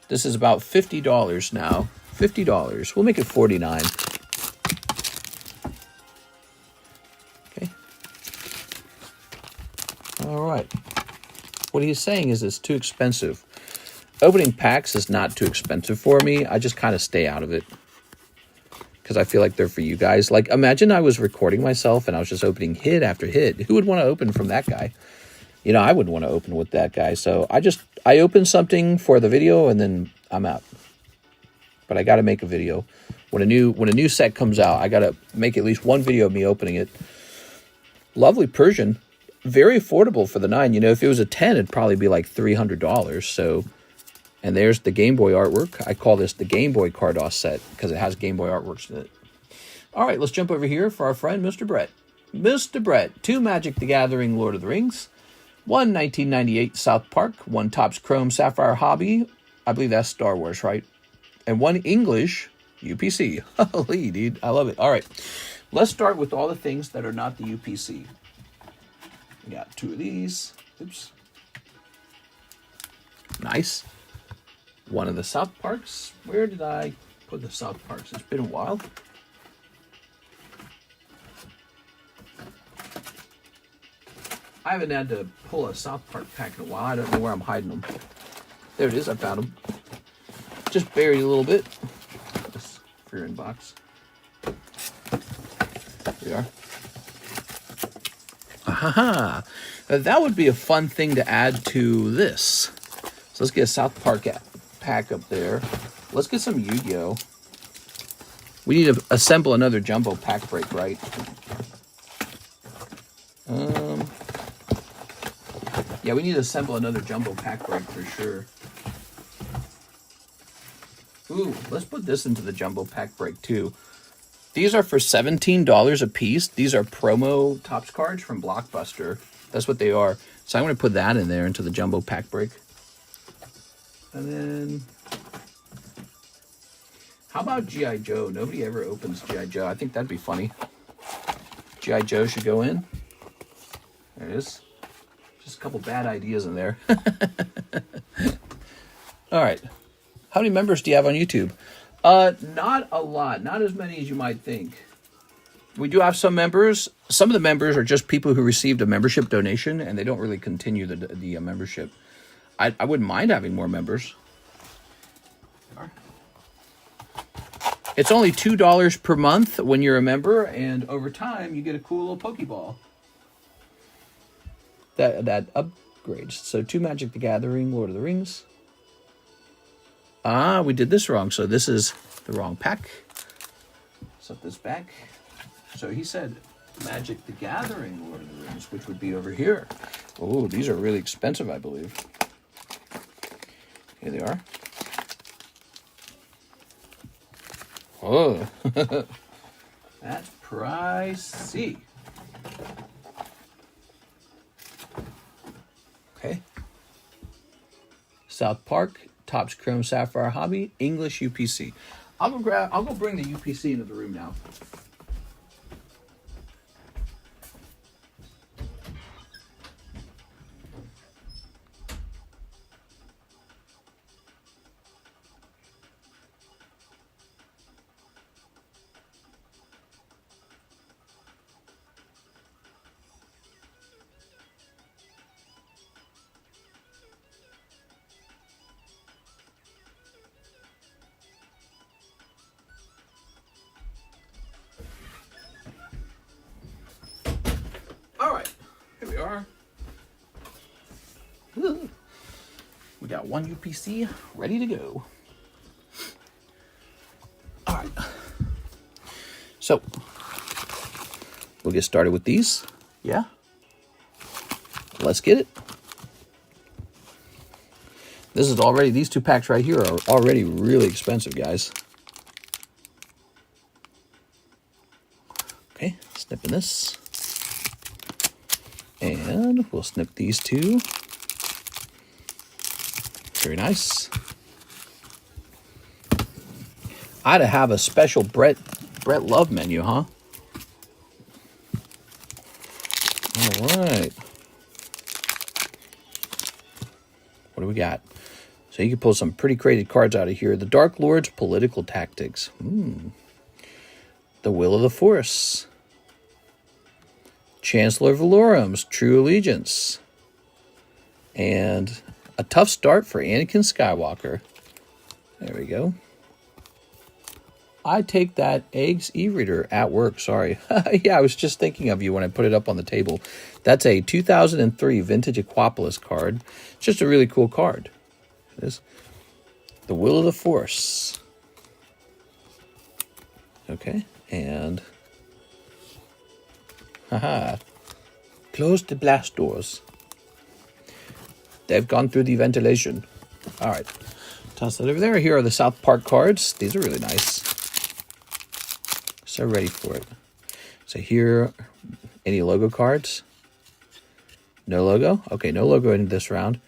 This is about $50 now. $50. We'll make it $49. Okay. All right. What he's saying is it's too expensive. opening packs is not too expensive for me. I just kind of stay out of it because I feel like they're for you guys. Like, imagine I was recording myself and I was just opening hit after hit. Who would want to open from that guy? You know, I wouldn't want to open with that guy. So I open something for the video and then I'm out. But I got to make a video. When a new set comes out, I got to make at least one video of me opening it. Lovely Persian. Very affordable for the 9. You know, if it was a 10, it'd probably be like $300. So, and there's the Game Boy artwork. I call this the Game Boy Cardos set because it has Game Boy artworks in it. All right, let's jump over here for our friend Mr. Brett. Mr. Brett, 2 Magic the Gathering Lord of the Rings, 1 1998 South Park, 1 Topps Chrome Sapphire Hobby. I believe that's Star Wars, right? And 1 English UPC. Holy, dude, I love it. All right, let's start with all the things that are not the UPC. We got 2 of these. Oops. Nice. 1 of the South Parks. Where did I put the South Parks? It's been a while. I haven't had to pull a South Park pack in a while. I don't know where I'm hiding them. There it is. I found them. Just buried a little bit. This Frieren box. There we are. Aha! That would be a fun thing to add to this. So let's get a South Park pack up there. Let's get some Yu-Gi-Oh! We need to assemble another jumbo pack break, right? Yeah, we need to assemble another jumbo pack break for sure. Ooh, let's put this into the jumbo pack break too. These are for $17 a piece. These are promo Topps cards from Blockbuster. That's what they are. So I'm going to put that in there into the jumbo pack break. And then, how about GI Joe? Nobody ever opens GI Joe. I think that'd be funny. GI Joe should go in. There it is. Just a couple bad ideas in there. All right. How many members do you have on YouTube? Not a lot. Not as many as you might think. We do have some members. Some of the members are just people who received a membership donation, and they don't really continue the membership. I wouldn't mind having more members. It's only $2 per month when you're a member, and over time, you get a cool little Pokeball. That upgrades. So 2 Magic the Gathering, Lord of the Rings. Ah, we did this wrong. So this is the wrong pack. Set this back. So he said Magic the Gathering, Lord of the Rings, which would be over here. Oh, these are really expensive, I believe. Here they are. Oh, that's pricey. Okay. South Park, Topps Chrome Sapphire Hobby, English UPC. I'll go bring the UPC into the room now. Here we are. We got 1 UPC ready to go. All right. So, we'll get started with these. Yeah. Let's get it. This is already, these 2 packs right here are already really expensive, guys. Okay, snipping this. And we'll snip these 2. Very nice. I'd have a special Brett Love menu, huh? All right. What do we got? So you can pull some pretty crazy cards out of here. The Dark Lord's Political Tactics. The Will of the Force. Chancellor Valorum's True Allegiance. And A tough start for Anakin Skywalker. There we go. I take that Eggs e-reader at work. Sorry. Yeah, I was just thinking of you when I put it up on the table. That's a 2003 Vintage Aquapolis card. It's just a really cool card. It is. The Will of the Force. Okay, and... Haha. Close the blast doors. They've gone through the ventilation. All right. Toss that over there. Here are the South Park cards. These are really nice. So ready for it. So here, any logo cards? No logo? Okay, no logo in this round.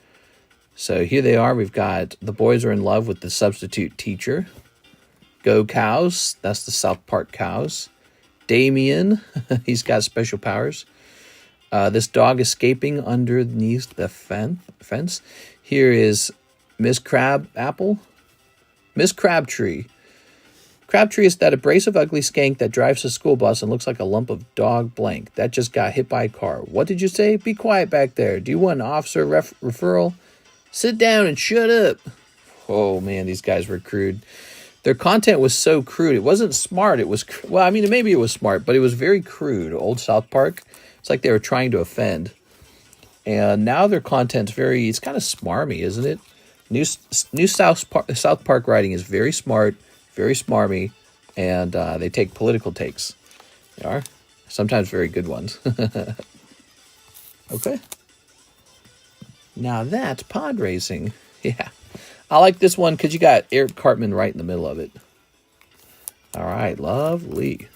So here they are. We've got The Boys Are in Love with the Substitute Teacher. Go Cows. That's the South Park Cows. Damien. He's got special powers. This dog escaping underneath the fence. Here is Miss Crabapple. Miss Crabtree. Crabtree is that abrasive, ugly skank that drives a school bus and looks like a lump of dog blank. That just got hit by a car. What did you say? Be quiet back there. Do you want an officer referral? Sit down and shut up. Oh, man, these guys were crude. Their content was so crude. It wasn't smart. It was, well, I mean, maybe it was smart, but it was very crude. Old South Park. It's like they were trying to offend. And now their content's very, it's kind of smarmy, isn't it? New South Park writing is very smart, very smarmy, and they take political takes. They are. Sometimes very good ones. Okay. Now that's pod racing. Yeah. I like this one because you got Eric Cartman right in the middle of it. All right. Lovely.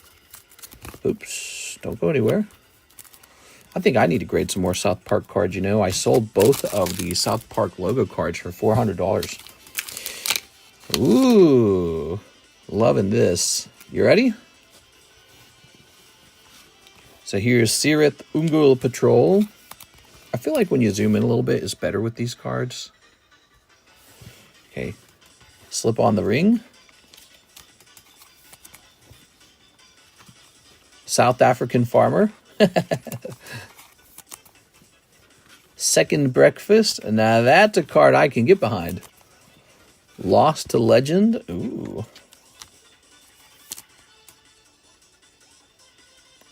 Oops. Don't go anywhere. I think I need to grade some more South Park cards. You know, I sold both of the South Park logo cards for $400. Ooh, loving this. You ready? So here's Sirith Ungul Patrol. I feel like when you zoom in a little bit, it's better with these cards. Okay, slip on the ring. South African Farmer. Second Breakfast. Now that's a card I can get behind. Lost to Legend. Ooh.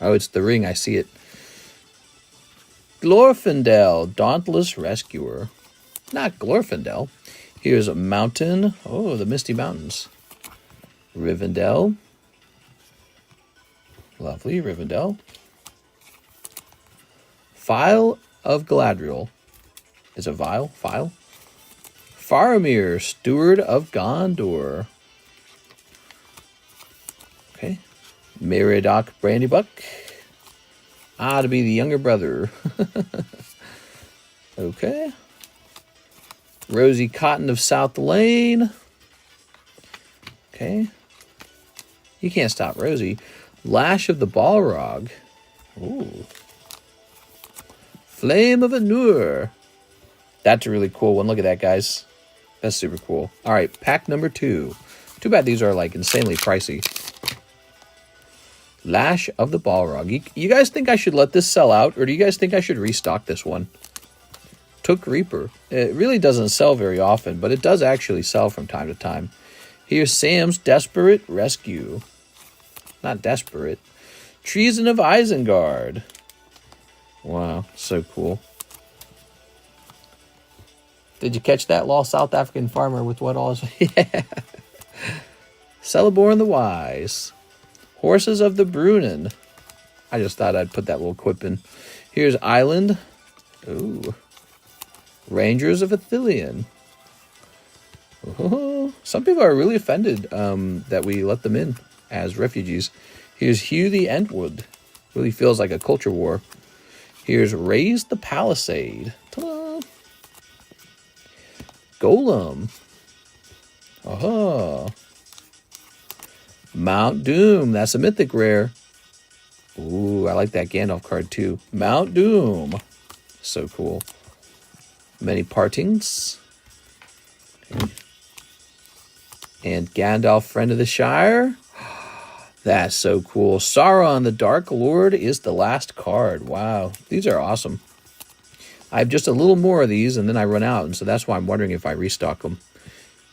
Oh, it's the ring. I see it. Glorfindel, Dauntless Rescuer. Not Glorfindel. Here's a mountain. Oh, the Misty Mountains. Rivendell. Lovely, Rivendell. Phial of Galadriel. Is it Vial? Phial? Faramir, Steward of Gondor. Okay. Meriadoc Brandybuck. To be the younger brother. Okay. Rosie Cotton of South Lane. Okay. You can't stop Rosie. Lash of the Balrog. Ooh. Flame of Anur. That's a really cool one. Look at that, guys. That's super cool. All right, pack number 2. Too bad these are like insanely pricey. Lash of the Balrog. You guys think I should let this sell out, or do you guys think I should restock this one? Took Reaper. It really doesn't sell very often, but it does actually sell from time to time. Here's Sam's Desperate Rescue. Not desperate. Treason of Isengard. Wow, so cool. Did you catch that? Lost South African Farmer with what all is... Yeah. Celeborn the Wise. Horses of the Brunnen. I just thought I'd put that little quip in. Here's Island. Ooh. Rangers of Athelion. Oh, some people are really offended that we let them in as refugees. Here's Hugh the Entwood. Really feels like a culture war. Here's Raise the Palisade. Ta-da! Golem. Aha. Mount Doom. That's a mythic rare. Ooh, I like that Gandalf card too. Mount Doom. So cool. Many Partings. Okay. And Gandalf, Friend of the Shire. That's so cool. Sauron, the Dark Lord, is the last card. Wow. These are awesome. I have just a little more of these, and then I run out, and so that's why I'm wondering if I restock them.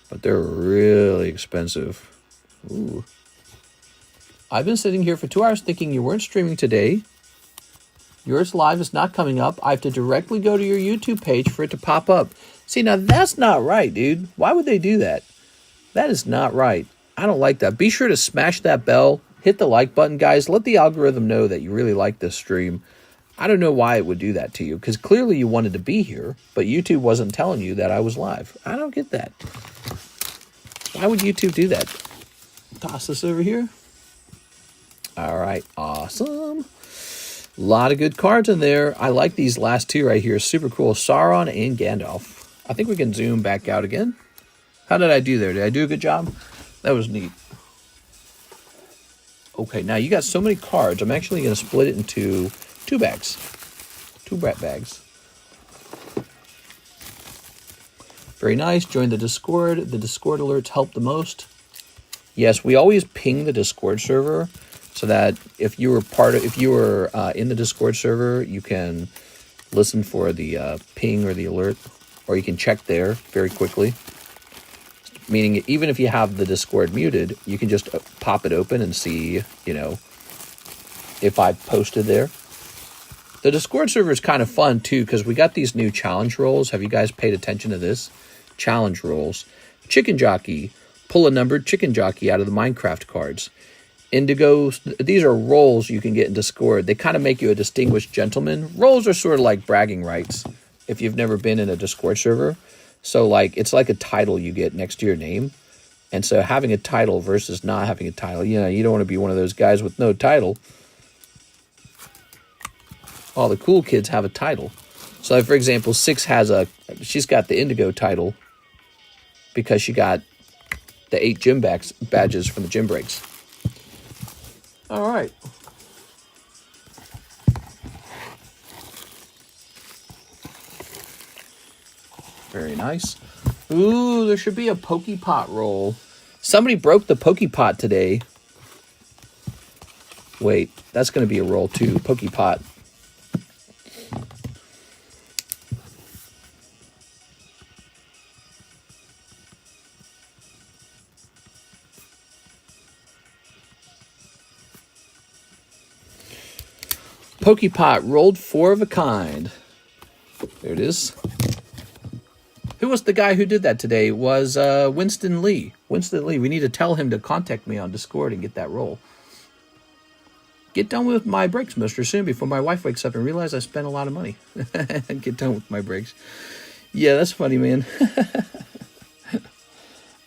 But they're really expensive. Ooh. I've been sitting here for 2 hours thinking you weren't streaming today. Yours live is not coming up. I have to directly go to your YouTube page for it to pop up. See, now that's not right, dude. Why would they do that? That is not right. I don't like that. Be sure to smash that bell. Hit the like button, guys. Let the algorithm know that you really like this stream. I don't know why it would do that to you, because clearly you wanted to be here, but YouTube wasn't telling you that I was live. I don't get that. Why would YouTube do that? Toss this over here. All right, awesome. A lot of good cards in there. I like these last two right here. Super cool. Sauron and Gandalf. I think we can zoom back out again. How did I do there? Did I do a good job? That was neat. Okay, now you got so many cards. I'm actually going to split it into 2 bags. 2 Brett bags. Very nice. Join the Discord. The Discord alerts help the most. Yes, we always ping the Discord server so that if you were in the Discord server, you can listen for the ping or the alert, or you can check there very quickly. Meaning, even if you have the Discord muted, you can just pop it open and see, you know, if I posted there. The Discord server is kind of fun, too, because we got these new challenge roles. Have you guys paid attention to this? Challenge roles. Chicken Jockey. Pull a numbered chicken jockey out of the Minecraft cards. Indigo. These are roles you can get in Discord. They kind of make you a distinguished gentleman. Roles are sort of like bragging rights if you've never been in a Discord server. So, like, it's like a title you get next to your name. And so having a title versus not having a title, you know, you don't want to be one of those guys with no title. All the cool kids have a title. So, like, for example, Six has she's got the Indigo title because she got the 8 gym badges from the gym breaks. All right. Very nice. Ooh, there should be a Pokepot roll. Somebody broke the Pokepot today. Wait, that's going to be a roll too. Pokepot. Pokepot rolled 4 of a kind. There it is. Who was the guy who did that today? It was Winston Lee. Winston Lee. We need to tell him to contact me on Discord and get that roll. Get done with my breaks, Mr. Soon, before my wife wakes up and realizes I spent a lot of money. Get done with my breaks. Yeah, that's funny, man.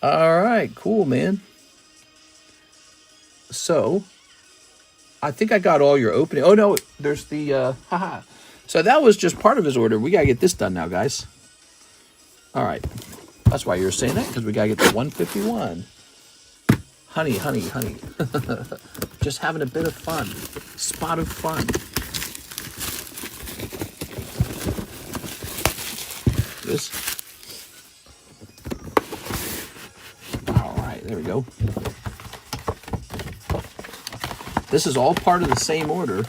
All right, cool, man. So, I think I got all your opening. Oh, no, there's the, haha. So that was just part of his order. We got to get this done now, guys. All right. That's why you're saying that, because we got to get to 151. Honey, honey, honey. Just having a bit of fun. Spot of fun. This. All right, there we go. This is all part of the same order.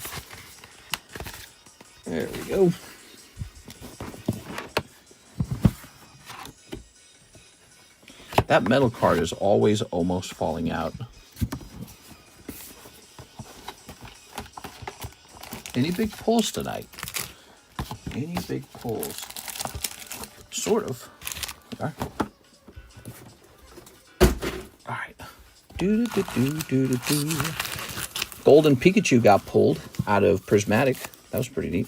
There we go. That metal card is always almost falling out. Any big pulls tonight? Any big pulls? Sort of. All right. Golden Pikachu got pulled out of Prismatic. That was pretty neat.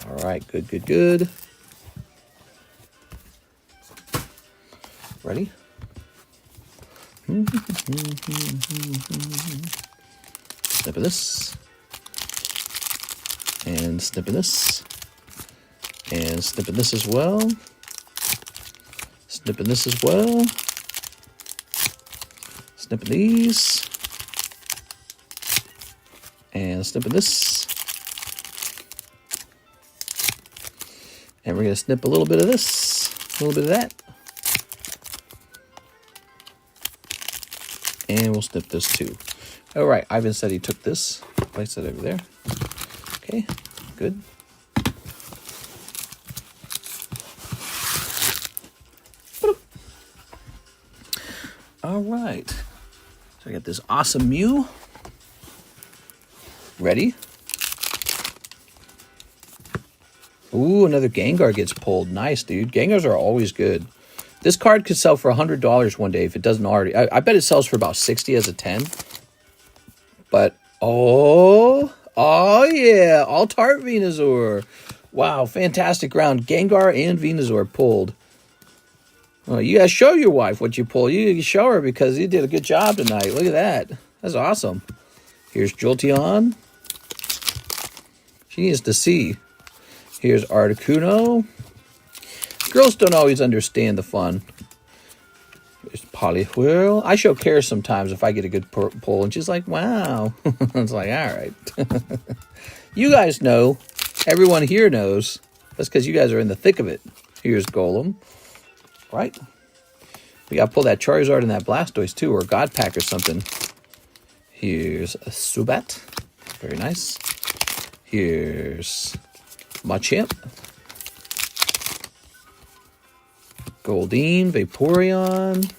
All right, good, good, good. Ready? Snip of this. And snip of this. And snip of this as well. Snip of this as well. Snip of these. And snip of this. And we're going to snip a little bit of this, a little bit of that. And we'll snip this too. All right, Ivan said he took this. Place it over there. Okay, good. All right. So I got this awesome Mew. Ready? Ooh, another Gengar gets pulled. Nice, dude. Gengars are always good. This card could sell for $100 one day if it doesn't already. I bet it sells for about 60 as a 10. But, oh yeah. Alt-Art Venusaur. Wow, fantastic round. Gengar and Venusaur pulled. Well, you guys show your wife what you pulled. You show her because you did a good job tonight. Look at that. That's awesome. Here's Jolteon. She needs to see. Here's Articuno. Girls don't always understand the fun. There's Poliwhirl. I show Kara sometimes if I get a good pull, and she's like, wow. It's like, all right. You guys know. Everyone here knows. That's because you guys are in the thick of it. Here's Golem. Right? We got to pull that Charizard and that Blastoise too, or God Pack or something. Here's a Subat. Very nice. Here's Machamp. Goldeen, Vaporeon.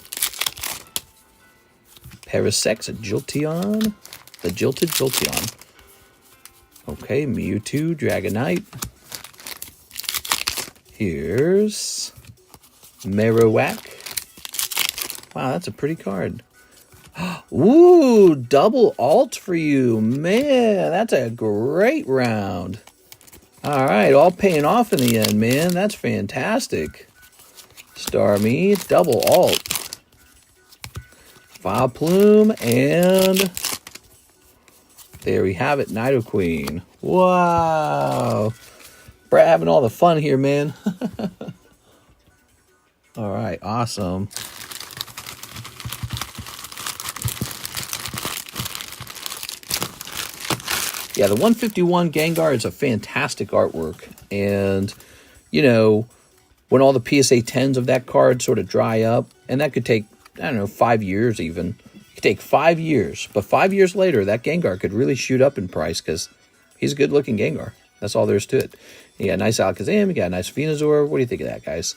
Parasect, a Jolteon. The Jilted Jolteon. Okay, Mewtwo, Dragonite. Here's Marowak. Wow, that's a pretty card. Ooh, double alt for you. Man, that's a great round. All right, all paying off in the end, man. That's fantastic. Starmie, double alt. Vileplume, and there we have it, Nidoqueen. Wow. Brett having all the fun here, man. All right, awesome. Yeah, the 151 Gengar is a fantastic artwork. And, you know, when all the PSA 10s of that card sort of dry up, and that could take, I don't know, 5 years even. It could take 5 years. But 5 years later, that Gengar could really shoot up in price because he's a good-looking Gengar. That's all there is to it. You got a nice Alakazam, you got a nice Venusaur. What do you think of that, guys?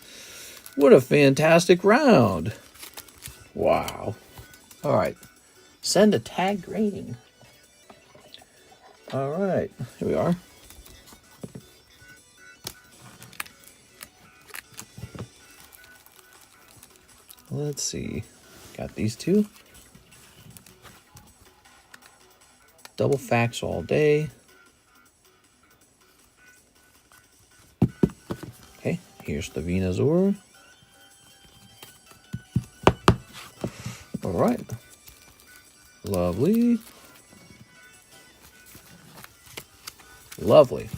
What a fantastic round. Wow. All right. Send a tag rating. All right. Here we are. Let's see. Got these two. Double facts all day. Okay. Here's the Venusaur. All right. Lovely. Lovely.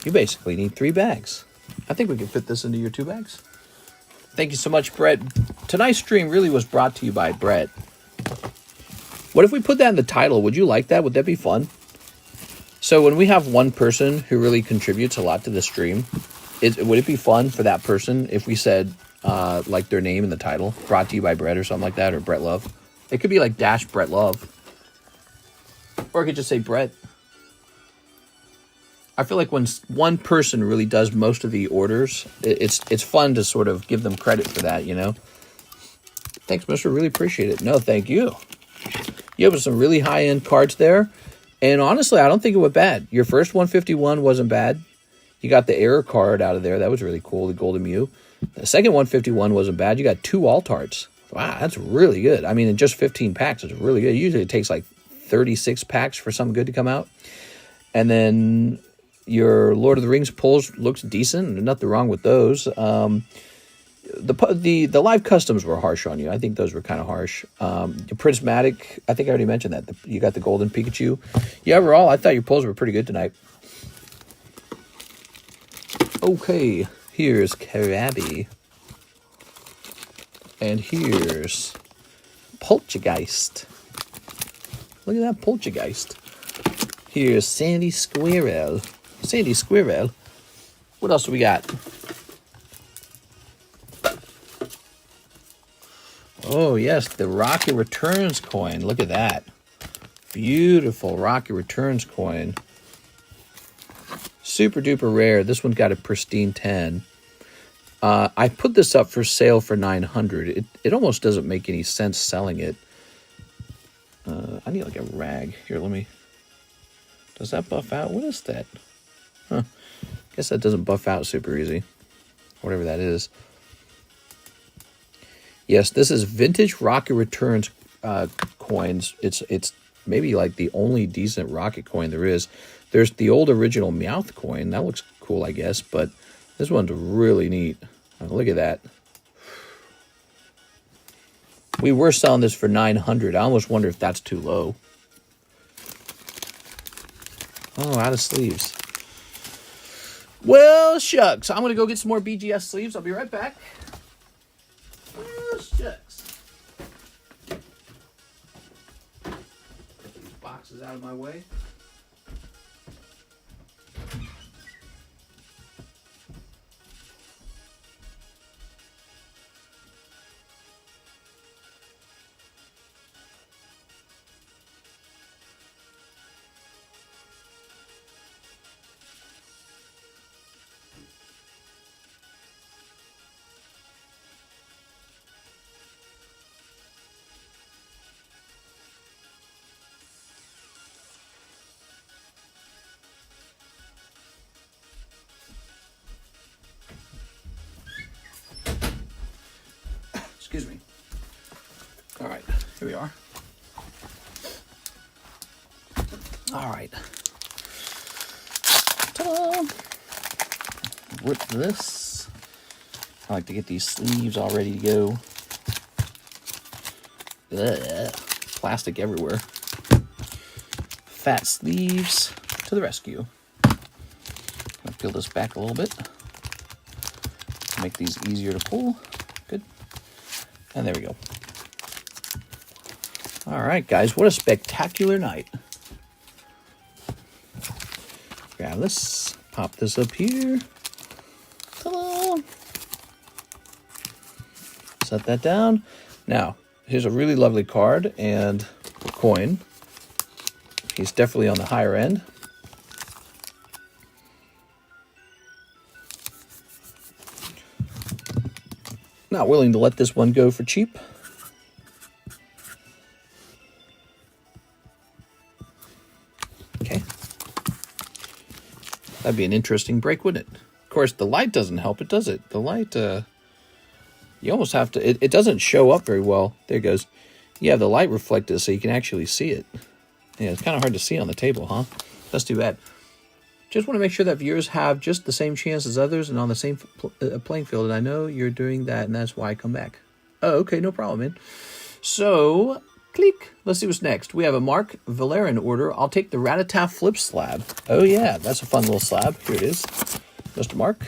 You basically need 3 bags. I think we can fit this into your 2 bags. Thank you so much, Brett. Tonight's stream really was brought to you by Brett. What if we put that in the title? Would you like that? Would that be fun? So when we have one person who really contributes a lot to the stream, would it be fun for that person if we said, like their name in the title, brought to you by Brett or something like that, or Brett Love? It could be like dash Brett Love. Or it could just say Brett. I feel like when one person really does most of the orders, it's fun to sort of give them credit for that, you know? Thanks, mister. Really appreciate it. No, thank you. You have some really high-end cards there. And honestly, I don't think it went bad. Your first 151 wasn't bad. You got the error card out of there. That was really cool, the Golden Mew. The second 151 wasn't bad. You got 2 Alt-Arts. Wow, that's really good. I mean, in just 15 packs, it's really good. Usually it takes like 36 packs for something good to come out. And then your Lord of the Rings pulls looks decent. There's nothing wrong with those. The live customs were harsh on you. I think those were kind of harsh. The prismatic, I think I already mentioned that. You got the golden Pikachu. Yeah, overall, I thought your pulls were pretty good tonight. Okay, here's Krabby. And here's Poltergeist. Look at that Poltergeist. Here's Sandy Squirrel. Sandy Squirrel. What else do we got? Oh, yes, the Rocket Returns coin. Look at that. Beautiful Rocket Returns coin. Super duper rare. This one got a pristine 10. I put this up for sale for 900. It almost doesn't make any sense selling it. I need like a rag. Here, let me... Does that buff out? What is that? Huh. Guess that doesn't buff out super easy. Whatever that is. Yes, this is vintage Rocket Returns coins. It's maybe like the only decent Rocket coin there is. There's the old original Meowth coin. That looks cool, I guess, but this one's really neat. Look at that. We were selling this for 900. I almost wonder if that's too low. Oh, out of sleeves. Well, shucks. I'm going to go get some more BGS sleeves. I'll be right back. Well, shucks. Get these boxes out of my way. Excuse me. All right, here we are. All right. Ta-da! Rip this. I like to get these sleeves all ready to go. Ugh. Plastic everywhere. Fat sleeves to the rescue. I'll peel this back a little bit. Make these easier to pull. Good. And there we go. All right, guys, what a spectacular night. Grab this, pop this up here. Ta-da! Set that down. Now, here's a really lovely card and coin. He's definitely on the higher end. Not willing to let this one go for cheap. Okay. That'd be an interesting break, wouldn't it? Of course, the light doesn't help it, does it? The light, you almost have to... It doesn't show up very well. There it goes. You have the light reflected so you can actually see it. Yeah, it's kind of hard to see on the table, huh? That's too bad. Just want to make sure that viewers have just the same chance as others and on the same playing field. And I know you're doing that, and that's why I come back. Oh, okay, no problem, man. So, click. Let's see what's next. We have a Mark Valerian order. I'll take the Rattata Flip Slab. Oh, yeah, that's a fun little slab. Here it is. Mr. Mark.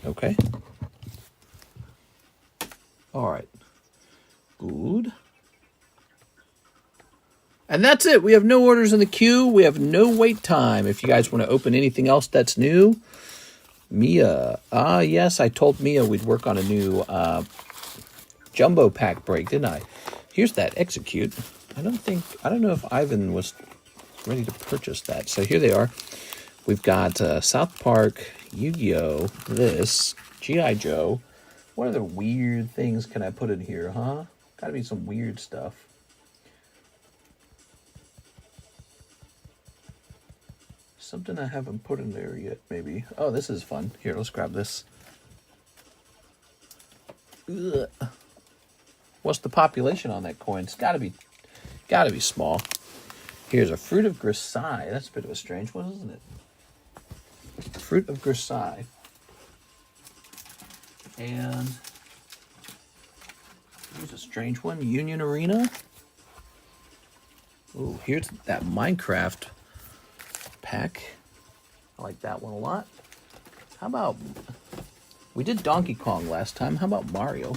Okay. All right. Good. And that's it. We have no orders in the queue. We have no wait time. If you guys want to open anything else that's new. Mia. Yes, I told Mia we'd work on a new jumbo pack break, didn't I? Here's that execute. I don't know if Ivan was ready to purchase that. So here they are. We've got South Park, Yu-Gi-Oh!, this, GI Joe. What other weird things can I put in here, huh? Gotta be some weird stuff. Something I haven't put in there yet, maybe. Oh, this is fun. Here, let's grab this. Ugh. What's the population on that coin? It's gotta be small. Here's a Fruit of Grisai. That's a bit of a strange one, isn't it? Fruit of Grisai. And here's a strange one, Union Arena. Oh, here's that Minecraft pack. I like that one a lot. How about, we did Donkey Kong last time. How about Mario?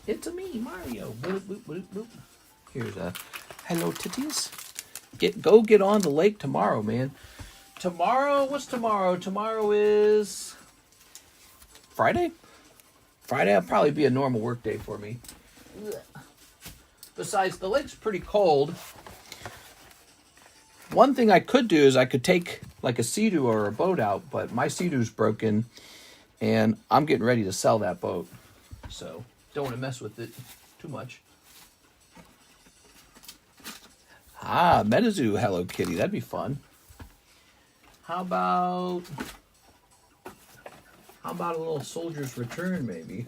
It's a me, Mario. Boop, boop, boop, boop. Here's a Hello Titties. Go get on the lake tomorrow, man. tomorrow, what's tomorrow? Tomorrow is Friday? Friday will probably be a normal work day for me. Besides, the lake's pretty cold. One thing I could do is I could take like a Sea-Doo or a boat out, but my Sea-Doo's broken and I'm getting ready to sell that boat. So don't want to mess with it too much. Ah, Metazoo Hello Kitty. That'd be fun. How about a little Soldier's Return, maybe?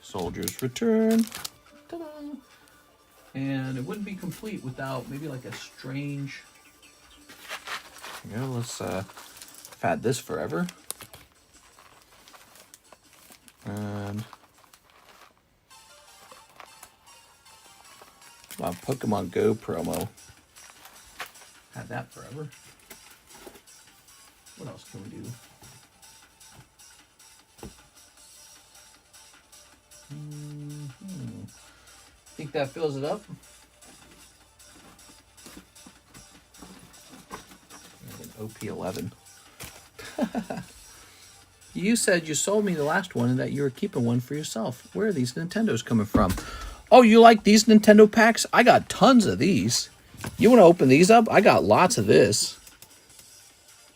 Soldier's Return. Ta-da! And it wouldn't be complete without maybe like a strange... You know, let's I've had this forever. And... Wow, Pokemon Go promo. Had that forever. What else can we do? Think that fills it up? An OP11. You said you sold me the last one and that you were keeping one for yourself. Where are these Nintendos coming from? Oh, you like these Nintendo packs? I got tons of these. You want to open these up? I got lots of this.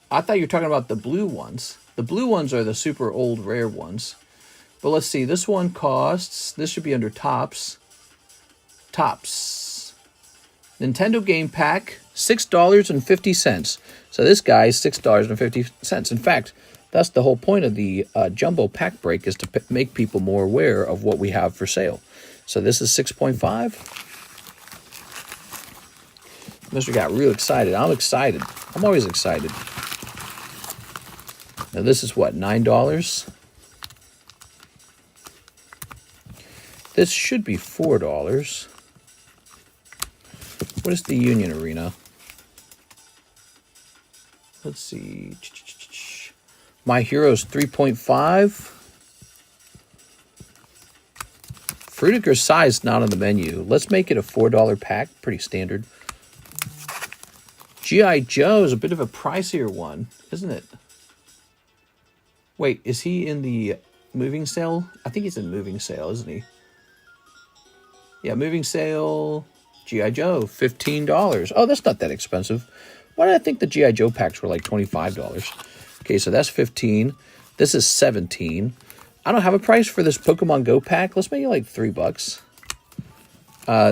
I thought you were talking about the blue ones. The blue ones are the super old rare ones. But let's see. This one costs... This should be under Tops. Tops. Nintendo Game Pack, $6.50. So this guy is $6.50. In fact, that's the whole point of the Jumbo Pack Break, is to make people more aware of what we have for sale. So this is 6.5. Mr. got real excited. I'm excited. I'm always excited. Now this is what, $9? This should be $4. What is the Union Arena? Let's see. My Hero's 3.5. Fruitiger's size not on the menu. Let's make it a $4 pack. Pretty standard. GI Joe is a bit of a pricier one, isn't it? Wait, is he in the moving sale? I think he's in moving sale, isn't he? Yeah, moving sale. GI Joe, $15. Oh, that's not that expensive. Why did I think the GI Joe packs were like $25? Okay, so that's $15. This is $17. I don't have a price for this Pokemon Go pack. Let's make it like $3.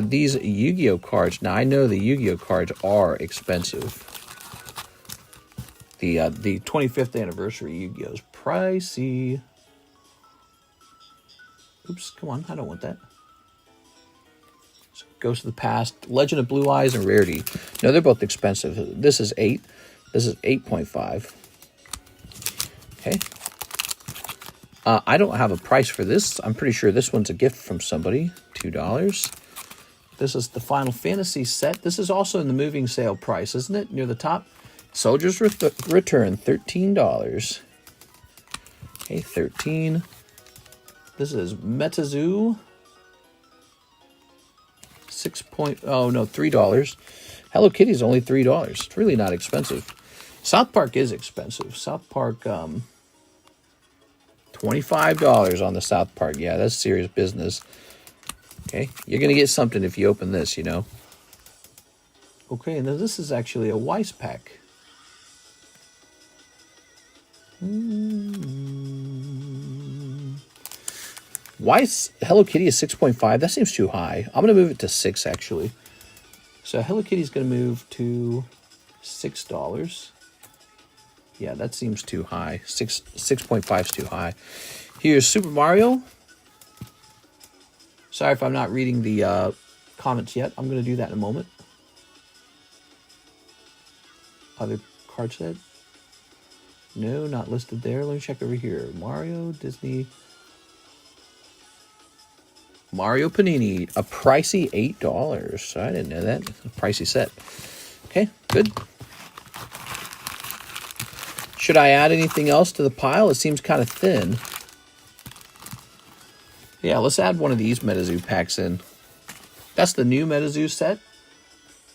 These Yu-Gi-Oh cards. Now, I know the Yu-Gi-Oh cards are expensive. The 25th anniversary Yu-Gi-Oh is pricey. Oops, come on. I don't want that. Ghost of the Past, Legend of Blue Eyes, and Rarity. No, they're both expensive. This is 8. This is 8.5. Okay. I don't have a price for this. I'm pretty sure this one's a gift from somebody. $2. This is the Final Fantasy set. This is also in the moving sale price, isn't it? Near the top. Soldier's Return, $13. Okay, 13. This is Metazoo. $3. Hello Kitty's only $3. It's really not expensive. South Park is expensive. South Park, $25 on the South Park. Yeah, that's serious business. Okay, you're gonna get something if you open this, you know. Okay, and then this is actually a Weiss pack. Weiss Hello Kitty is 6.5. That seems too high. I'm going to move it to 6, actually. So Hello Kitty's going to move to $6. Yeah, that seems too high. 6.5 is too high. Here's Super Mario. Sorry if I'm not reading the comments yet. I'm going to do that in a moment. Other card set? No, not listed there. Let me check over here. Mario, Disney... Mario Panini, a pricey $8. I didn't know that. A pricey set. Okay, good. Should I add anything else to the pile? It seems kind of thin. Yeah, let's add one of these Metazoo packs in. That's the new Metazoo set.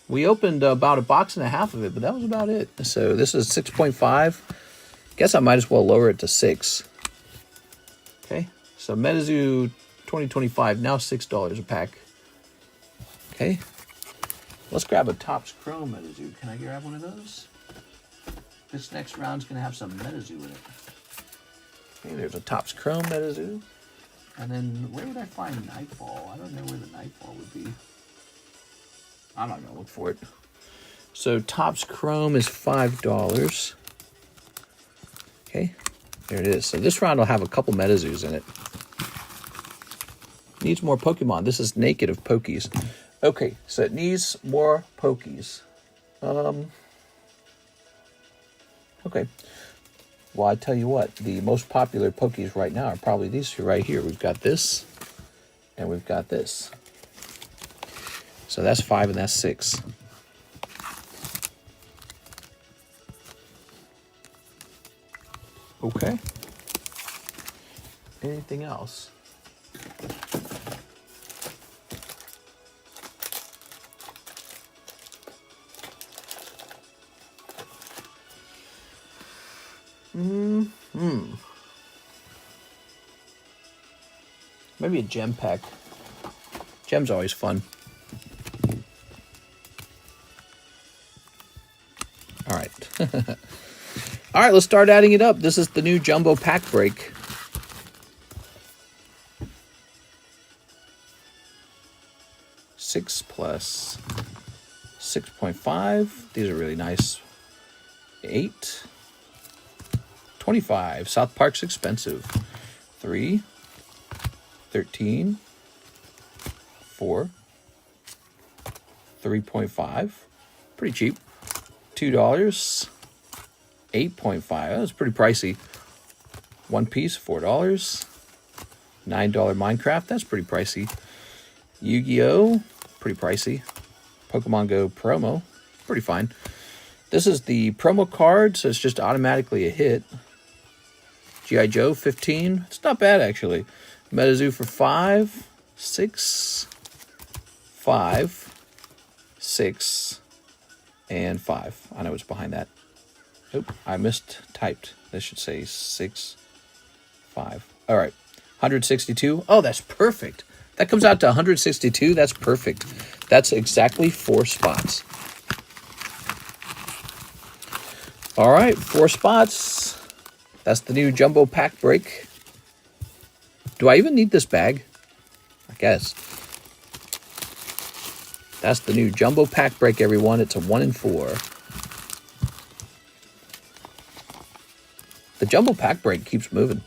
We opened about a box and a half of it, but that was about it. So this is 6.5. Guess I might as well lower it to 6. Okay, so MetaZoo 2025, now $6 a pack. Okay, let's grab a Topps Chrome MetaZoo. Can I grab one of those? This next round's going to have some MetaZoo in it. Okay, there's a Topps Chrome MetaZoo. And then where would I find Nightfall? I don't know where the Nightfall would be. I'm not going to look for it. So Topps Chrome is $5. Okay, there it is. So this round will have a couple MetaZoos in it. Needs more Pokemon. This is naked of Pokies. Okay, so it needs more Pokies. Okay. Well, I tell you what, the most popular Pokies right now are probably these two right here. We've got this, and we've got this. So that's 5 and that's 6. Okay. Anything else? Maybe a gem pack. Gem's always fun. All right. All right, let's start adding it up. This is the new jumbo pack break. Six plus 6.5. These are really nice. 8. 25. South Park's expensive. 3. 13. 4. 3.5. Pretty cheap. $2. 8.5. That's pretty pricey. One Piece, $4. $9 Minecraft. That's pretty pricey. Yu-Gi-Oh! Pretty pricey. Pokemon Go promo. Pretty fine. This is the promo card, so it's just automatically a hit. GI Joe, 15. It's not bad, actually. MetaZoo for 5. 6. 5. 6. And 5. I know what's behind that. Oop, I mistyped. This should say 6. 5. All right. 162. Oh, that's perfect. That comes out to 162. That's perfect. That's exactly 4 spots. All right, 4 spots. That's the new jumbo pack break. Do I even need this bag? I guess. That's the new jumbo pack break, everyone. It's a 1 in 4. The jumbo pack break keeps moving.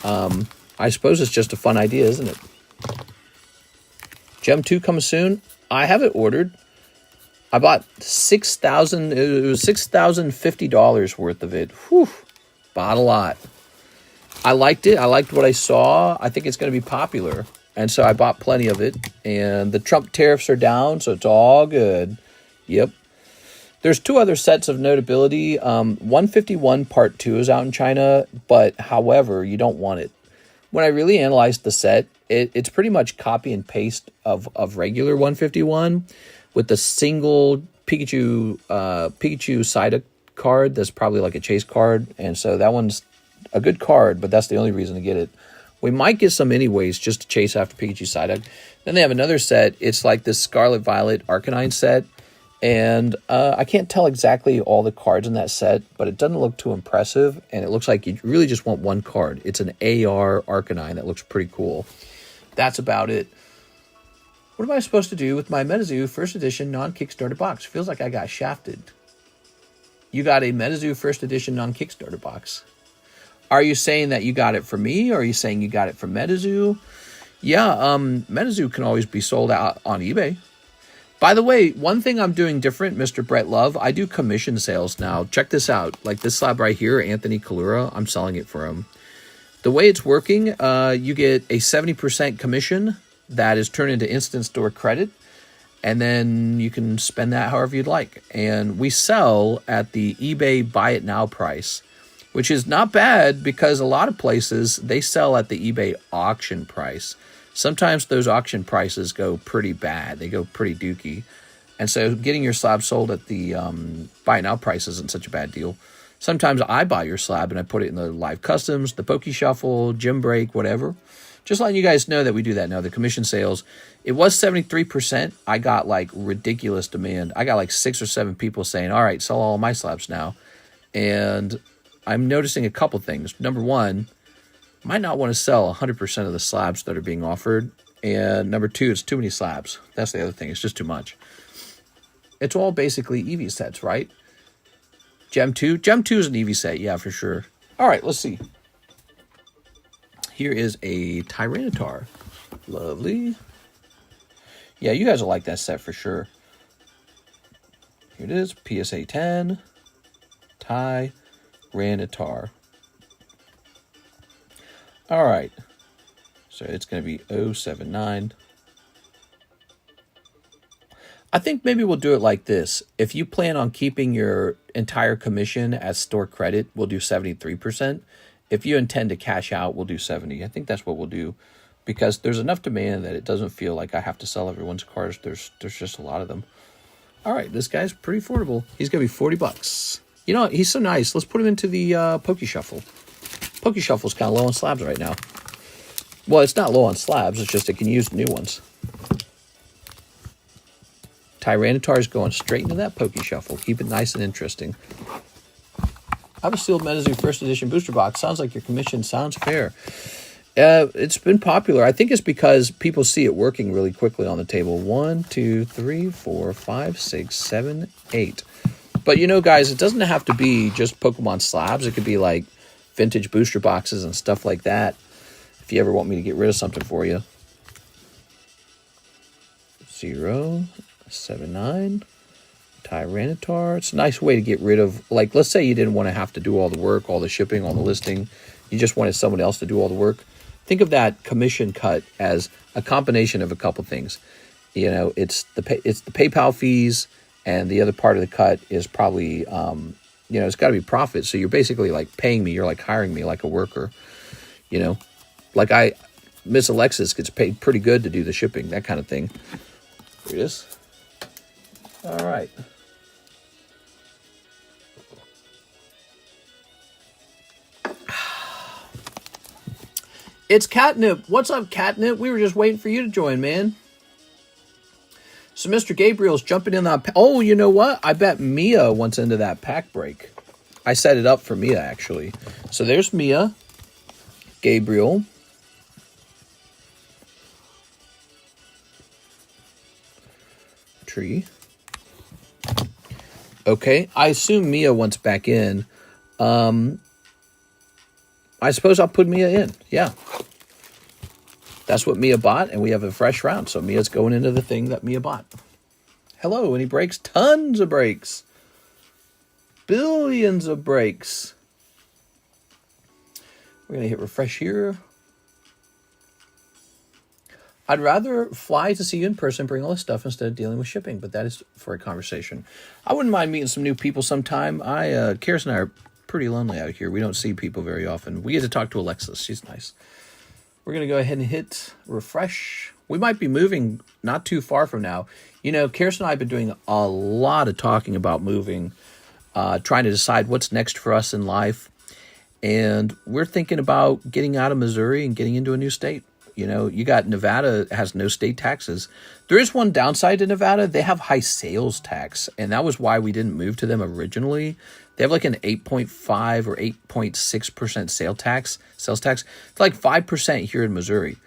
I suppose it's just a fun idea, isn't it? Gem 2 comes soon. I have it ordered. I bought $6,000. It was $6,050 worth of it. Whew. Bought a lot. I liked it. I liked what I saw. I think it's going to be popular. And so I bought plenty of it. And the Trump tariffs are down, so it's all good. Yep. There's 2 other sets of notability. 151 Part 2 is out in China, but however, you don't want it. When I really analyzed the set, it's pretty much copy and paste of regular 151 with the single Pikachu side card that's probably like a chase card. And so that one's a good card, but that's the only reason to get it. We might get some anyways just to chase after Pikachu Psyduck. Then they have another set. It's like this Scarlet Violet Arcanine set. And I can't tell exactly all the cards in that set, but it doesn't look too impressive. And it looks like you really just want one card. It's an AR Arcanine that looks pretty cool. That's about it. What am I supposed to do with my MetaZoo First Edition non-Kickstarter box? Feels like I got shafted. You got a MetaZoo First Edition non-Kickstarter box. Are you saying that you got it for me, or are you saying you got it from MetaZoo? Yeah, MetaZoo can always be sold out on eBay. By the way, one thing I'm doing different, Mr. Brett Love, I do commission sales now. Check this out. Like this slab right here, Anthony Kalura, I'm selling it for him. The way it's working, you get a 70% commission that is turned into instant store credit. And then you can spend that however you'd like. And we sell at the eBay Buy It Now price, which is not bad because a lot of places, they sell at the eBay auction price. Sometimes those auction prices go pretty bad. They go pretty dookie. And so getting your slab sold at the buy now price isn't such a bad deal. Sometimes I buy your slab and I put it in the live customs, the Poke Shuffle, Gym Break, whatever. Just letting you guys know that we do that now. The commission sales, it was 73%. I got like ridiculous demand. I got like 6 or 7 people saying, all right, sell all my slabs now. And I'm noticing a couple things. Number one, might not want to sell 100% of the slabs that are being offered. And number two, it's too many slabs. That's the other thing. It's just too much. It's all basically EV sets, right? Gem 2? Gem 2 is an EV set, yeah, for sure. All right, let's see. Here is a Tyranitar. Lovely. Yeah, you guys will like that set for sure. Here it is, PSA 10. Tyranitar. All right. So it's going to be 079. I think maybe we'll do it like this. If you plan on keeping your entire commission as store credit, we'll do 73%. If you intend to cash out, we'll do 70. I think that's what we'll do because there's enough demand that it doesn't feel like I have to sell everyone's cards. There's just a lot of them. All right, this guy's pretty affordable. He's going to be $40. You know, he's so nice. Let's put him into the Poke Shuffle. Poke Shuffle's kind of low on slabs right now. Well, it's not low on slabs. It's just it can use new ones. Tyranitar is going straight into that Poke Shuffle. Keep it nice and interesting. I have a sealed Medizu first edition booster box. Sounds like your commission sounds fair. It's been popular. I think it's because people see it working really quickly on the table. 1, 2, 3, 4, 5, 6, 7, 8. But you know, guys, it doesn't have to be just Pokemon slabs. It could be like vintage booster boxes and stuff like that. If you ever want me to get rid of something for you. 0, 79. Tyranitar. It's a nice way to get rid of, like, let's say you didn't want to have to do all the work, all the shipping, all the listing. You just wanted someone else to do all the work. Think of that commission cut as a combination of a couple things. You know, it's the PayPal fees, and the other part of the cut is probably, you know, it's got to be profit. So you're basically like paying me. You're like hiring me like a worker. You know, like Miss Alexis gets paid pretty good to do the shipping, that kind of thing. Here it is. All right. It's Catnip. What's up, Catnip? We were just waiting for you to join, man. So Mr. Gabriel's jumping in that. Oh, you know what? I bet Mia wants into that pack break. I set it up for Mia, actually. So there's Mia. Gabriel. Tree. Okay, I assume Mia wants back in. I suppose I'll put Mia in. Yeah. That's what Mia bought, and we have a fresh round. So Mia's going into the thing that Mia bought. Hello, any breaks? Tons of breaks. Billions of breaks. We're going to hit refresh here. I'd rather fly to see you in person, bring all this stuff instead of dealing with shipping, but that is for a conversation. I wouldn't mind meeting some new people sometime. Karis and I are pretty lonely out here. We don't see people very often. We get to talk to Alexis. She's nice. We're going to go ahead and hit refresh. We might be moving not too far from now. You know, Karis and I have been doing a lot of talking about moving, trying to decide what's next for us in life. And we're thinking about getting out of Missouri and getting into a new state. You know, you got Nevada has no state taxes. There is one downside to Nevada. They have high sales tax, and that was why we didn't move to them originally. They have like an 8.5 or 8.6% sales tax. It's like 5% here in Missouri.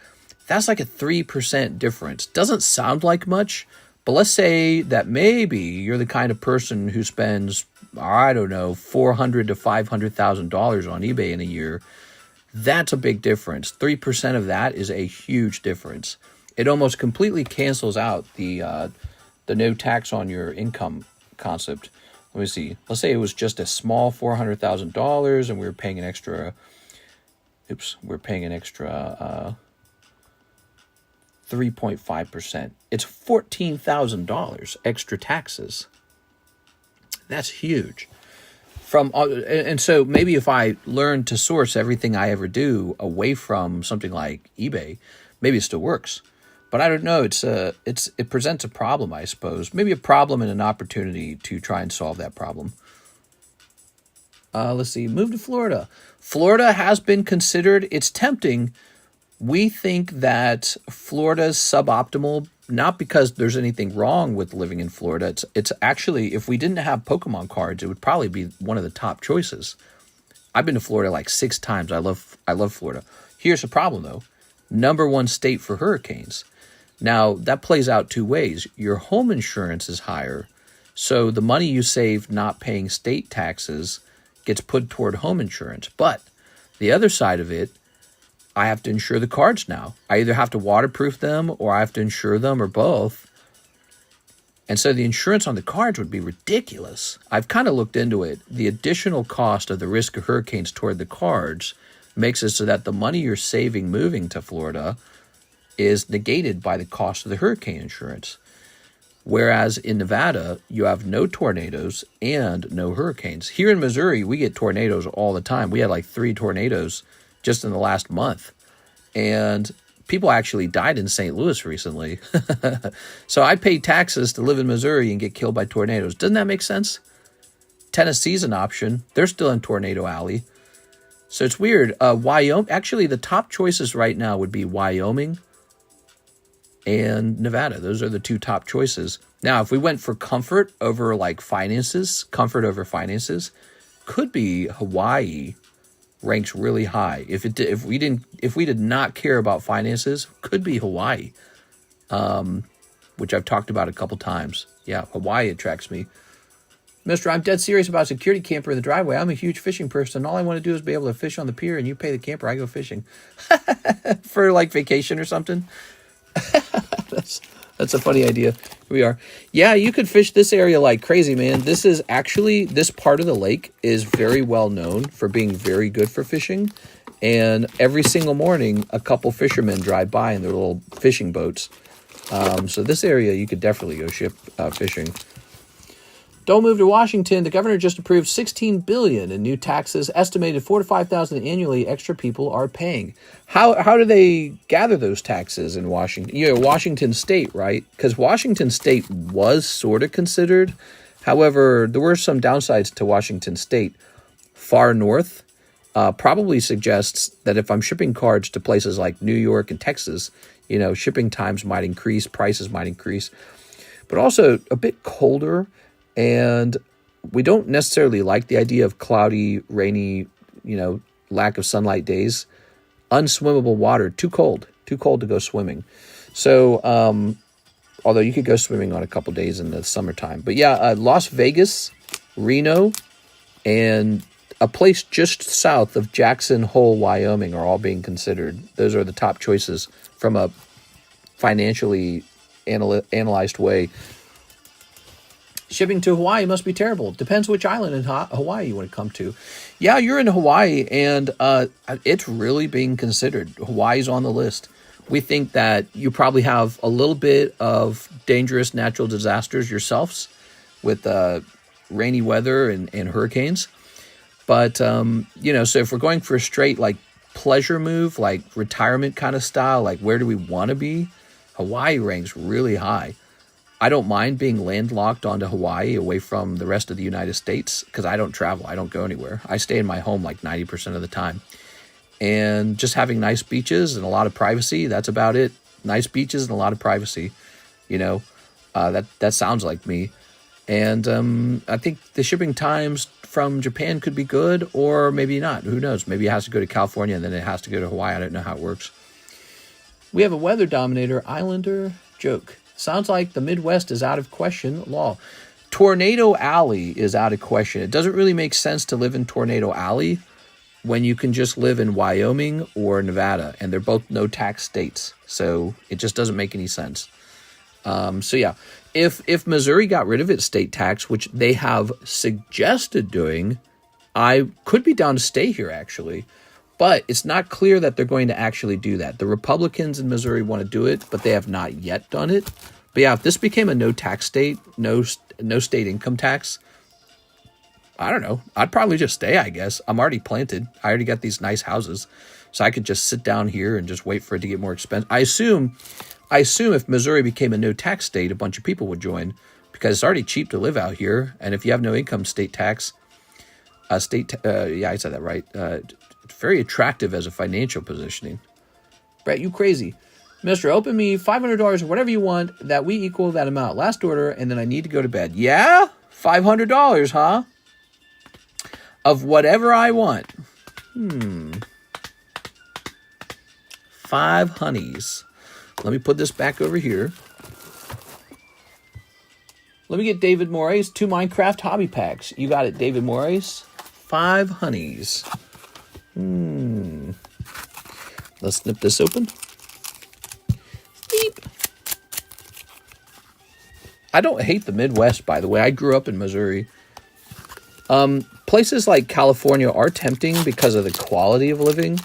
That's like a 3% difference. Doesn't sound like much, but let's say that maybe you're the kind of person who spends, I don't know, $400,000 to $500,000 on eBay in a year. That's a big difference. 3% of that is a huge difference. It almost completely cancels out the no tax on your income concept. Let me see. Let's say it was just a small $400,000 and we were paying an extra, we're paying an extra 3.5%. It's $14,000 extra taxes. That's huge. And so maybe if I learn to source everything I ever do away from something like eBay, maybe it still works. But I don't know. It presents a problem, I suppose. Maybe a problem and an opportunity to try and solve that problem. Let's see. Move to Florida. Florida has been considered. It's tempting. We think that Florida's suboptimal, not because there's anything wrong with living in Florida. It's actually, if we didn't have Pokemon cards, it would probably be one of the top choices. I've been to Florida like 6 times. I love Florida. Here's the problem, though. #1 state for hurricanes. Now, that plays out 2 ways. Your home insurance is higher, so the money you save not paying state taxes gets put toward home insurance. But the other side of it, I have to insure the cards now. I either have to waterproof them or I have to insure them or both. And so the insurance on the cards would be ridiculous. I've kind of looked into it. The additional cost of the risk of hurricanes toward the cards makes it so that the money you're saving moving to Florida is negated by the cost of the hurricane insurance. Whereas in Nevada, you have no tornadoes and no hurricanes. Here in Missouri, we get tornadoes all the time. We had like 3 tornadoes just in the last month. And people actually died in St. Louis recently. So I pay taxes to live in Missouri and get killed by tornadoes. Doesn't that make sense? Tennessee's an option. They're still in Tornado Alley. So it's weird. Wyoming, actually, the top choices right now would be Wyoming and Nevada. Those are the 2 top choices. Now, if we went for comfort over like finances, could be Hawaii ranks really high. If we did not care about finances, could be Hawaii, which I've talked about a couple times. Yeah, Hawaii attracts me. Mister, I'm dead serious about security camper in the driveway. I'm a huge fishing person. All I want to do is be able to fish on the pier, and you pay the camper. I go fishing for like vacation or something. That's a funny idea. Here we are. Yeah, you could fish this area like crazy, man. This part of the lake is very well known for being very good for fishing. And every single morning, a couple fishermen drive by in their little fishing boats. So this area, you could definitely go fishing. Don't move to Washington. The governor just approved $16 billion in new taxes, estimated 4,000 to 5,000 annually extra people are paying. How do they gather those taxes in Washington? Washington State, right? Because Washington State was sort of considered. However, there were some downsides to Washington State. Far north probably suggests that if I'm shipping cards to places like New York and Texas, shipping times might increase, prices might increase. But also a bit colder. And we don't necessarily like the idea of cloudy, rainy, lack of sunlight days. Unswimmable water, too cold to go swimming. So, although you could go swimming on a couple days in the summertime. But yeah, Las Vegas, Reno, and a place just south of Jackson Hole, Wyoming are all being considered. Those are the top choices from a financially analyzed way. Shipping to Hawaii must be terrible. Depends which island in Hawaii you want to come to. Yeah, you're in Hawaii, and it's really being considered. Hawaii's on the list. We think that you probably have a little bit of dangerous natural disasters yourselves with rainy weather and hurricanes. But, so if we're going for a straight, like, pleasure move, like retirement kind of style, like where do we want to be? Hawaii ranks really high. I don't mind being landlocked onto Hawaii away from the rest of the United States because I don't travel. I don't go anywhere. I stay in my home like 90% of the time. And just having nice beaches and a lot of privacy, that's about it. Nice beaches and a lot of privacy. That sounds like me. And I think the shipping times from Japan could be good or maybe not. Who knows? Maybe it has to go to California and then it has to go to Hawaii. I don't know how it works. We have a weather dominator, Islander joke. Sounds like the Midwest is out of question law. Tornado Alley is out of question. It doesn't really make sense to live in Tornado Alley when you can just live in Wyoming or Nevada, and they're both no-tax states. So it just doesn't make any sense. If Missouri got rid of its state tax, which they have suggested doing, I could be down to stay here, actually. But it's not clear that they're going to actually do that. The Republicans in Missouri want to do it, but they have not yet done it. But yeah, if this became a no-tax state, no state income tax, I don't know. I'd probably just stay, I guess. I'm already planted. I already got these nice houses. So I could just sit down here and just wait for it to get more expensive. I assume I assume if Missouri became a no-tax state, a bunch of people would join because it's already cheap to live out here. And if you have no income state tax, yeah, I said that right. It's very attractive as a financial positioning. Brett, you crazy. Mister, open me $500 or whatever you want that we equal that amount. Last order, and then I need to go to bed. Yeah? $500, huh? Of whatever I want. 5 honeys. Let me put this back over here. Let me get David Moray's 2 Minecraft hobby packs. You got it, David Moray's. 5 honeys. Let's snip this open. Beep. I don't hate the Midwest, by the way. I grew up in Missouri. Places like California are tempting because of the quality of living.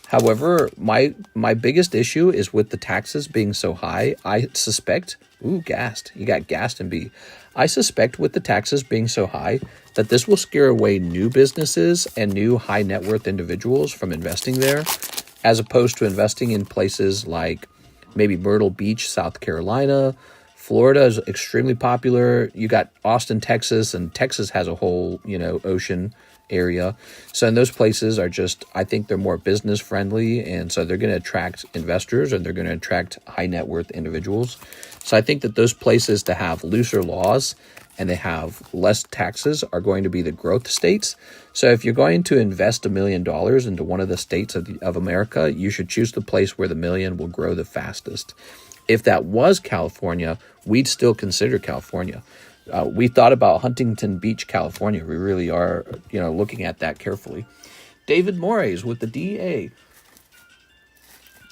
However, my biggest issue is with the taxes being so high. I suspect, gassed. You got gassed and B. I suspect with the taxes being so high that this will scare away new businesses and new high net worth individuals from investing there, as opposed to investing in places like maybe Myrtle Beach, South Carolina. Florida is extremely popular. You got Austin, Texas, and Texas has a whole, ocean area. So in those places are just, I think they're more business friendly. And so they're going to attract investors and they're going to attract high net worth individuals. So I think that those places to have looser laws and they have less taxes are going to be the growth states. So if you're going to invest $1 million into one of the states of America, you should choose the place where the million will grow the fastest. If that was California, we'd still consider California. We thought about Huntington Beach, California. We really are, looking at that carefully. David Moray's with the DA.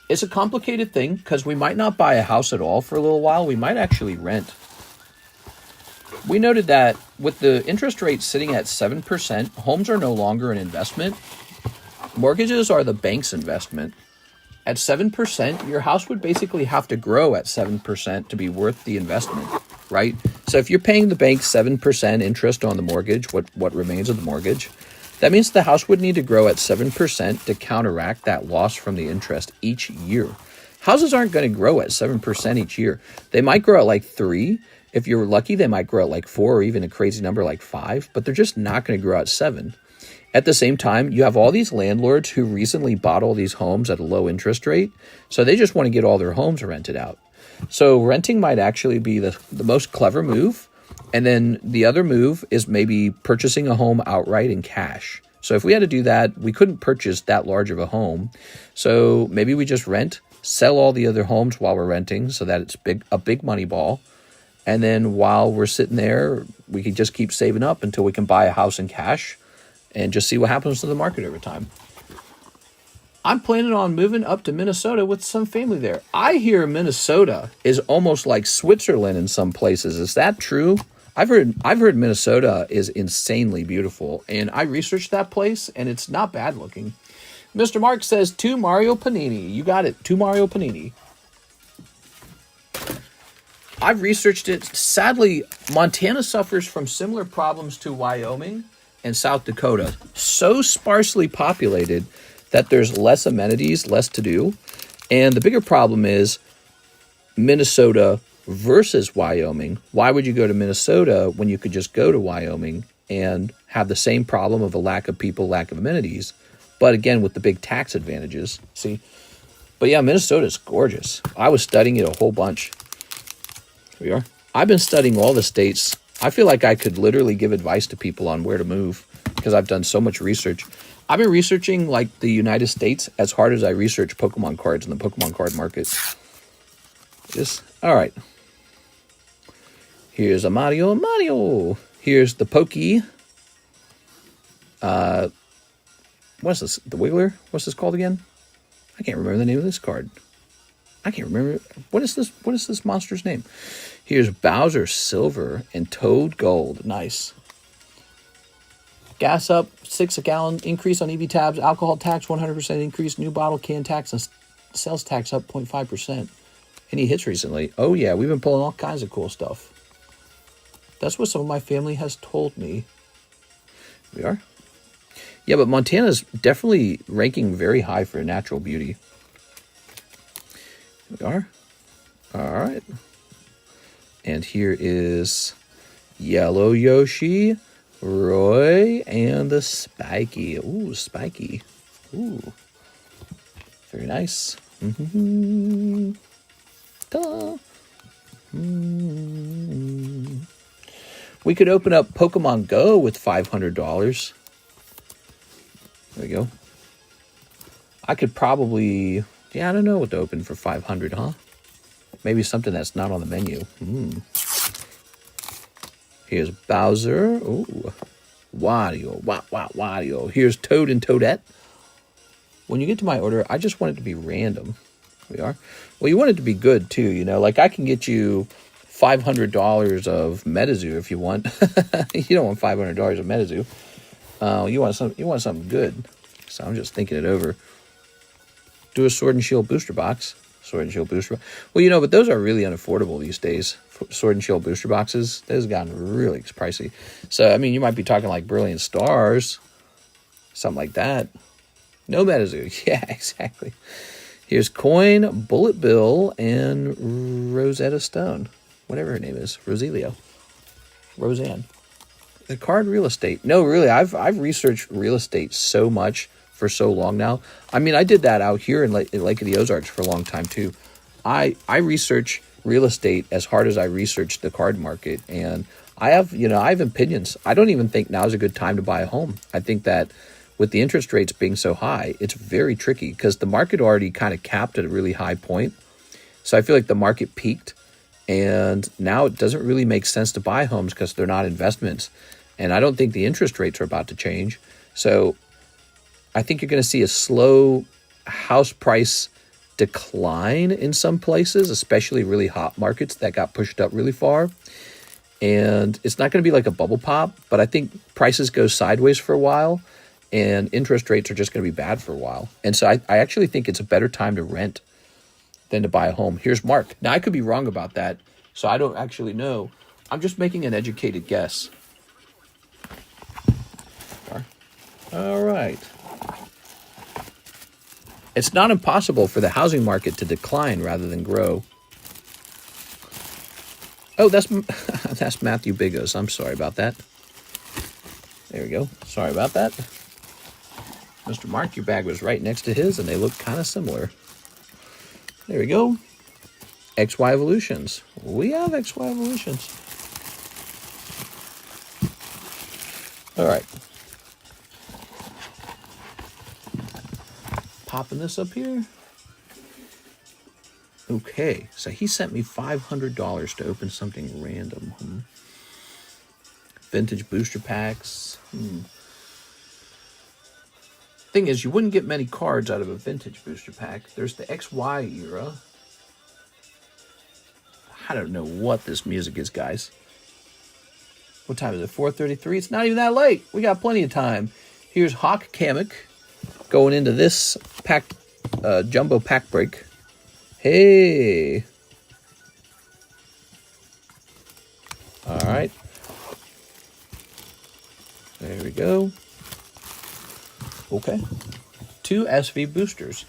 It's a complicated thing because we might not buy a house at all for a little while. We might actually rent. We noted that with the interest rate sitting at 7%, homes are no longer an investment. Mortgages are the bank's investment. At 7%, your house would basically have to grow at 7% to be worth the investment, right? So if you're paying the bank 7% interest on the mortgage, what remains of the mortgage, that means the house would need to grow at 7% to counteract that loss from the interest each year. Houses aren't going to grow at 7% each year. They might grow at like 3. If you're lucky, they might grow at like 4 or even a crazy number like 5, but they're just not going to grow at 7. At the same time, you have all these landlords who recently bought all these homes at a low interest rate, so they just want to get all their homes rented out. So renting might actually be the most clever move, and then the other move is maybe purchasing a home outright in cash. So if we had to do that, we couldn't purchase that large of a home, so maybe we just rent, sell all the other homes while we're renting so that it's a big money ball, and then while we're sitting there, we can just keep saving up until we can buy a house in cash and just see what happens to the market over time. I'm planning on moving up to Minnesota with some family there. I hear Minnesota is almost like Switzerland in some places. Is that true? I've heard Minnesota is insanely beautiful, and I researched that place, and it's not bad looking. Mr. Mark says 2 Mario Panini. You got it, 2 Mario Panini. I've researched it. Sadly, Montana suffers from similar problems to Wyoming and South Dakota. So sparsely populated that there's less amenities, less to do. And the bigger problem is Minnesota versus Wyoming. Why would you go to Minnesota when you could just go to Wyoming and have the same problem of a lack of people, lack of amenities, but again, with the big tax advantages? See? But yeah, Minnesota's gorgeous. I was studying it a whole bunch. Here we are. I've been studying all the states. I feel like I could literally give advice to people on where to move because I've done so much research. I've been researching like the United States as hard as I research Pokemon cards in the Pokemon card market. All right. Here's a Mario. Here's the Pokey. What's this? The Wiggler? What's this called again? I can't remember the name of this card. I can't remember. What is this monster's name? Here's Bowser Silver and Toad Gold. Nice. Gas up, 6 a gallon. Increase on EV tabs. Alcohol tax, 100% increase. New bottle can tax and sales tax up 0.5%. Any hits recently? Oh, yeah. We've been pulling all kinds of cool stuff. That's what some of my family has told me. We are. Yeah, but Montana's definitely ranking very high for natural beauty. Here we are. All right. And here is Yellow Yoshi, Roy, and the Spiky. Ooh, Spiky. Ooh. Very nice. Ta-da. We could open up Pokemon Go with $500. There we go. I could probably, yeah, I don't know what to open for 500, huh? Maybe something that's not on the menu. Here's Bowser. Ooh. Wario. Wario. Here's Toad and Toadette. When you get to my order, I just want it to be random. We are. Well, you want it to be good, too, you know? Like, I can get you $500 of MetaZoo if you want. You don't want $500 of MetaZoo. You want something good. So I'm just thinking it over. Do a Sword and Shield booster box. Sword and Shield booster box. Well, you know, but those are really unaffordable these days. Sword and Shield booster boxes, those have gotten really pricey. So, I mean, you might be talking like Brilliant Stars, something like that. No MetaZoo. Yeah, exactly. Here's Coin, Bullet Bill, and Rosetta Stone. Whatever her name is. Roselio. Roseanne. The card real estate. No, really, I've researched real estate so much for so long now. I mean, I did that out here in Lake of the Ozarks for a long time too. I research real estate as hard as I research the card market, and I have opinions. I don't even think now is a good time to buy a home. I think that with the interest rates being so high, it's very tricky because the market already kind of capped at a really high point. So I feel like the market peaked, and now it doesn't really make sense to buy homes because they're not investments. And I don't think the interest rates are about to change. So I think you're going to see a slow house price decline in some places, especially really hot markets that got pushed up really far. And it's not going to be like a bubble pop, but I think prices go sideways for a while and interest rates are just going to be bad for a while. And so I actually think it's a better time to rent than to buy a home. Here's Mark. Now, I could be wrong about that, so I don't actually know. I'm just making an educated guess. All right. It's not impossible for the housing market to decline rather than grow. Oh, that's Matthew Bigos. I'm sorry about that. There we go. Sorry about that. Mr. Mark, your bag was right next to his, and they look kind of similar. There we go. XY Evolutions. We have XY Evolutions. All right. Popping this up here. Okay, so he sent me $500 to open something random. Vintage booster packs. Thing is, you wouldn't get many cards out of a vintage booster pack. There's the XY era. I don't know what this music is, guys. What time is it? 4:33? It's not even that late. We got plenty of time. Here's Hawk Kamek going into this pack, jumbo pack break. Hey. All right. There we go. Okay. 2 SV boosters.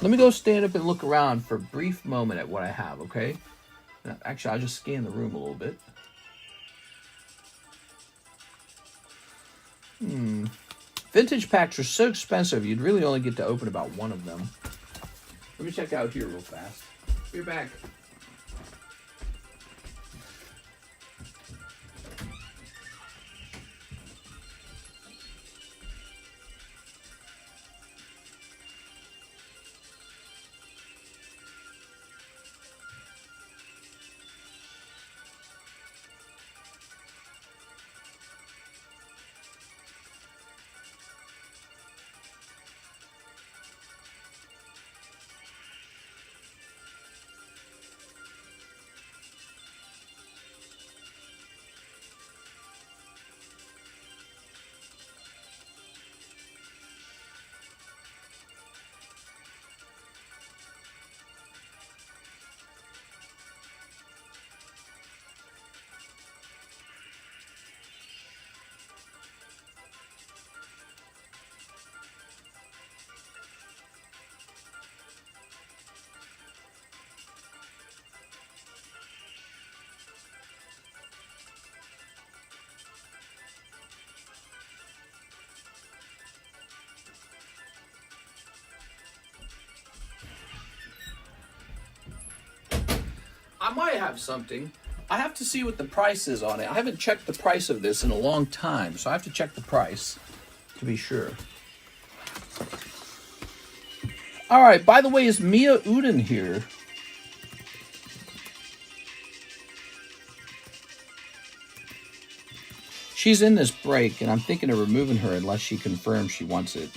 Let me go stand up and look around for a brief moment at what I have, okay? Now, actually, I'll just scan the room a little bit. Vintage packs are so expensive, you'd really only get to open about one of them. Let me check out here real fast. Be back. might have something. I have to see what the price is on it. I haven't checked the price of this in a long time, so I have to check the price to be sure. All right, by the way, is Mia Uden here? She's in this break, and I'm thinking of removing her unless she confirms she wants it.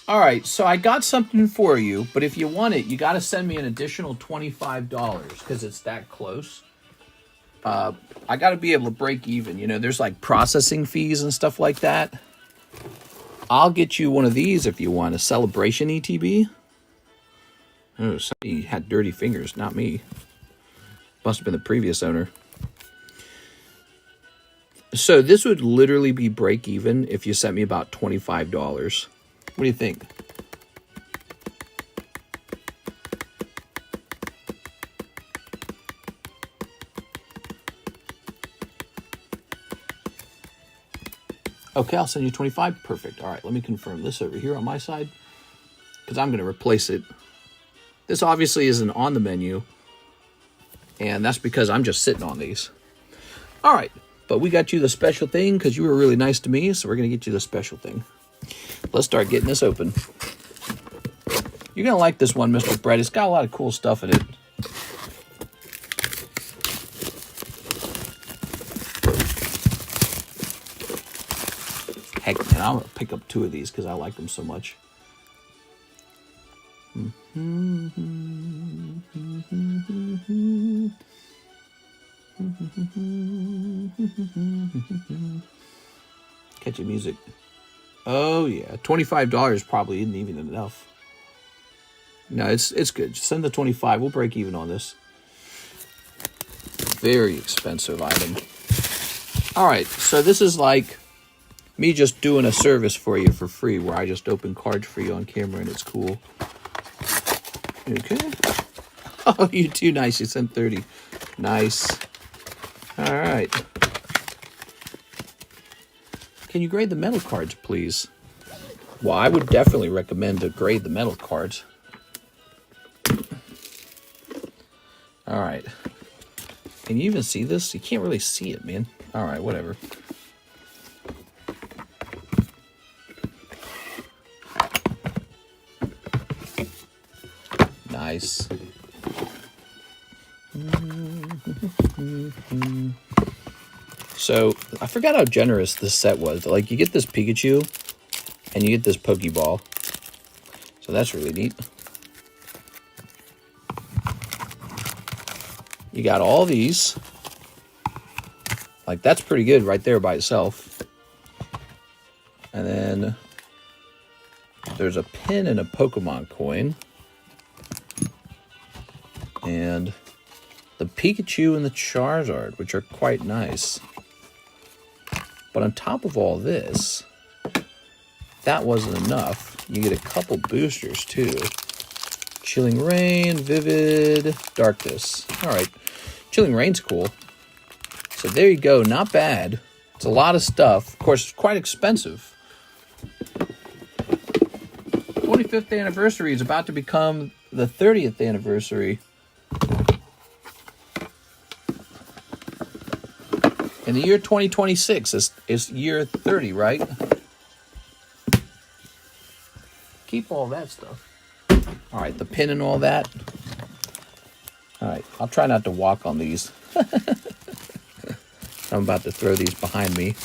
All right, so I got something for you, but if you want it, you got to send me an additional $25 because it's that close. I got to be able to break even. You know, there's like processing fees and stuff like that. I'll get you one of these if you want, a Celebration ETB. Oh, somebody had dirty fingers, not me. Must have been the previous owner. So this would literally be break even if you sent me about $25. What do you think? Okay, I'll send you 25. Perfect. All right, let me confirm this over here on my side because I'm going to replace it. This obviously isn't on the menu, and that's because I'm just sitting on these. All right, but we got you the special thing because you were really nice to me, so we're going to get you the special thing. Let's start getting this open. You're going to like this one, Mr. Brett. It's got a lot of cool stuff in it. Heck, man, I'm going to pick up 2 of these because I like them so much. Catchy music. Oh, yeah. $25 probably isn't even enough. No, it's good. Just send the 25. We'll break even on this. Very expensive item. All right. So this is like me just doing a service for you for free where I just open cards for you on camera and it's cool. Okay. Oh, you too nice. You sent 30. Nice. All right. Can you grade the metal cards, please? Well, I would definitely recommend to grade the metal cards. All right. Can you even see this? You can't really see it, man. All right, whatever. Nice. So, I forgot how generous this set was. Like, you get this Pikachu, and you get this Pokeball. So that's really neat. You got all these. Like, that's pretty good right there by itself. And then there's a pin and a Pokemon coin. And the Pikachu and the Charizard, which are quite nice. But on top of all this, that wasn't enough. You get a couple boosters, too. Chilling Rain, Vivid, Darkness. All right. Chilling Rain's cool. So there you go. Not bad. It's a lot of stuff. Of course, it's quite expensive. 25th anniversary is about to become the 30th anniversary. In the year 2026 is year 30, right? Keep all that stuff. All right, the pin and all that. All right, I'll try not to walk on these. I'm about to throw these behind me.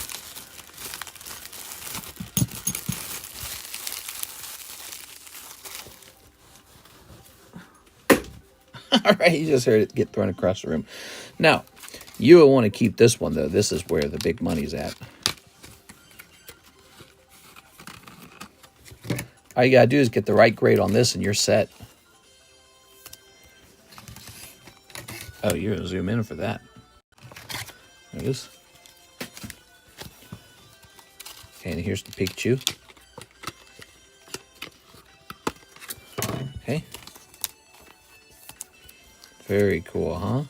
All right, you just heard it get thrown across the room. Now, you will want to keep this one, though. This is where the big money's at. All you got to do is get the right grade on this and you're set. Oh, you're going to zoom in for that. There it is. And here's the Pikachu. Very cool, huh?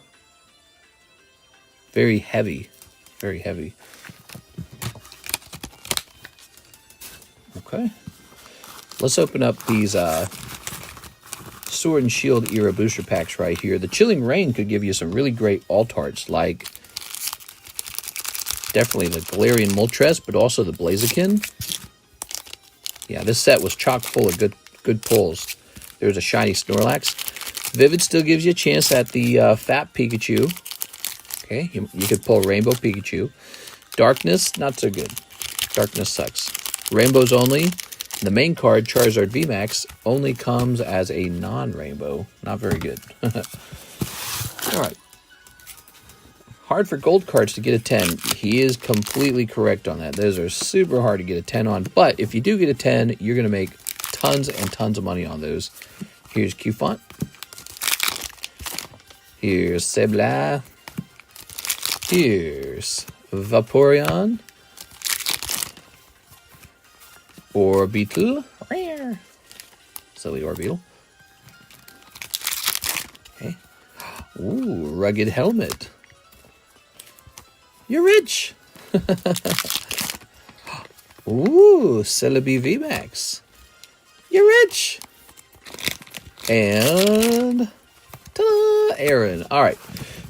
Very heavy. Very heavy. Okay. Let's open up these Sword and Shield era booster packs right here. The Chilling Rain could give you some really great alt-arts, like definitely the Galarian Moltres, but also the Blaziken. Yeah, this set was chock full of good pulls. There's a shiny Snorlax. Vivid still gives you a chance at the Fat Pikachu. Okay, you could pull Rainbow Pikachu. Darkness, not so good. Darkness sucks. Rainbows only. The main card, Charizard VMAX, only comes as a non-rainbow. Not very good. All right. Hard for gold cards to get a 10. He is completely correct on that. Those are super hard to get a 10 on. But if you do get a 10, you're going to make tons and tons of money on those. Here's Q-Font. Here's Sebla. Here's Vaporeon. Orbeetle. Silly Orbeetle. Okay. Ooh, Rugged Helmet. You're rich. Ooh, Celebi VMAX. You're rich. And ta-da, Aaron. All right.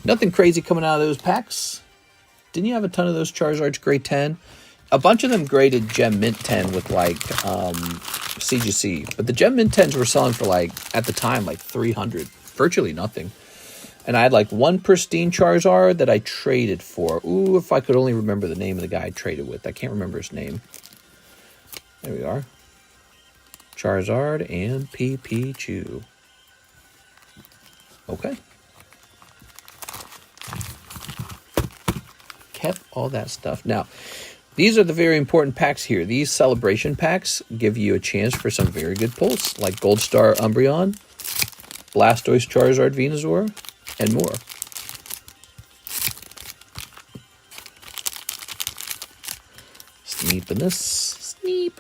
Nothing crazy coming out of those packs. Didn't you have a ton of those Charizards grade 10? A bunch of them graded Gem Mint 10 with like CGC. But the Gem Mint 10s were selling for like, at the time, like 300. Virtually nothing. And I had like one pristine Charizard that I traded for. Ooh, if I could only remember the name of the guy I traded with. I can't remember his name. There we are. Charizard and Pichu. Okay. Kept all that stuff. Now, these are the very important packs here. These celebration packs give you a chance for some very good pulls, like Gold Star Umbreon, Blastoise Charizard Venusaur, and more. Sneepiness. Sneep.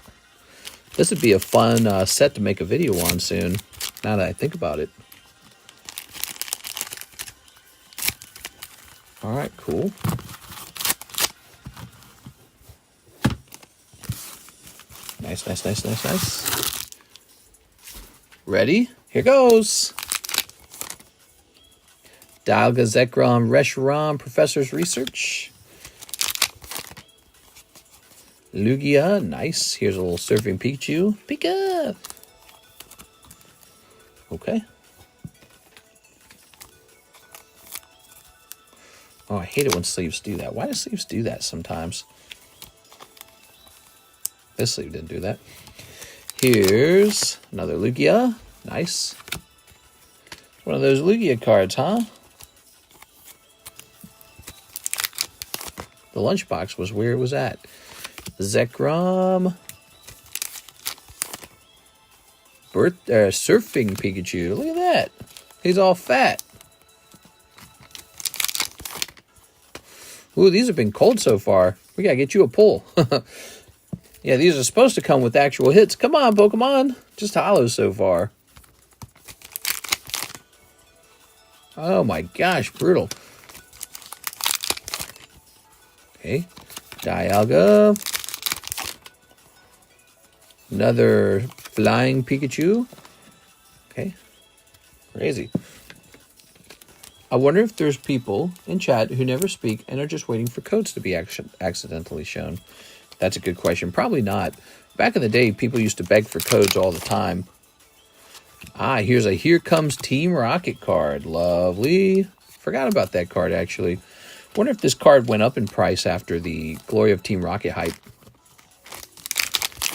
This would be a fun set to make a video on soon, now that I think about it. All right, cool. Nice, nice, nice, nice, nice. Ready? Here goes. Dialga, Zekrom, Reshiram, Professor's Research. Lugia, nice. Here's a little Surfing Pichu. Pika! Okay. Oh, I hate it when sleeves do that. Why do sleeves do that sometimes? This sleeve didn't do that. Here's another Lugia. Nice. One of those Lugia cards, huh? The lunchbox was where it was at. Zekrom. Surfing Pikachu. Look at that. He's all fat. Ooh, these have been cold so far. We gotta get you a pull. Yeah, these are supposed to come with actual hits. Come on, Pokemon. Just hollows so far. Oh my gosh, brutal. Okay. Dialga. Another flying Pikachu. Okay. Crazy. I wonder if there's people in chat who never speak and are just waiting for codes to be accidentally shown. That's a good question. Probably not. Back in the day, people used to beg for codes all the time. Ah, here's a Here Comes Team Rocket card. Lovely. Forgot about that card, actually. Wonder if this card went up in price after the Glory of Team Rocket hype.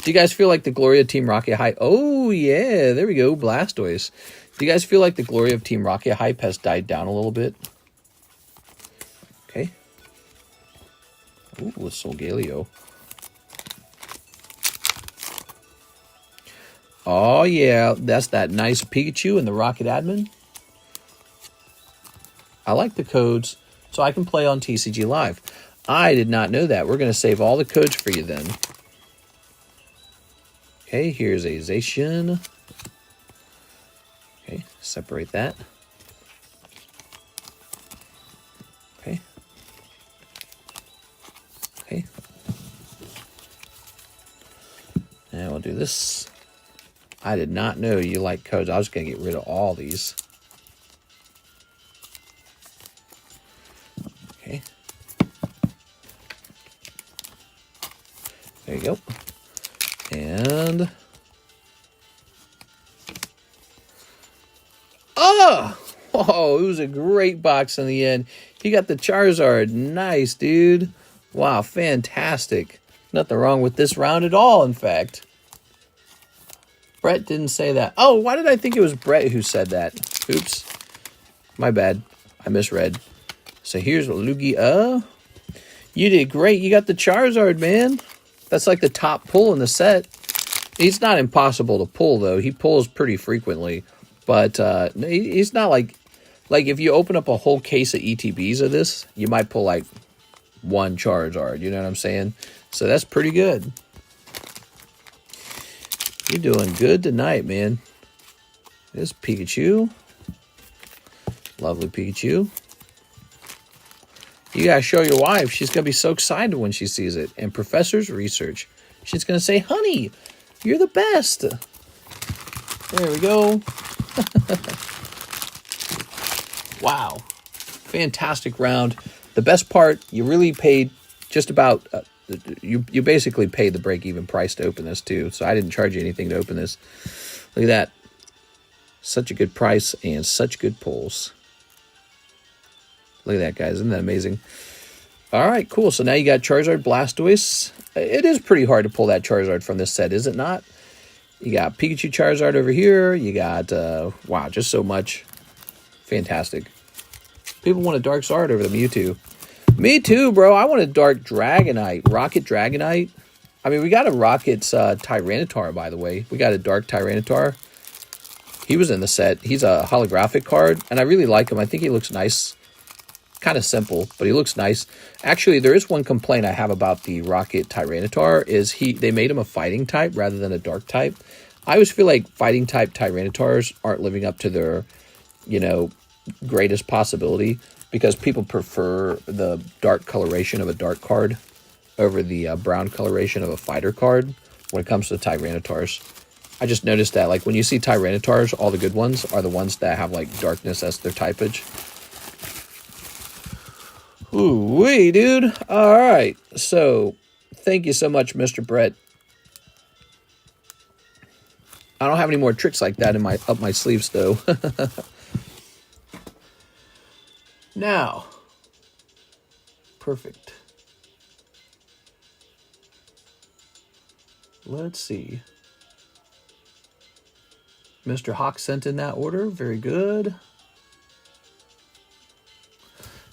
Do you guys feel like the Glory of Team Rocket hype? Oh, yeah. There we go. Blastoise. Do you guys feel like the Glory of Team Rocket hype has died down a little bit? Okay. Ooh, with Solgaleo. Oh, yeah. That's that nice Pikachu and the Rocket Admin. I like the codes, so I can play on TCG Live. I did not know that. We're going to save all the codes for you then. Okay, here's a Zacian. Okay, separate that. Okay. And we'll do this. I did not know you like codes. I was going to get rid of all these. Okay. There you go. And... oh! Oh, it was a great box in the end. You got the Charizard. Nice, dude. Wow, fantastic. Nothing wrong with this round at all, in fact. Brett didn't say that. Oh, why did I think it was Brett who said that? Oops. My bad. I misread. So here's Lugia. You did great. You got the Charizard, man. That's like the top pull in the set. He's not impossible to pull, though. He pulls pretty frequently. But he's not like if you open up a whole case of ETBs of this, you might pull like one Charizard. You know what I'm saying? So that's pretty good. You're doing good tonight, man. This Pikachu. Lovely Pikachu. You gotta show your wife. She's gonna be so excited when she sees it. And Professor's Research. She's gonna say, honey, you're the best. There we go. Wow. Fantastic round. The best part, you really paid just about... You basically paid the break-even price to open this, too. So I didn't charge you anything to open this. Look at that. Such a good price and such good pulls. Look at that, guys. Isn't that amazing? All right, cool. So now you got Charizard, Blastoise. It is pretty hard to pull that Charizard from this set, is it not? You got Pikachu Charizard over here. You got, wow, just so much. Fantastic. People want a Dark Zard over the Mewtwo. Me too, bro. I want a Dark Dragonite. Rocket Dragonite. I mean, we got a Rocket's Tyranitar, by the way. We got a Dark Tyranitar. He was in the set. He's a holographic card, and I really like him. I think he looks nice. Kind of simple, but he looks nice. Actually, there is one complaint I have about the Rocket Tyranitar is they made him a fighting type rather than a dark type. I always feel like fighting type Tyranitars aren't living up to their, greatest possibility because people prefer the dark coloration of a dark card over the brown coloration of a fighter card when it comes to Tyranitars. I just noticed that, like, when you see Tyranitars, all the good ones are the ones that have, like, darkness as their typage. Ooh-wee, dude. All right. So, thank you so much, Mr. Brett. I don't have any more tricks like that up my sleeves, though. Now. Perfect. Let's see. Mr. Hawk sent in that order. Very good.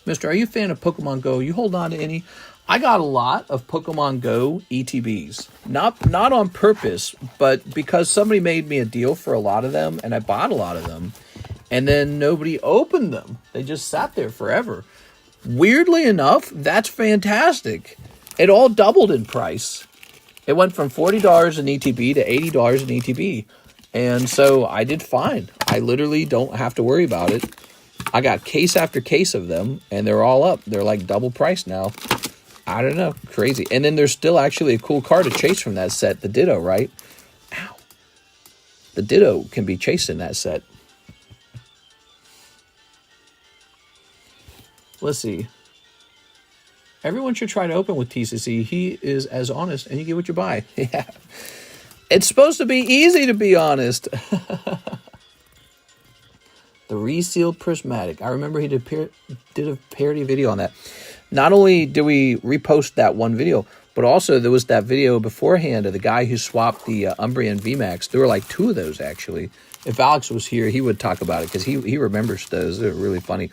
Mister, are you a fan of Pokemon Go? You hold on to any? I got a lot of Pokemon Go ETBs. Not on purpose, but because somebody made me a deal for a lot of them, and I bought a lot of them, and then nobody opened them. They just sat there forever. Weirdly enough, that's fantastic. It all doubled in price. It went from $40 in ETB to $80 in ETB. And so I did fine. I literally don't have to worry about it. I got case after case of them, and they're all up. They're like double price now. I don't know. Crazy. And then there's still actually a cool card to chase from that set. The Ditto, right? Ow. The Ditto can be chased in that set. Let's see. Everyone should try to open with TCC. He is as honest, and you get what you buy. Yeah. It's supposed to be easy to be honest. The resealed prismatic. I remember he did a parody video on that. Not only did we repost that one video, but also there was that video beforehand of the guy who swapped the Umbreon VMAX. There were like two of those, actually. If Alex was here, he would talk about it because he remembers those. They're really funny.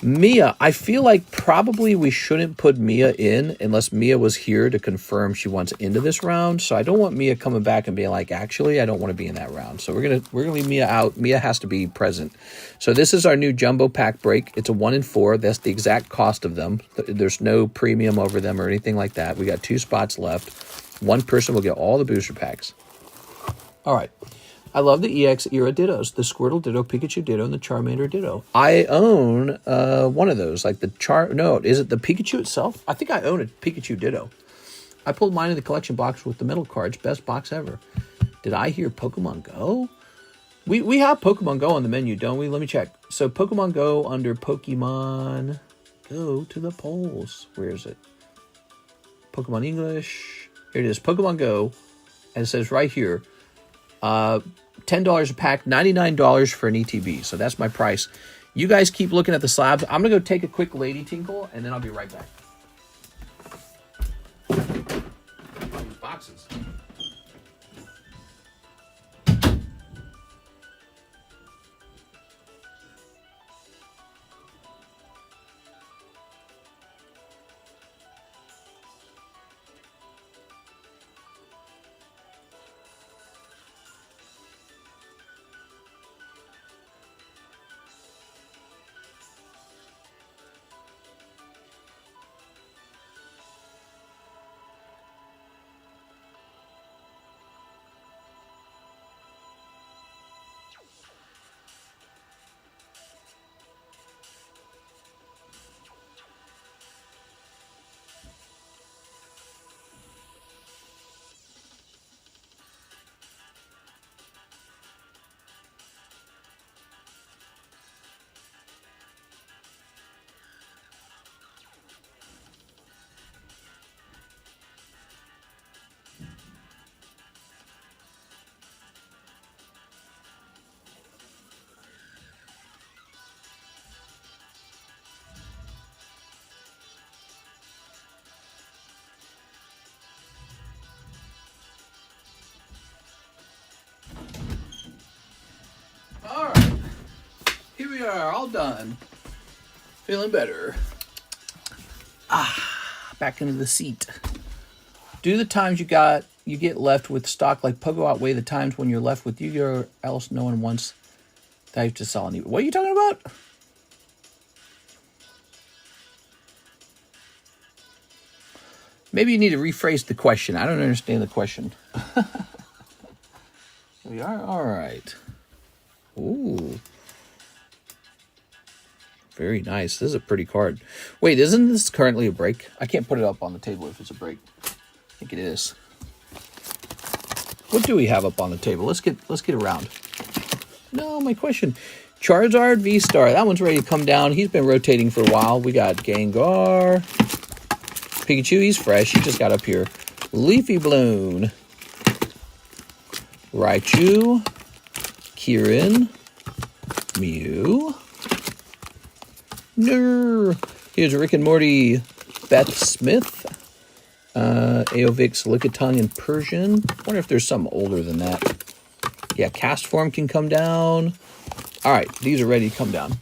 Mia, I feel like probably we shouldn't put Mia in unless Mia was here to confirm she wants into this round. So I don't want Mia coming back and being like, actually, I don't want to be in that round. So we're gonna leave Mia out. Mia has to be present. So this is our new jumbo pack break. It's a 1 in 4. That's the exact cost of them. There's no premium over them or anything like that. We got 2 spots left. One person will get all the booster packs. All right. I love the EX era Dittos. The Squirtle Ditto, Pikachu Ditto, and the Charmander Ditto. I own one of those. Like the No, is it the Pikachu itself? I think I own a Pikachu Ditto. I pulled mine in the collection box with the metal cards. Best box ever. Did I hear Pokemon Go? We have Pokemon Go on the menu, don't we? Let me check. So Pokemon Go under Pokemon Go to the polls. Where is it? Pokemon English. Here it is. Pokemon Go. And it says right here, $10 a pack, $99 for an ETB. So that's my price. You guys keep looking at the slabs. I'm going to go take a quick lady tinkle, and then I'll be right back. These boxes. Here we are, all done. Feeling better. Back into the seat. Do the times you get left with stock like Pogo outweigh the times when you're left with Yu-Gi-Oh! Or else no one wants dive to sell any. What are you talking about? Maybe you need to rephrase the question. I don't understand the question. We are all right. Ooh. Very nice. This is a pretty card. Wait, isn't this currently a break? I can't put it up on the table if it's a break. I think it is. What do we have up on the table? Let's get around. No, my question. Charizard V-Star. That one's ready to come down. He's been rotating for a while. We got Gengar. Pikachu, he's fresh. He just got up here. Leafy Bloom. Raichu. Kieran. Mew. No. Here's Rick and Morty, Beth Smith, AVAX, Lickitung, and Persian. Wonder if there's something older than that. Yeah, Cast Form can come down. All right, these are ready to come down.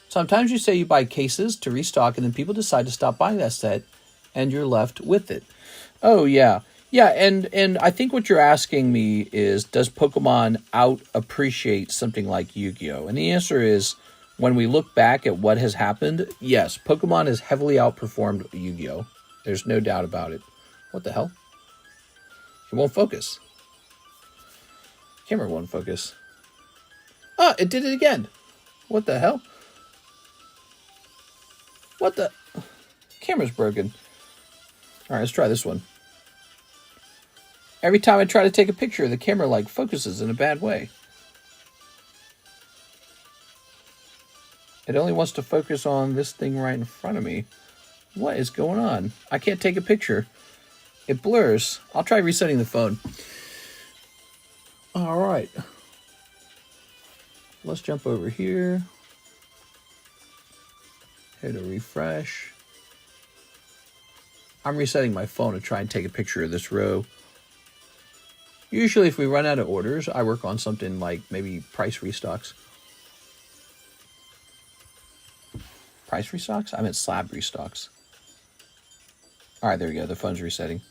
Sometimes you say you buy cases to restock, and then people decide to stop buying that set, and you're left with it. Oh, yeah. Yeah, and I think what you're asking me is, does Pokemon out-appreciate something like Yu-Gi-Oh? And the answer is, when we look back at what has happened, yes, Pokemon has heavily outperformed Yu-Gi-Oh! There's no doubt about it. What the hell? It won't focus. Camera won't focus. Oh, it did it again. What the hell? What the? Camera's broken. All right, let's try this one. Every time I try to take a picture, the camera like focuses in a bad way. It only wants to focus on this thing right in front of me. What is going on? I can't take a picture. It blurs. I'll try resetting the phone. All right. Let's jump over here. Hit a refresh. I'm resetting my phone to try and take a picture of this row. Usually if we run out of orders, I work on something like maybe price restocks. Price restocks? I meant slab restocks. All right, there we go. The phone's resetting.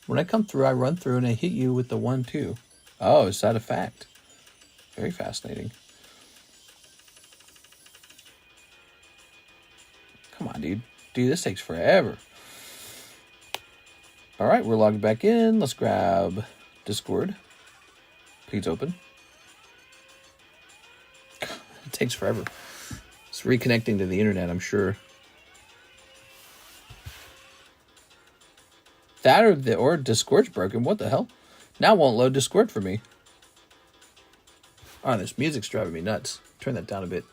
When I come through, I run through and I hit you with the 1-2. Oh, is that a fact? Very fascinating. Come on, dude. Dude, this takes forever. All right, we're logged back in. Let's grab Discord. Please open. It takes forever. It's reconnecting to the internet, I'm sure. That or Discord's broken. What the hell? Now it won't load Discord for me. Oh, this music's driving me nuts. Turn that down a bit.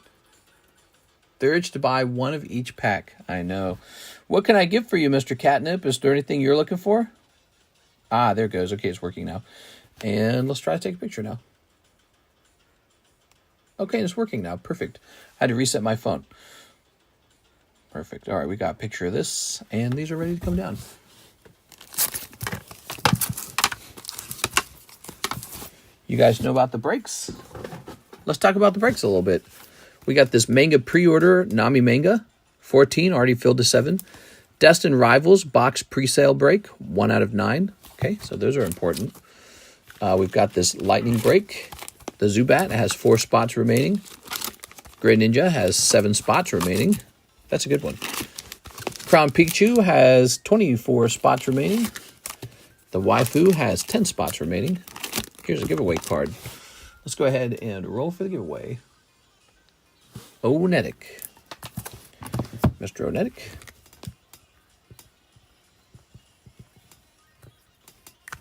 The urge to buy one of each pack. I know. What can I get for you, Mr. Catnip? Is there anything you're looking for? Ah, there it goes. Okay, it's working now. And let's try to take a picture now. Okay, it's working now. Perfect. I had to reset my phone. Perfect. All right, we got a picture of this, and these are ready to come down. You guys know about the breaks? Let's talk about the breaks a little bit. We got this manga pre-order, Nami Manga, 14, already filled to 7. Destined Rivals box pre-sale break, 1 out of 9. Okay, so those are important. We've got this Lightning break. The Zubat has 4 spots remaining. Great Ninja has 7 spots remaining. That's a good one. Crown Pichu has 24 spots remaining. The Waifu has 10 spots remaining. Here's a giveaway card. Let's go ahead and roll for the giveaway. Onetic. Mr. Onetic.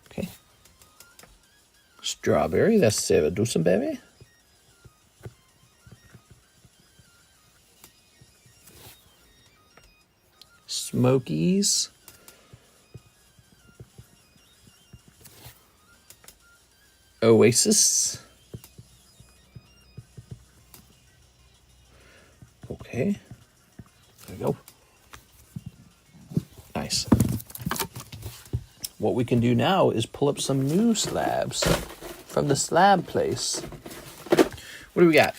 Okay. Strawberry, that's Seva Dusenberry. Smokies. Oasis. Okay. There we go. Nice. What we can do now is pull up some new slabs from the slab place. What do we got?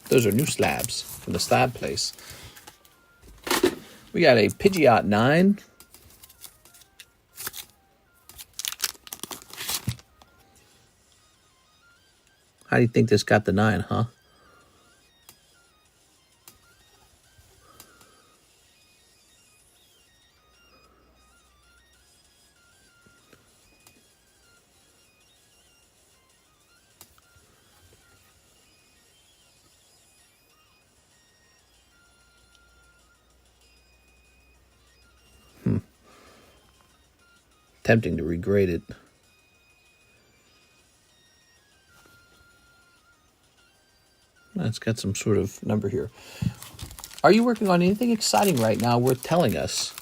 Those are new slabs from the slab place. We got a Pidgeot 9. How do you think this got the 9, huh? Tempting to regrade it. It's got some sort of number here. Are you working on anything exciting right now worth telling us?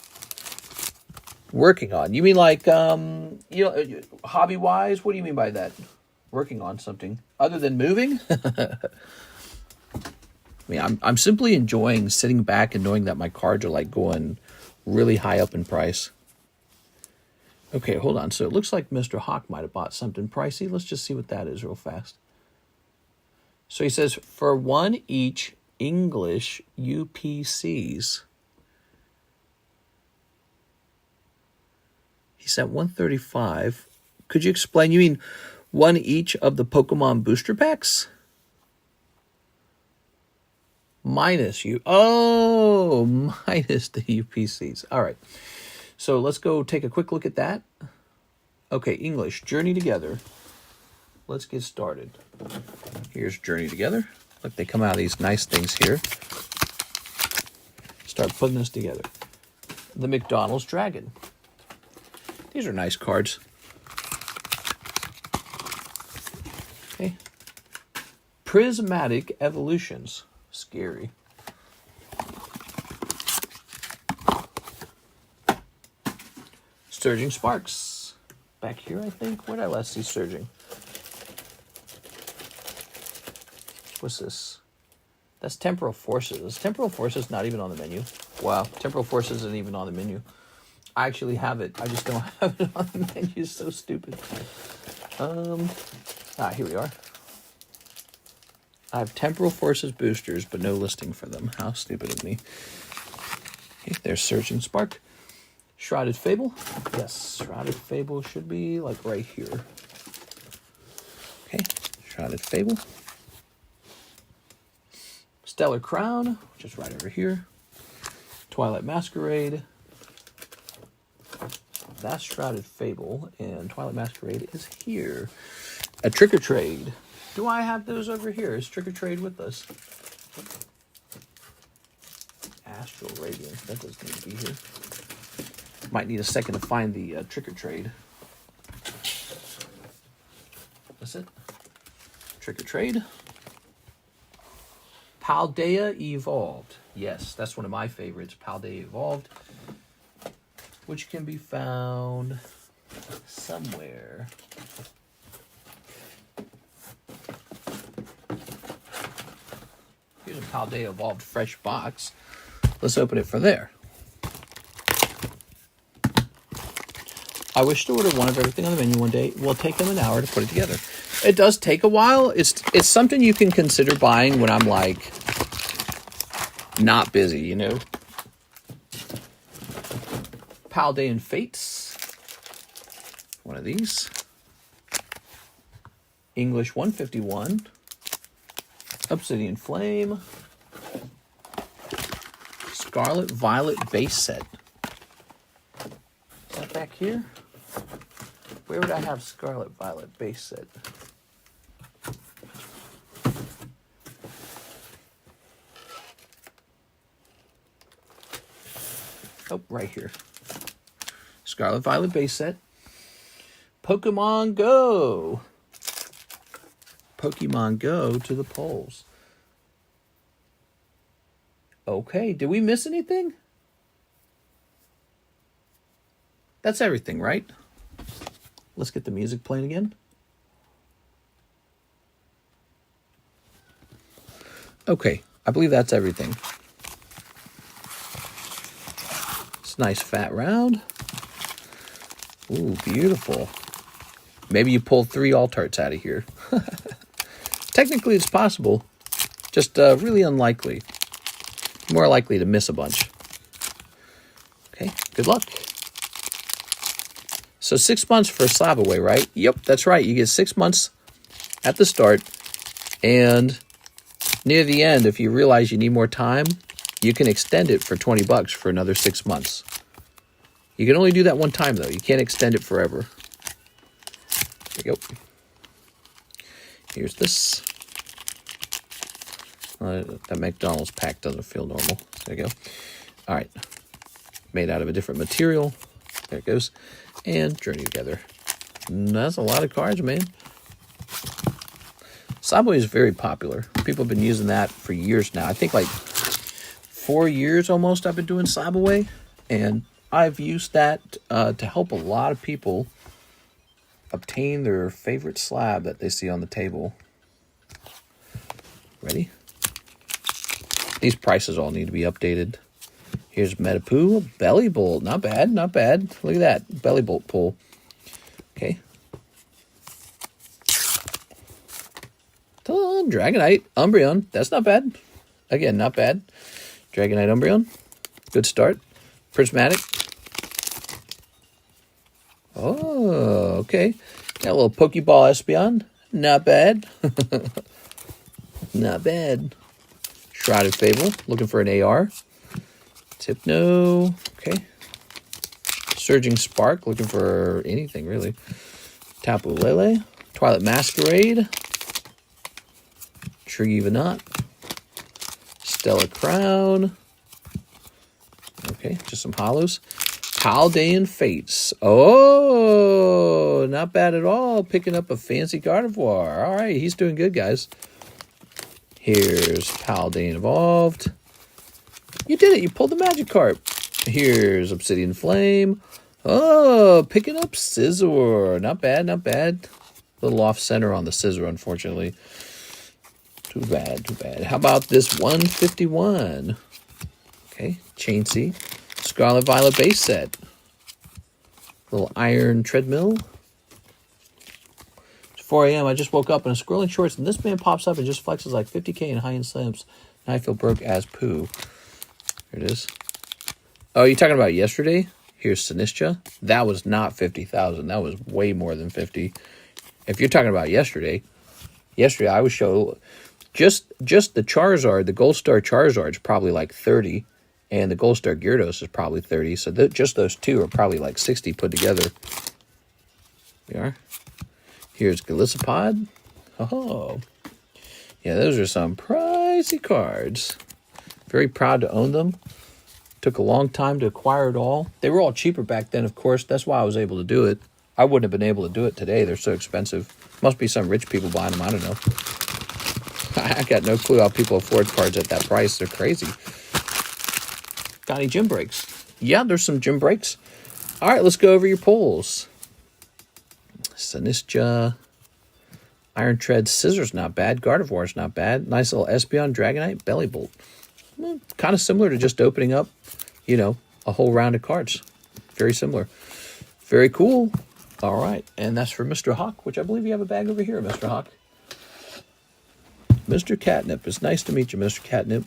Working on? You mean like, hobby-wise? What do you mean by that? Working on something other than moving? I mean, I'm simply enjoying sitting back and knowing that my cards are like going really high up in price. Okay, hold on. So it looks like Mr. Hawk might have bought something pricey. Let's just see what that is real fast. So he says, for 1 each English UPCs. He sent 135. Could you explain? You mean 1 each of the Pokemon booster packs? Minus you. Oh, minus the UPCs. All right. So let's go take a quick look at that. Okay, English, Journey Together. Let's get started. Here's Journey Together. Look, they come out of these nice things here. Start putting this together. The McDonald's Dragon. These are nice cards. Okay. Prismatic Evolutions. Scary. Surging Sparks. Back here, I think. Where did I last see Surging? What's this? That's Temporal Forces. Is Temporal Forces not even on the menu? Wow, Temporal Forces isn't even on the menu. I actually have it. I just don't have it on the menu. It's so stupid. Here we are. I have Temporal Forces boosters, but no listing for them. How stupid of me. Okay, there's Surging Spark. Shrouded Fable. Yes, Shrouded Fable should be like right here. Okay, Shrouded Fable. Stellar Crown, which is right over here. Twilight Masquerade. That's Shrouded Fable, and Twilight Masquerade is here. A Trick or Trade. Do I have those over here? Is Trick or Trade with us? Astral Radiance. That doesn't need to be here. Might need a second to find the Trick or Trade. That's it. Trick or Trade. Paldea Evolved. Yes, that's one of my favorites. Paldea Evolved. Which can be found somewhere. Here's a Paldea Evolved fresh box. Let's open it from there. I wish to order one of everything on the menu one day. It will take them an hour to put it together. It does take a while. It's something you can consider buying when I'm like not busy, you know. Paldean Fates. One of these. English 151. Obsidian Flame. Scarlet Violet base set. Is that back here? Where would I have Scarlet Violet base set? Oh, right here. Scarlet Violet base set. Pokemon Go. Pokemon Go to the polls. Okay, did we miss anything? That's everything, right? Let's get the music playing again. Okay, I believe that's everything. It's a nice fat round. Ooh, beautiful. Maybe you pull 3 Altarts out of here. Technically, it's possible. Just really unlikely. More likely to miss a bunch. Okay, good luck. So 6 months for a slab away, right? Yep, that's right. You get 6 months at the start. And near the end, if you realize you need more time, you can extend it for $20 for another 6 months. You can only do that one time, though. You can't extend it forever. There you go. Here's this. That McDonald's pack doesn't feel normal. There you go. All right. Made out of a different material. There it goes. And Journey Together. That's a lot of cards, man. Slabway is very popular. People have been using that for years now. I think like 4 years almost I've been doing Slabway. And I've used that to help a lot of people obtain their favorite slab that they see on the table. Ready? These prices all need to be updated. Here's Metapoo, Belly Bolt. Not bad, not bad. Look at that. Belly Bolt pull. Okay. Dragonite, Umbreon. That's not bad. Again, not bad. Dragonite, Umbreon. Good start. Prismatic. Oh, okay. Got a little Pokeball Espeon. Not bad. Not bad. Shrouded Fable. Looking for an AR. Hypno. Okay. Surging Spark. Looking for anything, really. Tapu Lele. Twilight Masquerade. Triggy Venat. Stellar Crown. Okay, just some hollows. Paldean Fates. Oh, not bad at all. Picking up a fancy Gardevoir. All right, he's doing good, guys. Here's Paldean Evolved. You did it. You pulled the Magikarp. Here's Obsidian Flame. Oh, picking up Scizor. Not bad, not bad. A little off-center on the Scizor, unfortunately. Too bad, too bad. How about this 151? Okay, Chainsea. Scarlet Violet base set. Little Iron Treadmill. It's 4 a.m. I just woke up and I'm scrolling shorts, and this man pops up and just flexes like 50K in high-end slams. And I feel broke as poo. There it is. Oh, you talking about yesterday? Here's Sinistra. That was not 50,000. That was way more than 50. If you're talking about yesterday I would show just the Charizard, the Gold Star Charizard is probably like 30. And the Gold Star Gyarados is probably 30. So just those two are probably like 60 put together. We are. Here's Galissapod. Oh. Yeah, those are some pricey cards. Very proud to own them. Took a long time to acquire it all. They were all cheaper back then, of course. That's why I was able to do it. I wouldn't have been able to do it today. They're so expensive. Must be some rich people buying them. I don't know. I got no clue how people afford cards at that price. They're crazy. Got any gym breaks? Yeah, there's some gym breaks. All right, let's go over your pulls. Sinistcha. Iron Tread Scissors, not bad. Gardevoir's not bad. Nice little Espeon, Dragonite, Bellibolt. Well, kind of similar to just opening up, you know, a whole round of cards. Very similar. Very cool. All right, and that's for Mr. Hawk, which I believe you have a bag over here, Mr. Hawk. Mr. Catnip. It's nice to meet you, Mr. Catnip.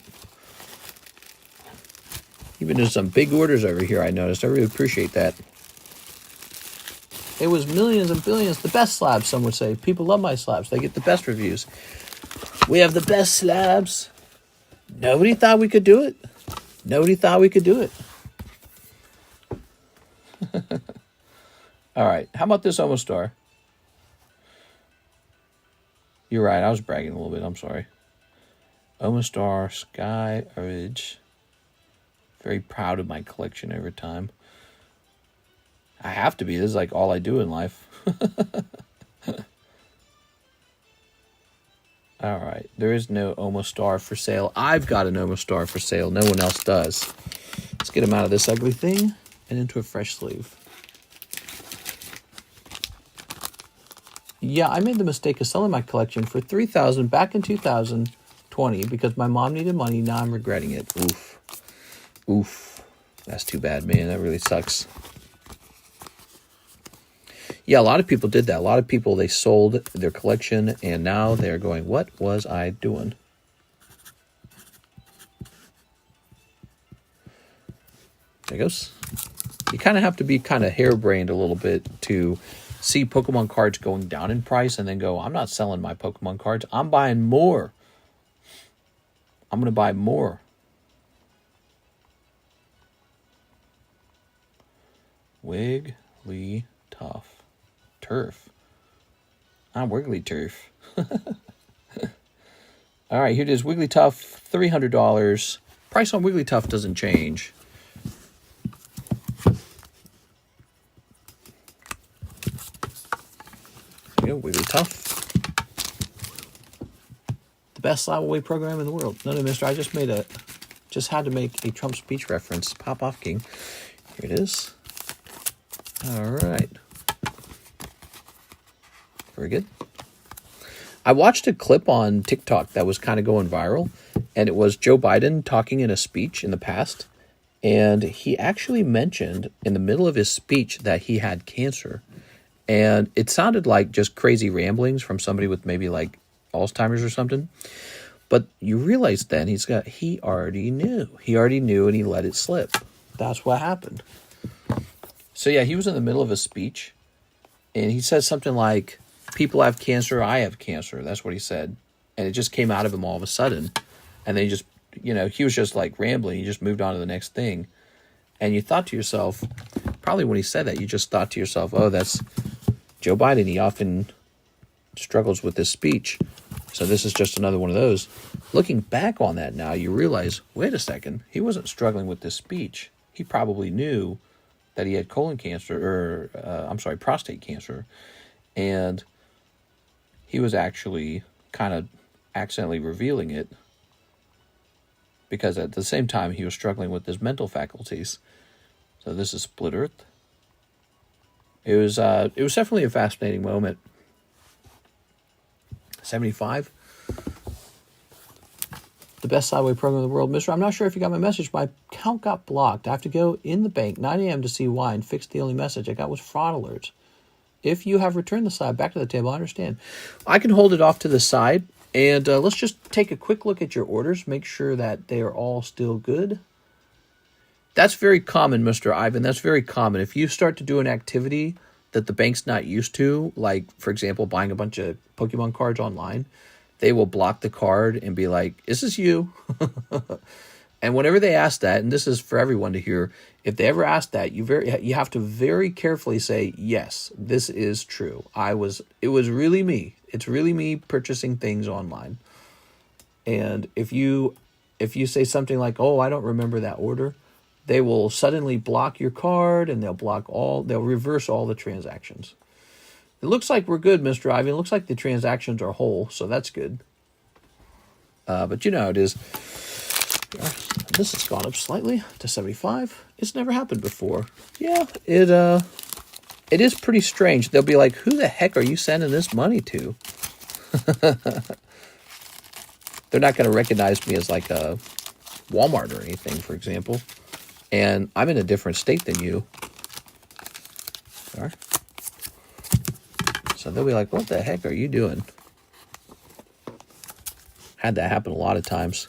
Even there's some big orders over here, I noticed. I really appreciate that. It was millions and billions. The best slabs, some would say. People love my slabs. They get the best reviews. We have the best slabs. Nobody thought we could do it. Nobody thought we could do it. All right. How about this Omastar? You're right. I was bragging a little bit. I'm sorry. Omastar, Sky Ridge. Very proud of my collection over time. I have to be. This is like all I do in life. All right. There is no Omastar for sale. I've got an Omastar for sale. No one else does. Let's get him out of this ugly thing and into a fresh sleeve. Yeah, I made the mistake of selling my collection for $3,000 back in 2020 because my mom needed money. Now I'm regretting it. Oof. Oof. That's too bad, man. That really sucks. Yeah, a lot of people did that. A lot of people, they sold their collection, and now they're going, what was I doing? There it goes. You kind of have to be kind of harebrained a little bit to see Pokemon cards going down in price and then go, I'm not selling my Pokemon cards. I'm buying more. I'm going to buy more. Wiggly Tough. Turf. I'm Wiggly Turf. All right, here it is. Wigglytuff, $300. Price on Wigglytuff doesn't change. There you go, Wigglytuff. The best slab away program in the world. No, mister, I just had to make a Trump speech reference. Pop off, King. Here it is. All right. Very good. I watched a clip on TikTok that was kind of going viral, and it was Joe Biden talking in a speech in the past, and he actually mentioned in the middle of his speech that he had cancer, and it sounded like just crazy ramblings from somebody with maybe like Alzheimer's or something, but you realize then he already knew, and he let it slip. That's what happened. So yeah, he was in the middle of a speech, and he said something like, people have cancer, I have cancer. That's what he said. And it just came out of him all of a sudden. And then he just, he was just like rambling. He just moved on to the next thing. And you thought to yourself, probably when he said that, you just thought to yourself, oh, that's Joe Biden. He often struggles with this speech. So this is just another one of those. Looking back on that now, you realize, wait a second, he wasn't struggling with this speech. He probably knew that he had colon cancer, or prostate cancer. And he was actually kind of accidentally revealing it because at the same time he was struggling with his mental faculties. So this is Split Earth. It was definitely a fascinating moment. 75. The best sideway program in the world. Mister, I'm not sure if you got my message. My account got blocked. I have to go in the bank 9 a.m. to see why and fix the only message I got was fraud alerts. If you have returned the slab back to the table, I understand. I can hold it off to the side, and let's just take a quick look at your orders. Make sure that they are all still good. That's very common, Mr. Ivan. That's very common. If you start to do an activity that the bank's not used to, like, for example, buying a bunch of Pokemon cards online, they will block the card and be like, is this you? And whenever they ask that, and this is for everyone to hear, if they ever ask that, you have to very carefully say, yes, this is true. It was really me. It's really me purchasing things online. And if you say something like, oh, I don't remember that order, they will suddenly block your card and they'll reverse all the transactions. It looks like we're good, Mr. Ivy. It looks like the transactions are whole, so that's good. But you know how it is. This has gone up slightly to 75. It's never happened before. Yeah, it is pretty strange. They'll be like, who the heck are you sending this money to? They're not going to recognize me as like a Walmart or anything, for example. And I'm in a different state than you. Sorry. So they'll be like, what the heck are you doing? Had that happen a lot of times.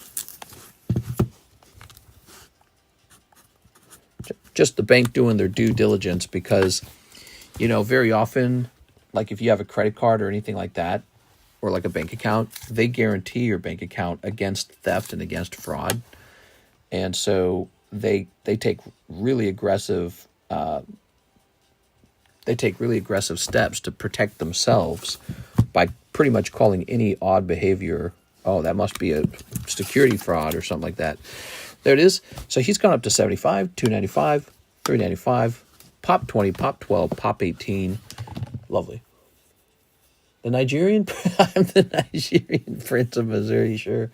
Just the bank doing their due diligence because, you know, very often, like if you have a credit card or anything like that, or like a bank account, they guarantee your bank account against theft and against fraud. And so they take really aggressive steps to protect themselves by pretty much calling any odd behavior, oh, that must be a security fraud or something like that. There it is. So he's gone up to 75, 295, 395, pop 20, pop 12, pop 18. Lovely. The Nigerian, I'm the Nigerian Prince of Missouri, sure.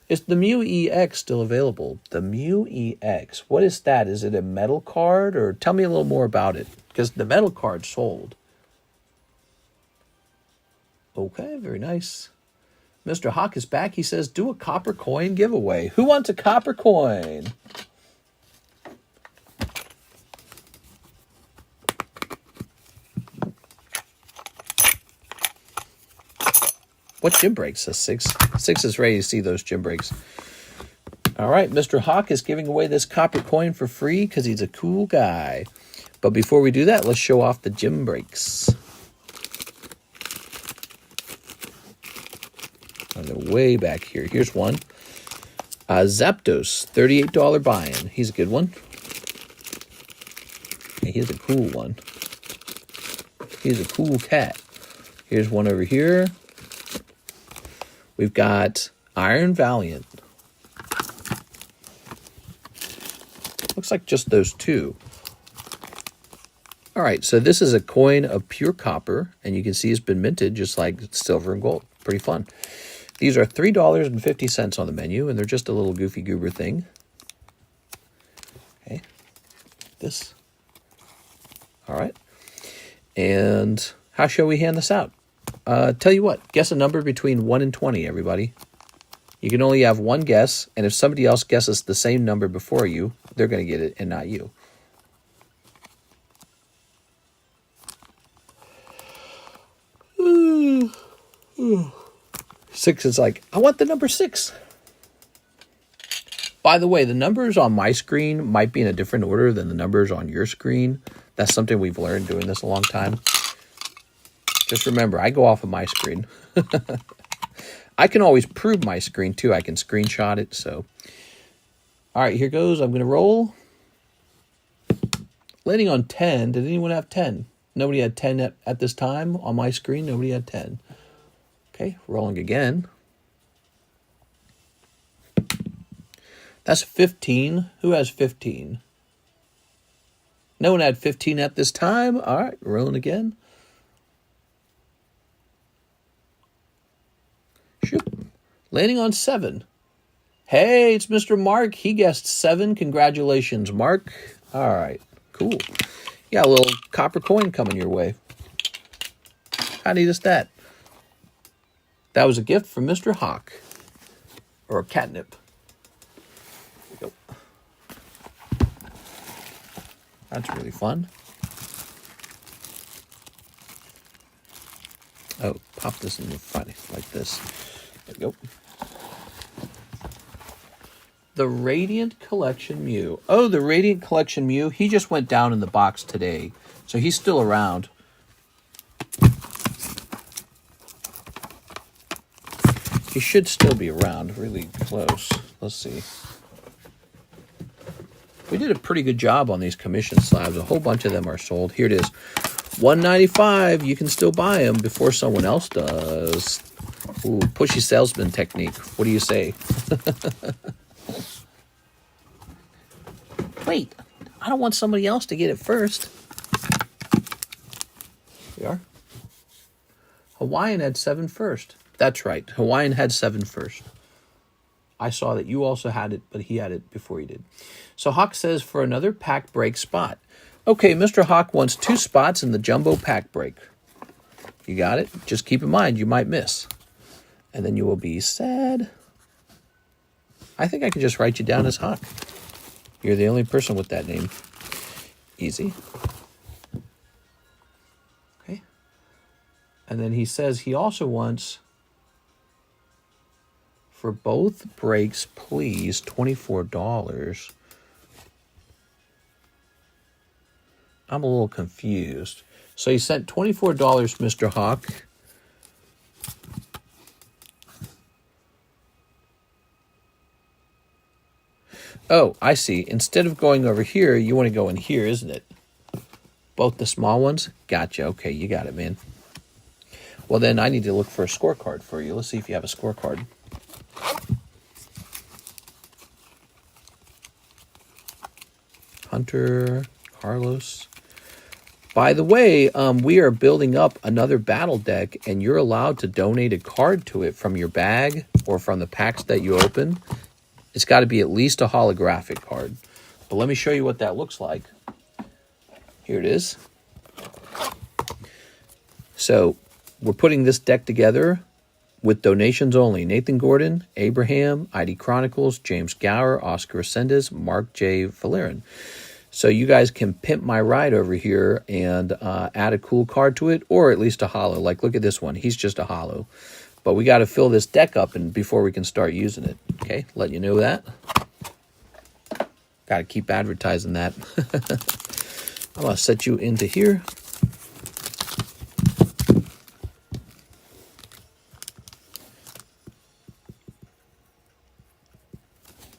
Is the Mew EX still available? The Mew EX. What is that? Is it a metal card? Or tell me a little more about it. Because the metal card sold. Okay, very nice. Mr. Hawk is back. He says, do a copper coin giveaway. Who wants a copper coin? What gym breaks? Says Six. Six is ready to see those gym breaks. All right, Mr. Hawk is giving away this copper coin for free because he's a cool guy. But before we do that, let's show off the gym breaks. They're way back here. Here's one. Zapdos, $38 buy-in. He's a good one. Hey, he's a cool one. He's a cool cat. Here's one over here. We've got Iron Valiant. Looks like just those two. All right, so this is a coin of pure copper, and you can see it's been minted just like silver and gold. Pretty fun. These are $3.50 on the menu, and they're just a little goofy goober thing. Okay, this. All right. And how shall we hand this out? Tell you what, guess a number between 1 and 20, everybody. You can only have one guess, and if somebody else guesses the same number before you, they're going to get it and not you. Six is like, I want the number 6. By the way, the numbers on my screen might be in a different order than the numbers on your screen. That's something we've learned doing this a long time. Just remember, I go off of my screen. I can always prove my screen, too. I can screenshot it, so. All right, here goes. I'm going to roll. Landing on 10. Did anyone have 10? Nobody had 10 at this time on my screen. Nobody had 10. Okay, rolling again. That's 15. Who has 15? No one had 15 at this time. All right, rolling again. Shoot. Landing on 7. Hey, it's Mr. Mark. He guessed 7. Congratulations, Mark. All right, cool. You got a little copper coin coming your way. How neat is that? That was a gift from Mr. Hawk. Or catnip. There we go. That's really fun. Oh, pop this in the front like this. There we go. The Radiant Collection Mew. Oh, the Radiant Collection Mew. He just went down in the box today. So he's still around. He should still be around really close. Let's see. We did a pretty good job on these commission slabs. A whole bunch of them are sold. Here it is. $195. You can still buy them before someone else does. Ooh, pushy salesman technique. What do you say? Wait, I don't want somebody else to get it first. We are. Hawaiian had 7 first. That's right. Hawaiian had 7 first. I saw that you also had it, but he had it before you did. So Hawk says for another pack break spot. Okay, Mr. Hawk wants 2 spots in the jumbo pack break. You got it? Just keep in mind you might miss. And then you will be sad. I think I can just write you down as Hawk. You're the only person with that name. Easy. Okay. And then he says he also wants, for both breaks, please, $24. I'm a little confused. So he sent $24, Mr. Hawk. Oh, I see. Instead of going over here, you want to go in here, isn't it? Both the small ones? Gotcha. Okay, you got it, man. Well, then I need to look for a scorecard for you. Let's see if you have a scorecard. Hunter, Carlos. By the way, we are building up another battle deck, and you're allowed to donate a card to it from your bag or from the packs that you open. It's got to be at least a holographic card. But let me show you what that looks like. Here it is. So we're putting this deck together with donations only. Nathan Gordon, Abraham, ID Chronicles, James Gower, Oscar Ascendez, Mark J. Valerian. So you guys can pimp my ride over here and add a cool card to it, or at least a holo. Like, look at this one. He's just a holo. But we got to fill this deck up and before we can start using it. Okay, let you know that. Got to keep advertising that. I'm going to set you into here.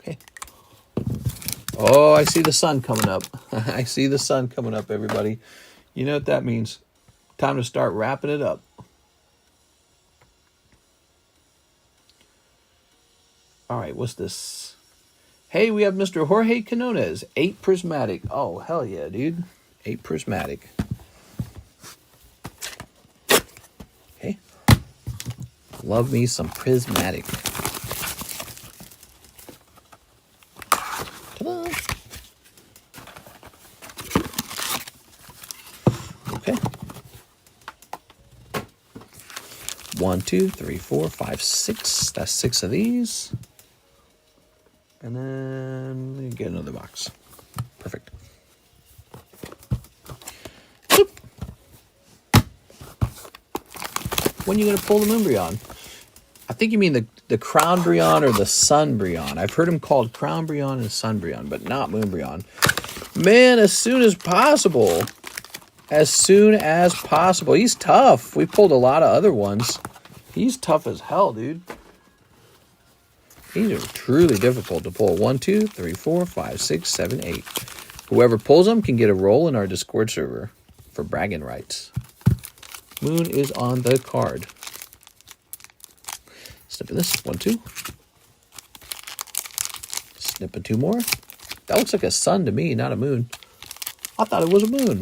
Okay. Oh, I see the sun coming up. I see the sun coming up, everybody. You know what that means. Time to start wrapping it up. All right, what's this? Hey, we have Mr. Jorge Quinones, 8 prismatic. Oh, hell yeah, dude. 8 prismatic. Okay. Love me some prismatic. Ta-da. Okay. 1, 2, 3, 4, 5, 6. That's 6 of these. And then get another box. Perfect. Boop. When are you going to pull the Moonbryon? I think you mean the Crown Bryon or the Sun Bryon. I've heard him called Crown Bryon and Sun Bryon, but not Moonbryon. Man, as soon as possible. As soon as possible. He's tough. We pulled a lot of other ones. He's tough as hell, dude. These are truly difficult to pull. 1, 2, 3, 4, 5, 6, 7, 8. Whoever pulls them can get a roll in our Discord server for bragging rights. Moon is on the card. Snip of this. 1, 2. Snip of 2 more. That looks like a sun to me, not a moon. I thought it was a moon.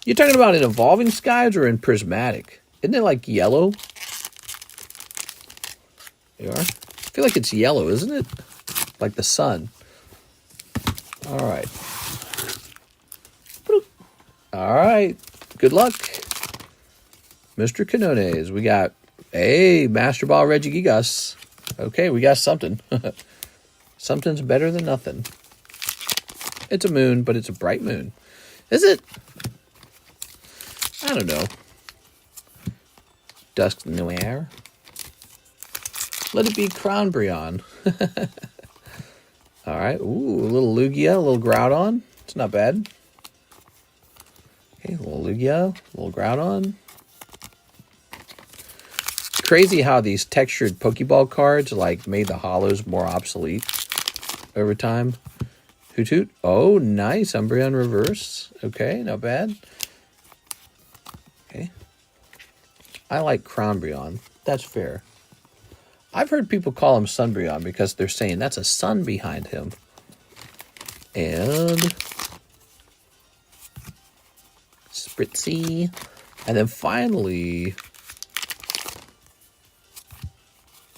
You're talking about in Evolving Skies or in Prismatic? Isn't it like yellow? You are? I feel like it's yellow, isn't it? Like the sun. All right. All right. Good luck. Mr. Canones. We got, hey, Master Ball Regigigas. Okay, we got something. Something's better than nothing. It's a moon, but it's a bright moon. Is it? I don't know. Dusk Noir. Let it be Crown Bryon. All right. Ooh, a little Lugia, a little Groudon. It's not bad. Okay, a little Lugia, a little Groudon. It's crazy how these textured Pokeball cards like made the holos more obsolete over time. Hoot Hoot. Oh, nice. Umbreon reverse. Okay, not bad. Okay. I like Crownbreon. That's fair. I've heard people call him Sunbreon because they're saying that's a sun behind him. And Spritzy. And then finally,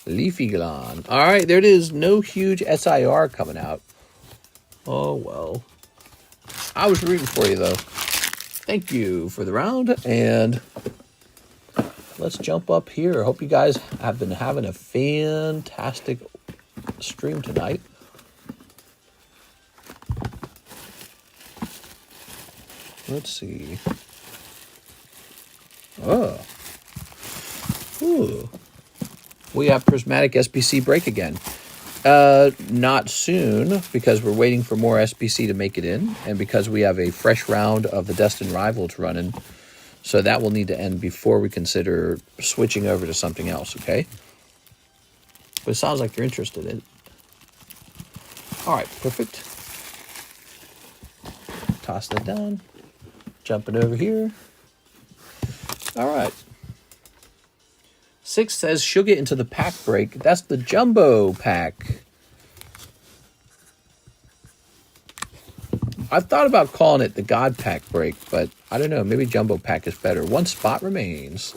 Leafeaglon. All right, there it is. No huge SIR coming out. Oh, well. I was rooting for you, though. Thank you for the round. And let's jump up here. I hope you guys have been having a fantastic stream tonight. Let's see. Oh. Ooh. We have Prismatic SBC break again. Not soon, because we're waiting for more SBC to make it in, and because we have a fresh round of the Destined Rivals running. So that will need to end before we consider switching over to something else, okay? But it sounds like you're interested in it. All right, perfect. Toss that down. Jumping over here. All right. 6 says she'll get into the pack break. That's the Jumbo Pack. I've thought about calling it the God Pack break, but I don't know. Maybe Jumbo Pack is better. 1 spot remains.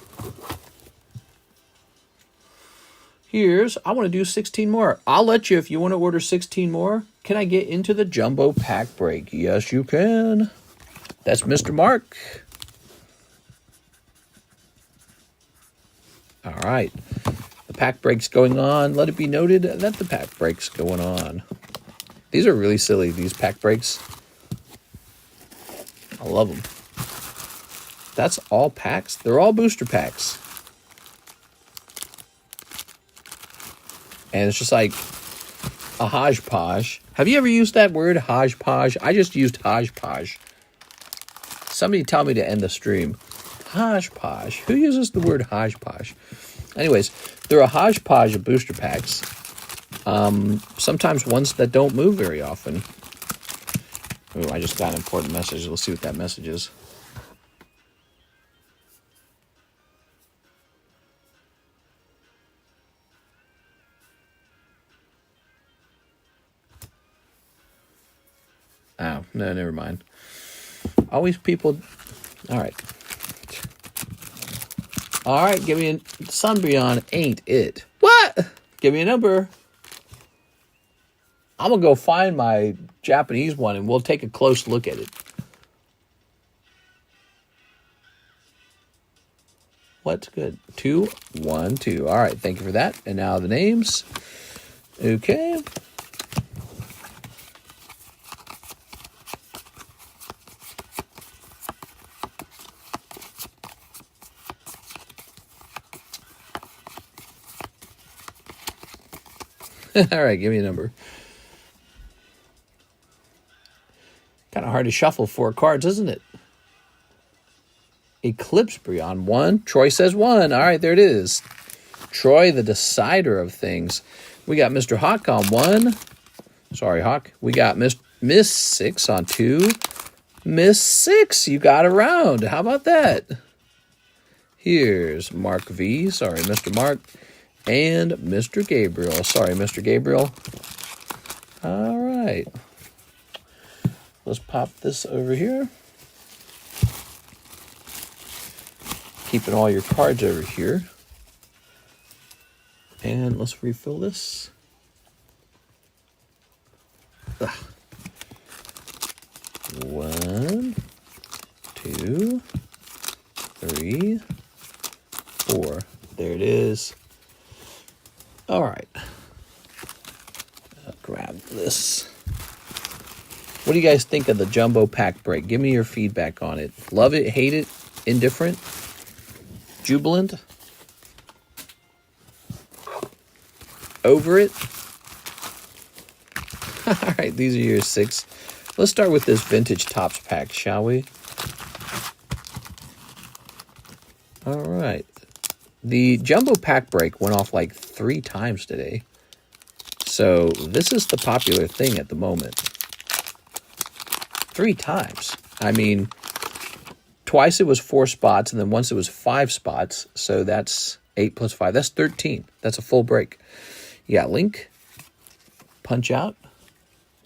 I want to do 16 more. I'll let you if you want to order 16 more. Can I get into the Jumbo Pack break? Yes, you can. That's Mr. Mark. All right. The pack break's going on. Let it be noted that the pack break's going on. These are really silly, these pack breaks. I love them. That's all packs. They're all booster packs. And it's just like a hodgepodge. Have you ever used that word, hodgepodge? I just used hodgepodge. Somebody tell me to end the stream. Hodgepodge. Who uses the word hodgepodge? Anyways, there are a hodgepodge of booster packs. Sometimes ones that don't move very often. Oh, I just got an important message. Let's see what that message is. Oh, no, never mind. Always people... All right. All right, give me a... Sunbreon ain't it. What? Give me a number. I'm going to go find my Japanese one, and we'll take a close look at it. What's good? 2, 1, 2. All right, thank you for that. And now the names. Okay. All right, give me a number. Kind of hard to shuffle 4 cards, isn't it? Eclipsebrion, 1. Troy says 1. All right, there it is. Troy, the decider of things. We got Mr. Hawk on 1. Sorry, Hawk. We got Miss 6 on 2. Miss 6, you got around. How about that? Here's Mark V. Sorry, Mr. Mark. And Mr. Gabriel. Sorry, Mr. Gabriel. All right. Let's pop this over here. Keeping all your cards over here. And let's refill this. Ugh. 1, 2, 3, 4. There it is. All right. I'll grab this. What do you guys think of the Jumbo Pack break? Give me your feedback on it. Love it, hate it, indifferent, jubilant, over it. All right, these are your 6. Let's start with this Vintage Topps pack, shall we? All right. The Jumbo Pack break went off like 3 times today. So this is the popular thing at the moment. 3 times. I mean, twice it was 4 spots, and then once it was 5 spots. So that's 8 plus 5. That's 13. That's a full break. You got Link, Punch Out,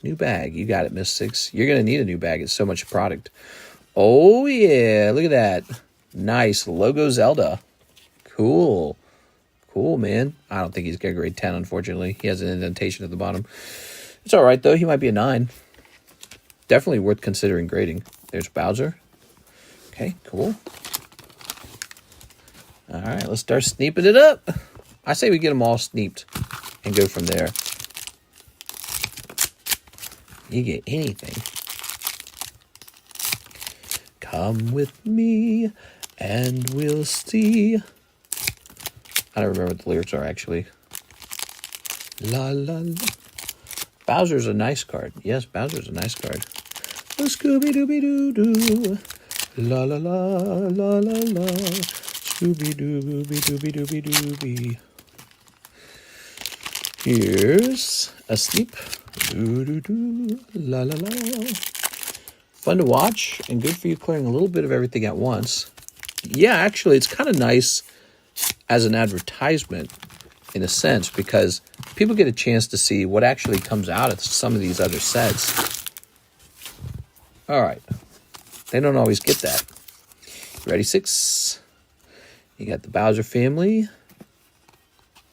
new bag. You got it, Miss Six. You're going to need a new bag. It's so much product. Oh, yeah. Look at that. Nice. Logo Zelda. Cool. Cool, man. I don't think he's got a grade 10, unfortunately. He has an indentation at the bottom. It's all right, though. He might be a 9. Definitely worth considering grading. There's Bowser. Okay, cool. All right, let's start sneeping it up. I say we get them all sneeped and go from there. You get anything. Come with me and we'll see. I don't remember what the lyrics are, actually. La, la, la. Bowser's a nice card. Yes, Bowser's a nice card. Oh, Scooby-Dooby-Doo-Doo. La, la, la, la, la, la. Scooby-Dooby-Dooby-Dooby-Dooby. Here's a Sleep. Doo-doo-doo. La, la, la. Fun to watch and good for you clearing a little bit of everything at once. Yeah, actually, it's kind of nice as an advertisement in a sense because people get a chance to see what actually comes out of some of these other sets. All right. They don't always get that. Ready, 6? You got the Bowser family.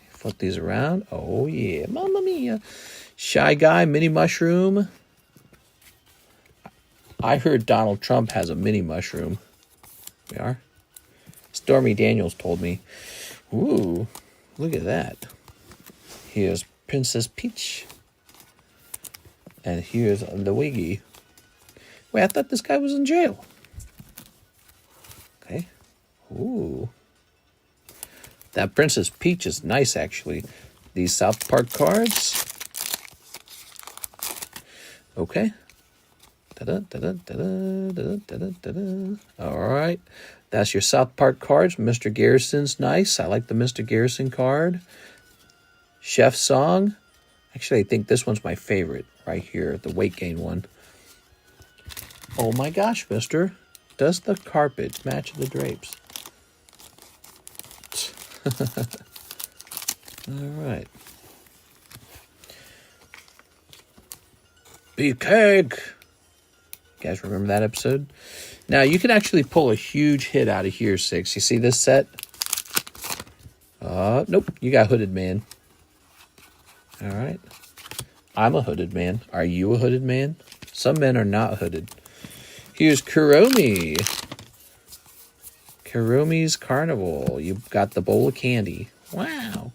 Flip these around. Oh, yeah. Mamma mia. Shy Guy, Mini Mushroom. I heard Donald Trump has a mini mushroom. We are. Stormy Daniels told me. Ooh, look at that. Here's Princess Peach. And here's Luigi. Wait, I thought this guy was in jail. Okay. Ooh. That Princess Peach is nice, actually. These South Park cards. Okay. Da-da, da-da, da-da, da-da, da-da, da-da. All right. That's your South Park cards. Mr. Garrison's nice. I like the Mr. Garrison card. Chef Song. Actually, I think this one's my favorite right here, the weight gain one. Oh my gosh, mister. Does the carpet match the drapes? All right. Beefcake. You guys remember that episode? Now, you can actually pull a huge hit out of here, 6. You see this set? Nope. You got Hooded Man. All right. I'm a hooded man. Are you a hooded man? Some men are not hooded. Here's Kuromi. Kuromi's Carnival. You've got the bowl of candy. Wow.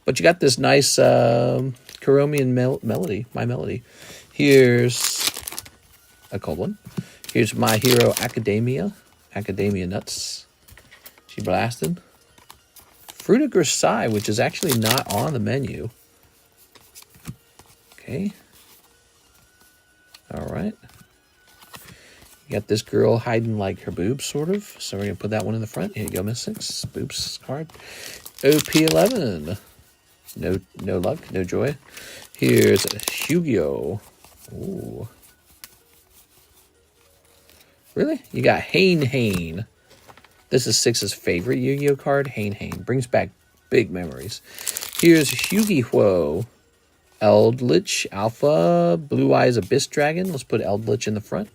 But you got this nice Kuromi and Melody. My Melody. Here's a cold one. Here's My Hero Academia. Academia Nuts. She blasted. Fruit of Grisai, which is actually not on the menu. Okay. All right. You got this girl hiding like her boobs, sort of. So we're going to put that one in the front. Here you go, Miss 6. Boobs card. OP11. No luck, no joy. Here's Yu-Gi-Oh! Ooh. Really? You got Hane. This is 6's favorite Yu-Gi-Oh! Card. Hane. Brings back big memories. Here's Yu-Gi-Oh! Eldritch Alpha. Blue Eyes Abyss Dragon. Let's put Eldritch in the front.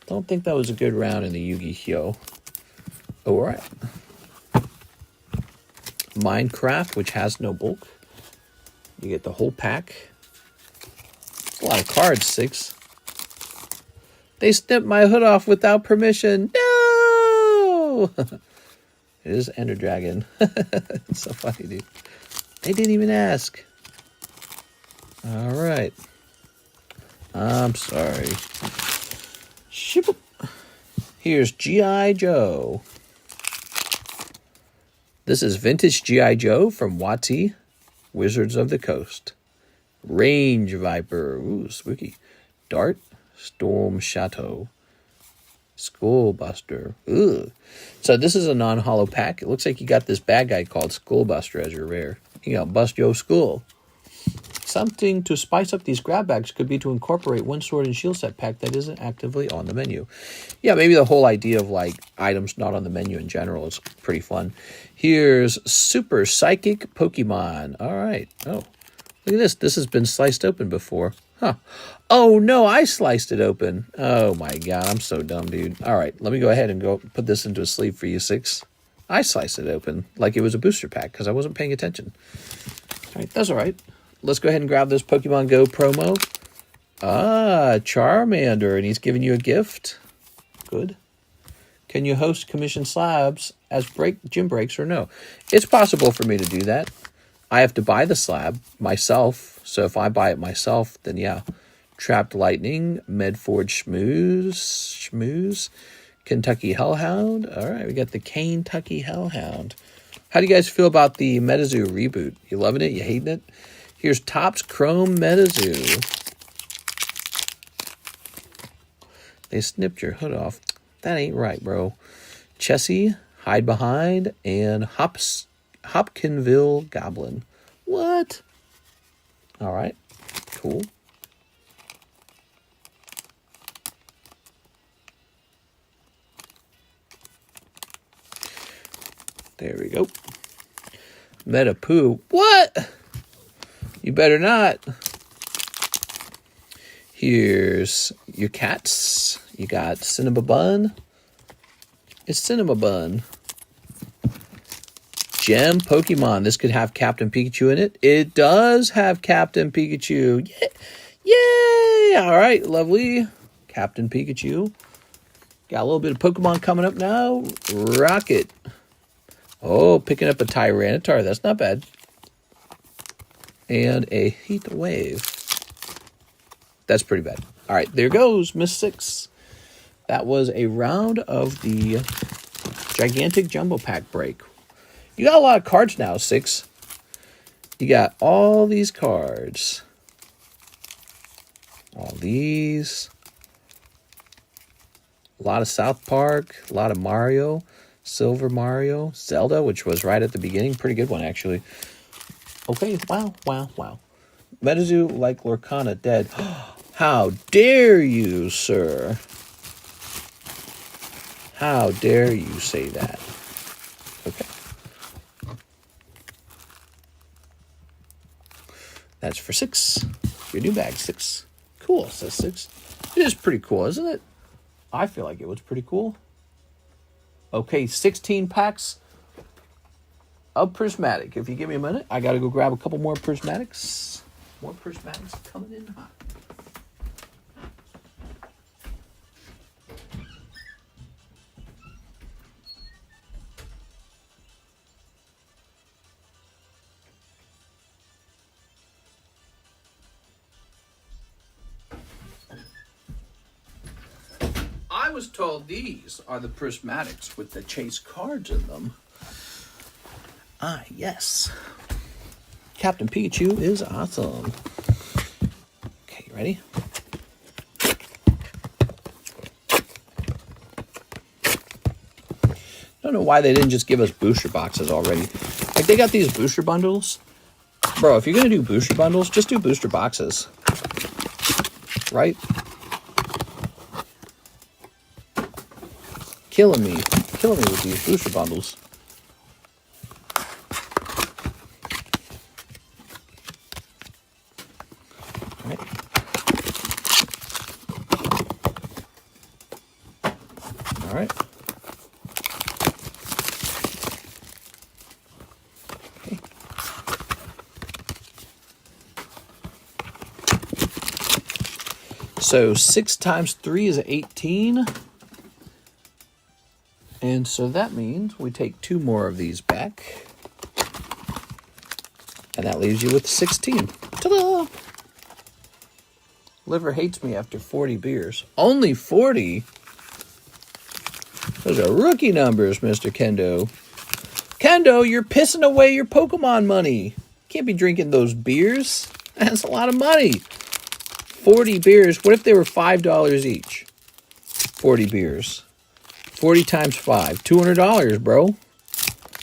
Don't think that was a good round in the Yu-Gi-Oh! Oh, all right. Minecraft, which has no bulk. You get the whole pack. It's a lot of cards, 6. They snipped my hood off without permission. No! It is Ender Dragon. It's so funny, dude. They didn't even ask. All right. I'm sorry. Ship. Here's GI Joe. This is Vintage GI Joe from WOTC Wizards of the Coast. Range Viper. Ooh, spooky. Dart. Storm Chateau. Skullbuster. Ugh. So this is a non-hollow pack. It looks like you got this bad guy called Skullbuster as your rare. You got bust your skull. Sounds something to spice up these grab bags could be to incorporate one sword and shield set pack that isn't actively on the menu. Yeah, maybe the whole idea of like items not on the menu in general is pretty fun. Here's Super Psychic Pokemon. All right. Oh, look at this. This has been sliced open before. Huh. Oh, no, I sliced it open. Oh, my God. I'm so dumb, dude. All right. Let me go ahead and go put this into a sleeve for you, 6. I sliced it open like it was a booster pack because I wasn't paying attention. All right. That's all right. Let's go ahead and grab this Pokemon Go promo. Ah, Charmander, and he's giving you a gift. Good. Can you host commission slabs as gym breaks or no? It's possible for me to do that. I have to buy the slab myself. So if I buy it myself, then yeah. Trapped Lightning, Medforge Schmooze, Kentucky Hellhound. All right, we got the Kentucky Hellhound. How do you guys feel about the Metazoo reboot? You loving it? You hating it? Here's Topps Chrome Metazoo. They snipped your hood off. That ain't right, bro. Chessie, Hide Behind, and Hopkinville Goblin. What? All right. Cool. There we go. Metapoo. What? You better not. Here's your cats. You got Cinema Bun. It's Cinema Bun. Gem Pokemon. This could have Captain Pikachu in it. It does have Captain Pikachu. Yeah. Yay! All right, lovely. Captain Pikachu. Got a little bit of Pokemon coming up now. Rocket. Oh, picking up a Tyranitar. That's not bad. And a Heat Wave. That's pretty bad. All right, there goes Miss 6. That was a round of the gigantic jumbo pack break. You got a lot of cards now, 6. You got all these cards. All these. A lot of South Park. A lot of Mario. Silver Mario. Zelda, which was right at the beginning. Pretty good one, actually. Okay, wow, wow, wow. Metazoo like Lorcana dead. How dare you, sir? How dare you say that? Okay. That's for 6. Your new bag, 6. Cool, says 6. It is pretty cool, isn't it? I feel like it was pretty cool. Okay, 16 packs of Prismatic. If you give me a minute, I got to go grab a couple more Prismatics. More Prismatics coming in hot. I was told these are the Prismatics with the chase cards in them. Ah, yes. Captain Pikachu is awesome. Okay, you ready? Don't know why they didn't just give us booster boxes already. Like, they got these booster bundles. Bro, if you're going to do booster bundles, just do booster boxes. Right? Killing me with these booster bundles. All right. All right. Okay. So 6 times 3 is 18. And so that means we take 2 more of these back. And that leaves you with 16. Ta-da! Liver hates me after 40 beers. Only 40? Those are rookie numbers, Mr. Kendo. Kendo, you're pissing away your Pokemon money. Can't be drinking those beers. That's a lot of money. 40 beers. What if they were $5 each? 40 beers. 40 times 5. $200, bro.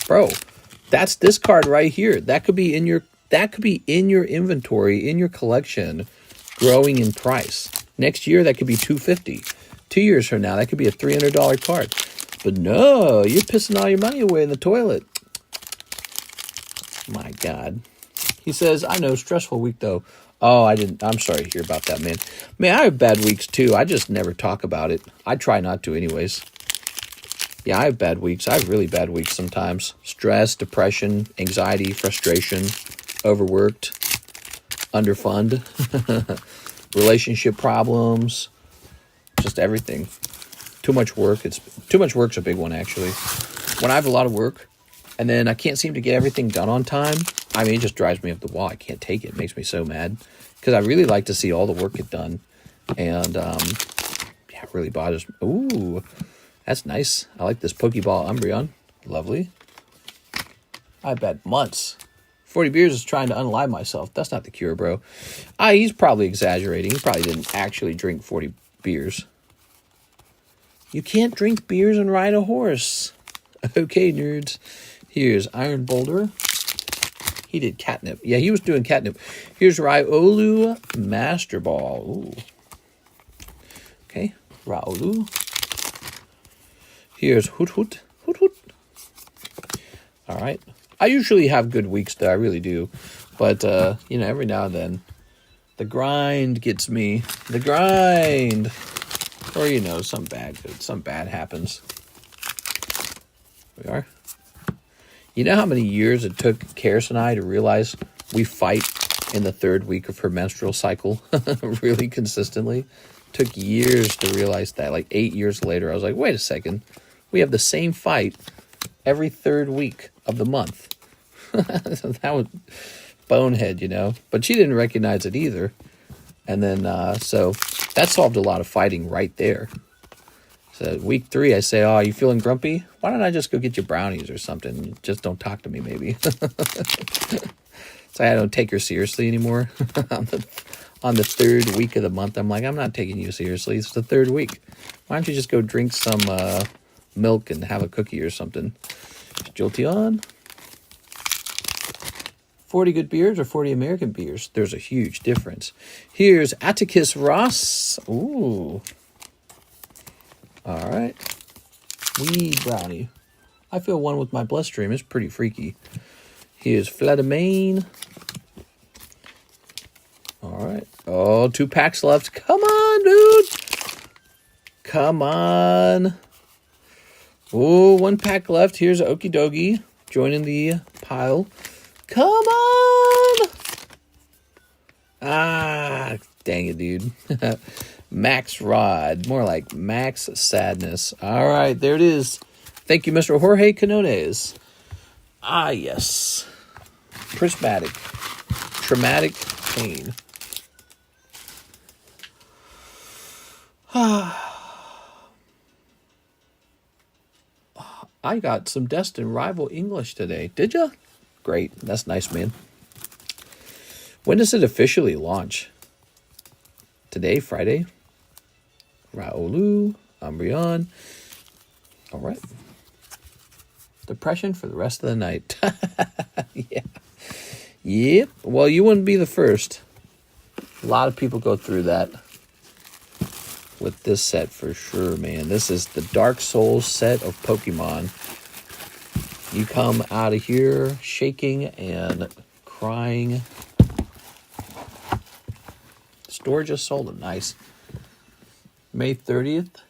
Bro, that's this card right here. That could be in your that could be in your inventory, in your collection, growing in price. Next year, that could be $250. 2 years from now, that could be a $300 card. But no, you're pissing all your money away in the toilet. My God. He says, I know, stressful week though. Oh, I'm sorry to hear about that, man. Man, I have bad weeks too. I just never talk about it. I try not to anyways. Yeah, I have bad weeks. I have really bad weeks sometimes. Stress, depression, anxiety, frustration, overworked, underfund, relationship problems, just everything. Too much work. Too much work's a big one, actually. When I have a lot of work and then I can't seem to get everything done on time, I mean, it just drives me up the wall. I can't take it. It makes me so mad because I really like to see all the work get done. And, yeah, it really bothers me. Ooh, that's nice. I like this Pokeball Umbreon. Lovely. I've had months. 40 beers is trying to unalive myself. That's not the cure, bro. He's probably exaggerating. He probably didn't actually drink 40 beers. You can't drink beers and ride a horse. Okay, nerds. Here's Iron Boulder. He did catnip. Yeah, he was doing catnip. Here's Riolu Master Ball. Ooh. Okay, Riolu. Here's Hoot Hoot. Hoot Hoot. All right. I usually have good weeks, though. I really do. But, you know, every now and then, the grind gets me. The grind. Or, you know, some bad happens. We are. You know how many years it took Karis and I to realize we fight in the third week of her menstrual cycle really consistently? Took years to realize that. Like 8 years later, I was like, wait a second. We have the same fight every third week of the month. That was bonehead, you know. But she didn't recognize it either. And then, so that solved a lot of fighting right there. So week 3, I say, oh, you feeling grumpy? Why don't I just go get you brownies or something? Just don't talk to me, maybe. So I don't take her seriously anymore. on the third week of the month, I'm like, I'm not taking you seriously. It's the third week. Why don't you just go drink some milk and have a cookie or something? Jolteon. 40 good beers or 40 American beers? There's a huge difference. Here's Atticus Ross. Ooh. All right. Weed brownie. I feel one with my bloodstream. It's pretty freaky. Here's Fladamain. All right. Oh, 2 packs left. Come on, dude. Come on. Oh, 1 pack left. Here's Okie Dokie joining the pile. Come on. Ah, dang it, dude. Max Rod. More like Max Sadness. All right, there it is. Thank you, Mr. Jorge Canones. Ah, yes. Prismatic. Traumatic pain. I got some Destined Rival English today. Did ya? Great. That's nice, man. When does it officially launch? Today, Friday. Riolu, Umbreon. All right. Depression for the rest of the night. Yeah. Yep. Well, you wouldn't be the first. A lot of people go through that with this set for sure, man. This is the Dark Souls set of Pokemon. You come out of here shaking and crying. Store just sold them. Nice. May 30th,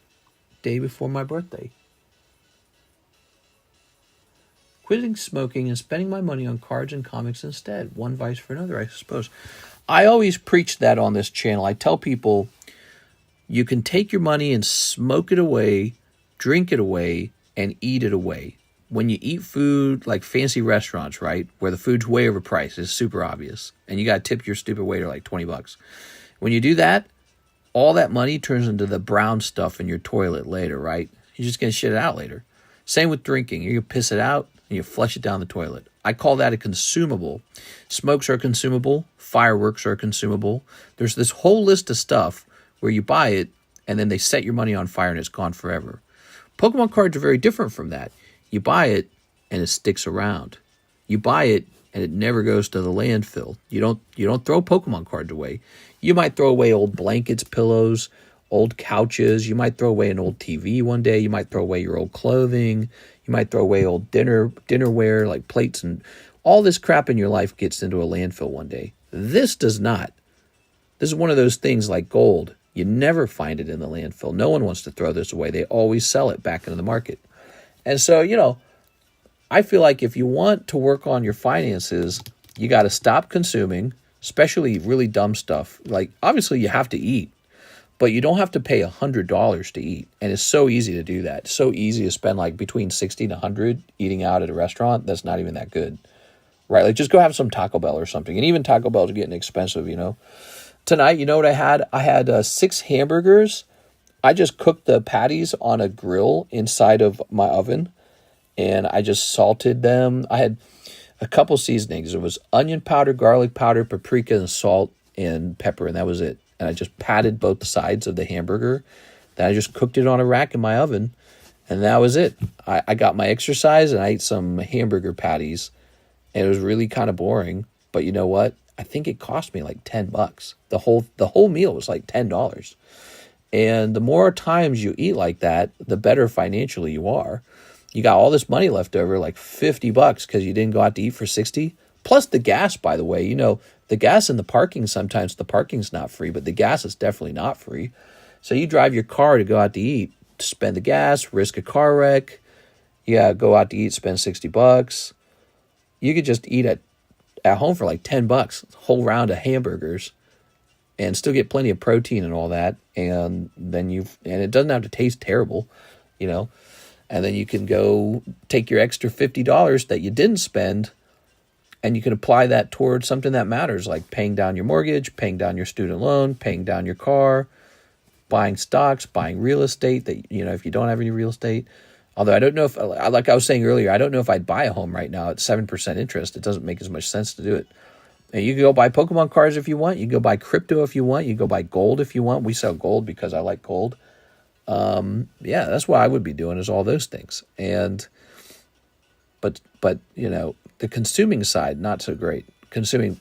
day before my birthday. Quitting smoking and spending my money on cards and comics instead. One vice for another, I suppose. I always preach that on this channel. I tell people you can take your money and smoke it away, drink it away, and eat it away. When you eat food like fancy restaurants, right, where the food's way overpriced, it's super obvious, and you got to tip your stupid waiter like $20. When you do that, all that money turns into the brown stuff in your toilet later, right? You're just going to shit it out later. Same with drinking. You're going to piss it out and you flush it down the toilet. I call that a consumable. Smokes are consumable. Fireworks are consumable. There's this whole list of stuff where you buy it and then they set your money on fire and it's gone forever. Pokemon cards are very different from that. You buy it and it sticks around. You buy it and it never goes to the landfill. You don't throw Pokemon cards away. You might throw away old blankets, pillows, old couches. You might throw away an old TV one day. You might throw away your old clothing. You might throw away old dinnerware like plates, and all this crap in your life gets into a landfill one day. This does not. This is one of those things like gold. You never find it in the landfill. No one wants to throw this away. They always sell it back into the market. And so, you know, I feel like if you want to work on your finances, you got to stop consuming, especially really dumb stuff. Like, obviously, you have to eat, but you don't have to pay $100 to eat. And it's so easy to do that. It's so easy to spend like between $60 and $100 eating out at a restaurant. That's not even that good, right? Like, just go have some Taco Bell or something. And even Taco Bell's getting expensive, you know. Tonight, you know what I had? I had 6 hamburgers. I just cooked the patties on a grill inside of my oven, and I just salted them. I had a couple seasonings. It was onion powder, garlic powder, paprika, and salt and pepper, and that was it. And I just patted both sides of the hamburger. Then I just cooked it on a rack in my oven, and that was it. I got my exercise, and I ate some hamburger patties, and it was really kind of boring. But you know what? I think it cost me like $10. The whole meal was like $10. And the more times you eat like that, the better financially you are. You got all this money left over, like $50 because you didn't go out to eat for 60. Plus the gas, by the way. You know, the gas in the parking, sometimes the parking's not free, but the gas is definitely not free. So you drive your car to go out to eat, spend the gas, risk a car wreck. Yeah, go out to eat, spend $60. You could just eat at home for like $10, a whole round of hamburgers, and still get plenty of protein and all that. And then and it doesn't have to taste terrible, you know. And then you can go take your extra $50 that you didn't spend, and you can apply that towards something that matters, like paying down your mortgage, paying down your student loan, paying down your car, buying stocks, buying real estate that, you know, if you don't have any real estate. Although I don't know if, like I was saying earlier, I don't know if I'd buy a home right now at 7% interest. It doesn't make as much sense to do it. And you can go buy Pokemon cards if you want. You can go buy crypto if you want. You can go buy gold if you want. We sell gold because I like gold. Yeah, that's what I would be doing, is all those things. And, but you know, the consuming side, not so great. Consuming,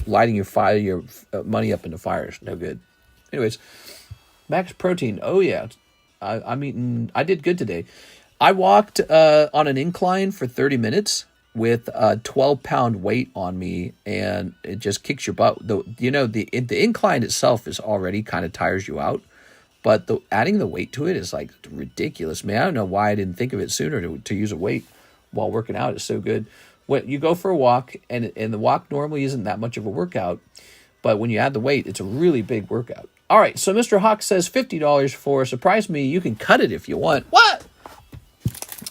lighting your money up into fires, no good. Anyways, max protein. Oh yeah, I'm eating. I did good today. I walked on an incline for 30 minutes with a 12-pound weight on me, and it just kicks your butt. The incline itself is already kind of tires you out, but adding the weight to it is like ridiculous, man. I don't know why I didn't think of it sooner to use a weight while working out. It's so good. When you go for a walk, and the walk normally isn't that much of a workout, but when you add the weight, it's a really big workout. All right, so Mr. Hawk says $50 for Surprise Me. You can cut it if you want. What?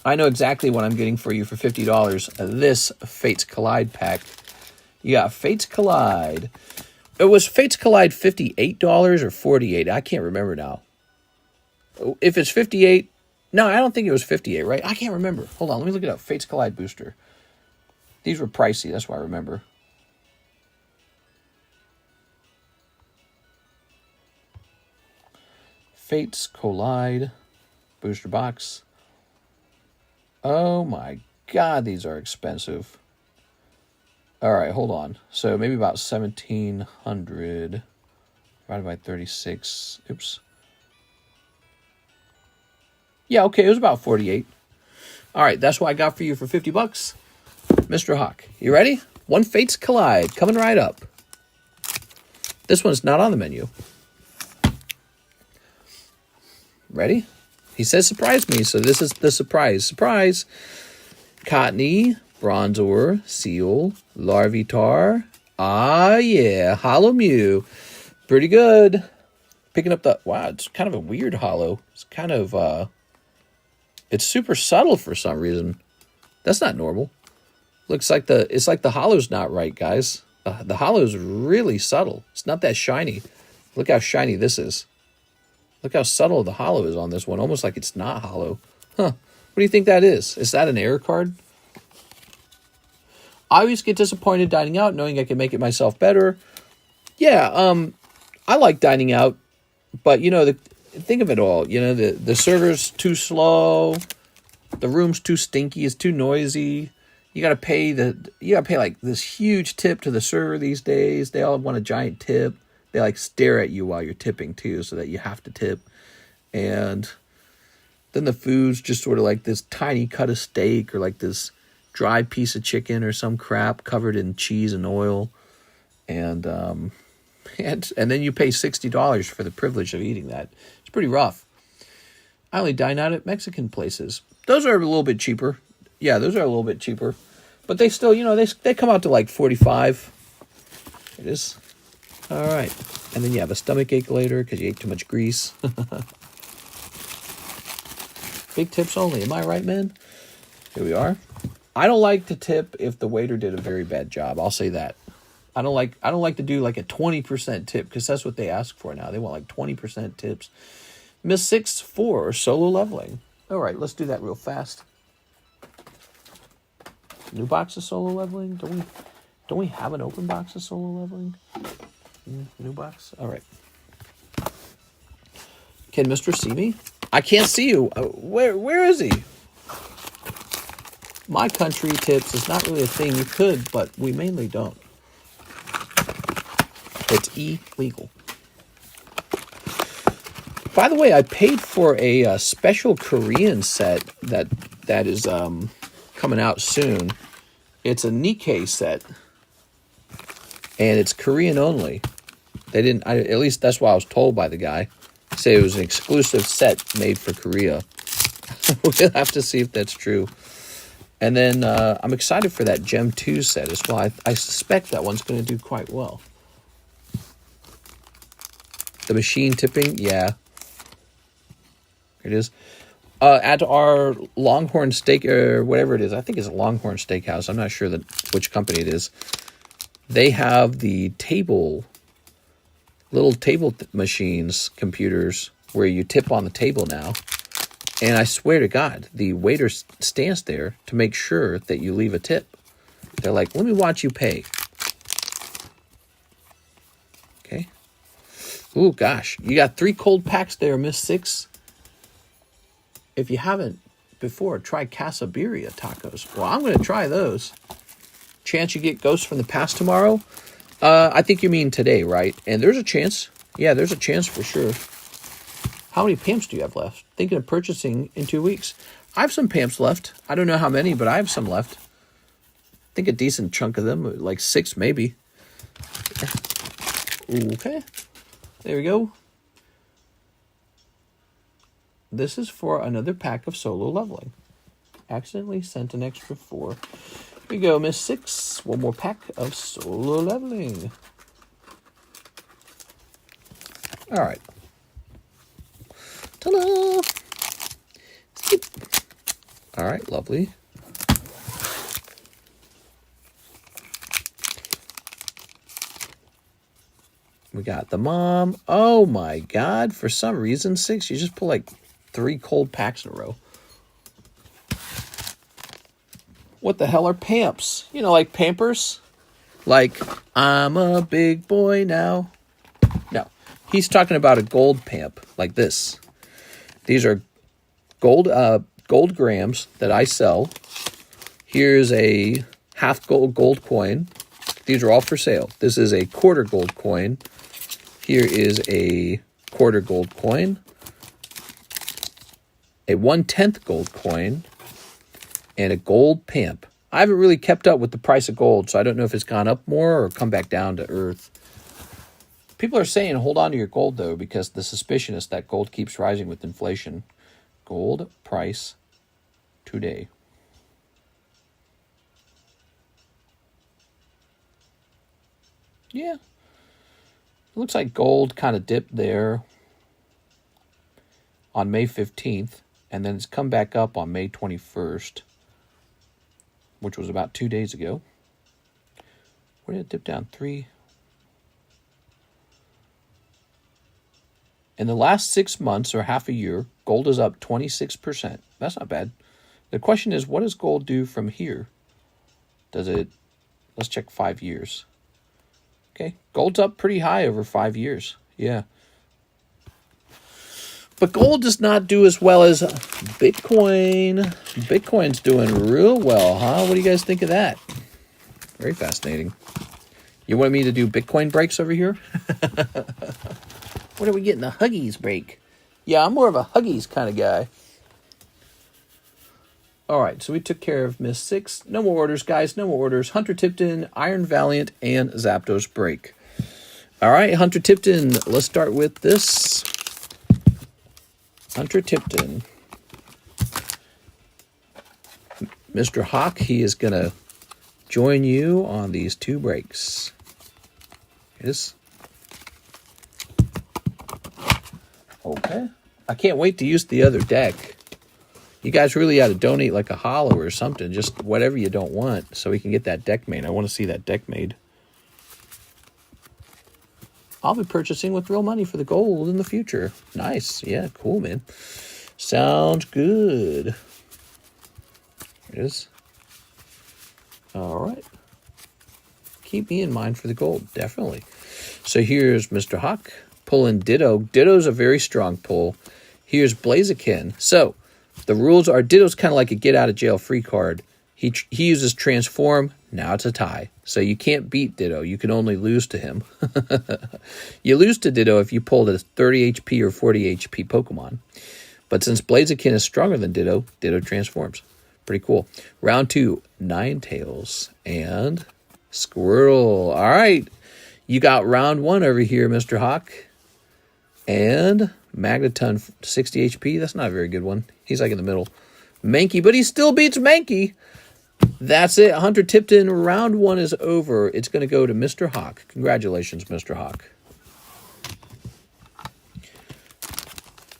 I know exactly what I'm getting for you for $50. This Fates Collide pack. You got Fates Collide. It was Fates Collide $58 or $48. I can't remember now. If it's $58, no, I don't think it was $58, right? I can't remember. Hold on, let me look it up. Fates Collide booster. These were pricey. That's why I remember. Fates Collide booster box. Oh my God, these are expensive. All right, hold on. So maybe about 1,700 divided by 36. Oops. Yeah, okay, it was about 48. All right, that's what I got for you for $50. Mr. Hawk, you ready? One Fates Collide coming right up. This one's not on the menu. Ready? He says surprise me, so this is the surprise. Surprise! Cottony, Bronzor, Seal, Larvitar. Ah, yeah, Hollow Mew. Pretty good. Picking up the... Wow, it's kind of a weird hollow. It's kind of... It's super subtle for some reason. That's not normal. Looks like it's like the hollow's not right, guys. The hollow's really subtle. It's not that shiny. Look how shiny this is. Look how subtle the hollow is on this one. Almost like it's not hollow. Huh. What do you think that is? Is that an error card? I always get disappointed dining out knowing I can make it myself better. Yeah, I like dining out. But, you know, think of it all. You know, the server's too slow. The room's too stinky. It's too noisy. You gotta pay like this huge tip to the server these days. They all want a giant tip. They like stare at you while you're tipping too, so that you have to tip. And then the food's just sort of like this tiny cut of steak or like this dry piece of chicken or some crap covered in cheese and oil. And then you pay $60 for the privilege of eating that. It's pretty rough. I only dine out at Mexican places. Those are a little bit cheaper. Yeah, those are a little bit cheaper. But they still, they come out to like 45. It is. All right. And then you have a stomach ache later because you ate too much grease. Big tips only. Am I right, man? Here we are. I don't like to tip if the waiter did a very bad job. I'll say that. I don't like to do like a 20% tip because that's what they ask for now. They want like 20% tips. Miss 6 for solo leveling. All right, let's do that real fast. New box of solo leveling? Don't we have an open box of solo leveling? New box? All right. Can Mr. see me? I can't see you. Where is he? My country tips is not really a thing. You could, but we mainly don't. It's illegal. By the way, I paid for a special Korean set that is coming out soon. It's a Nikke set, and it's Korean only. They didn't. At least that's what I was told by the guy. Say it was an exclusive set made for Korea. We'll have to see if that's true. And then I'm excited for that Gem 2 set as well. I suspect that one's going to do quite well. The machine tipping, yeah. It is. At our Longhorn Steak, or whatever it is, I think it's a Longhorn Steakhouse. I'm not sure which company it is. They have the little table machines, computers, where you tip on the table now. And I swear to God, the waiter stands there to make sure that you leave a tip. They're like, let me watch you pay. Okay. Ooh, gosh. You got 3 cold packs there, Miss 6. If you haven't before, try Casabiria tacos. Well, I'm going to try those. Chance you get Ghosts from the Past tomorrow? I think you mean today, right? And there's a chance. Yeah, there's a chance for sure. How many pamps do you have left? Thinking of purchasing in 2 weeks. I have some pamps left. I don't know how many, but I have some left. I think a decent chunk of them, like 6 maybe. Okay. There we go. This is for another pack of solo leveling. Accidentally sent an extra 4. Here we go, Miss 6. One more pack of solo leveling. All right. Ta-da! All right, lovely. We got the mom. Oh my God! For some reason, 6. You just pull like 3 cold packs in a row. What the hell are pamps? You know, like Pampers? Like, I'm a big boy now. No, he's talking about a gold pamp like this. These are gold grams that I sell. Here's a half gold coin. These are all for sale. This is a quarter gold coin. Here is a quarter gold coin. A 1/10 gold coin. And a gold pamp. I haven't really kept up with the price of gold, so I don't know if it's gone up more or come back down to earth. People are saying hold on to your gold, though, because the suspicion is that gold keeps rising with inflation. Gold price today. Yeah. It looks like gold kind of dipped there on May 15th, and then it's come back up on May 21st. Which was about 2 days ago. Where did it dip down? 3. In the last 6 months or half a year, gold is up 26%. That's not bad. The question is, what does gold do from here? Does it... Let's check 5 years. Okay. Gold's up pretty high over 5 years. Yeah. But gold does not do as well as Bitcoin. Bitcoin's doing real well, huh? What do you guys think of that? Very fascinating. You want me to do Bitcoin breaks over here? What are we getting? A Huggies break. Yeah, I'm more of a Huggies kind of guy. All right, so we took care of Miss 6. No more orders, guys. No more orders. Hunter Tipton, Iron Valiant, and Zapdos break. All right, Hunter Tipton. Let's start with this. Hunter Tipton. Mr. Hawk, he is going to join you on these 2 breaks. Yes. Okay. I can't wait to use the other deck. You guys really ought to donate like a holo or something. Just whatever you don't want so we can get that deck made. I want to see that deck made. I'll be purchasing with real money for the gold in the future. Nice. Yeah, cool, man. Sounds good. It is. All right. Keep me in mind for the gold, definitely. So here's Mr. Hawk pulling Ditto. Ditto's a very strong pull. Here's Blaziken. So the rules are Ditto's kind of like a get-out-of-jail-free card. He uses Transform. Now it's a tie. So you can't beat Ditto. You can only lose to him. You lose to Ditto if you pulled a 30 HP or 40 HP Pokemon. But since Blaziken is stronger than Ditto, Ditto transforms. Pretty cool. Round 2, Ninetales and Squirtle. All right. You got round 1 over here, Mr. Hawk. And Magneton, 60 HP. That's not a very good one. He's like in the middle. Mankey, but he still beats Mankey. That's it. Hunter Tipton, round 1 is over. It's going to go to Mr. Hawk. Congratulations, Mr. Hawk.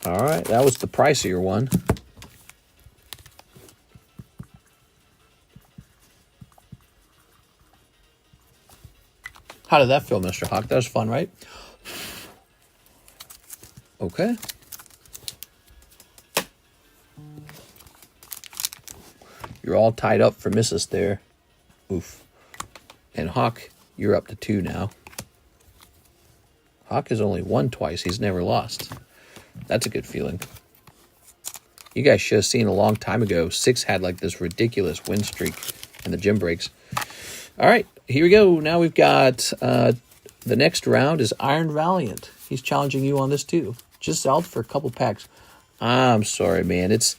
All right. That was the pricier one. How did that feel, Mr. Hawk? That was fun, right? Okay. You're all tied up for misses there. Oof. And Hawk, you're up to 2 now. Hawk has only won twice. He's never lost. That's a good feeling. You guys should have seen a long time ago. 6 had like this ridiculous win streak in the gym breaks. All right, here we go. Now we've got the next round is Iron Valiant. He's challenging you on this too. Just out for a couple packs. I'm sorry, man. It's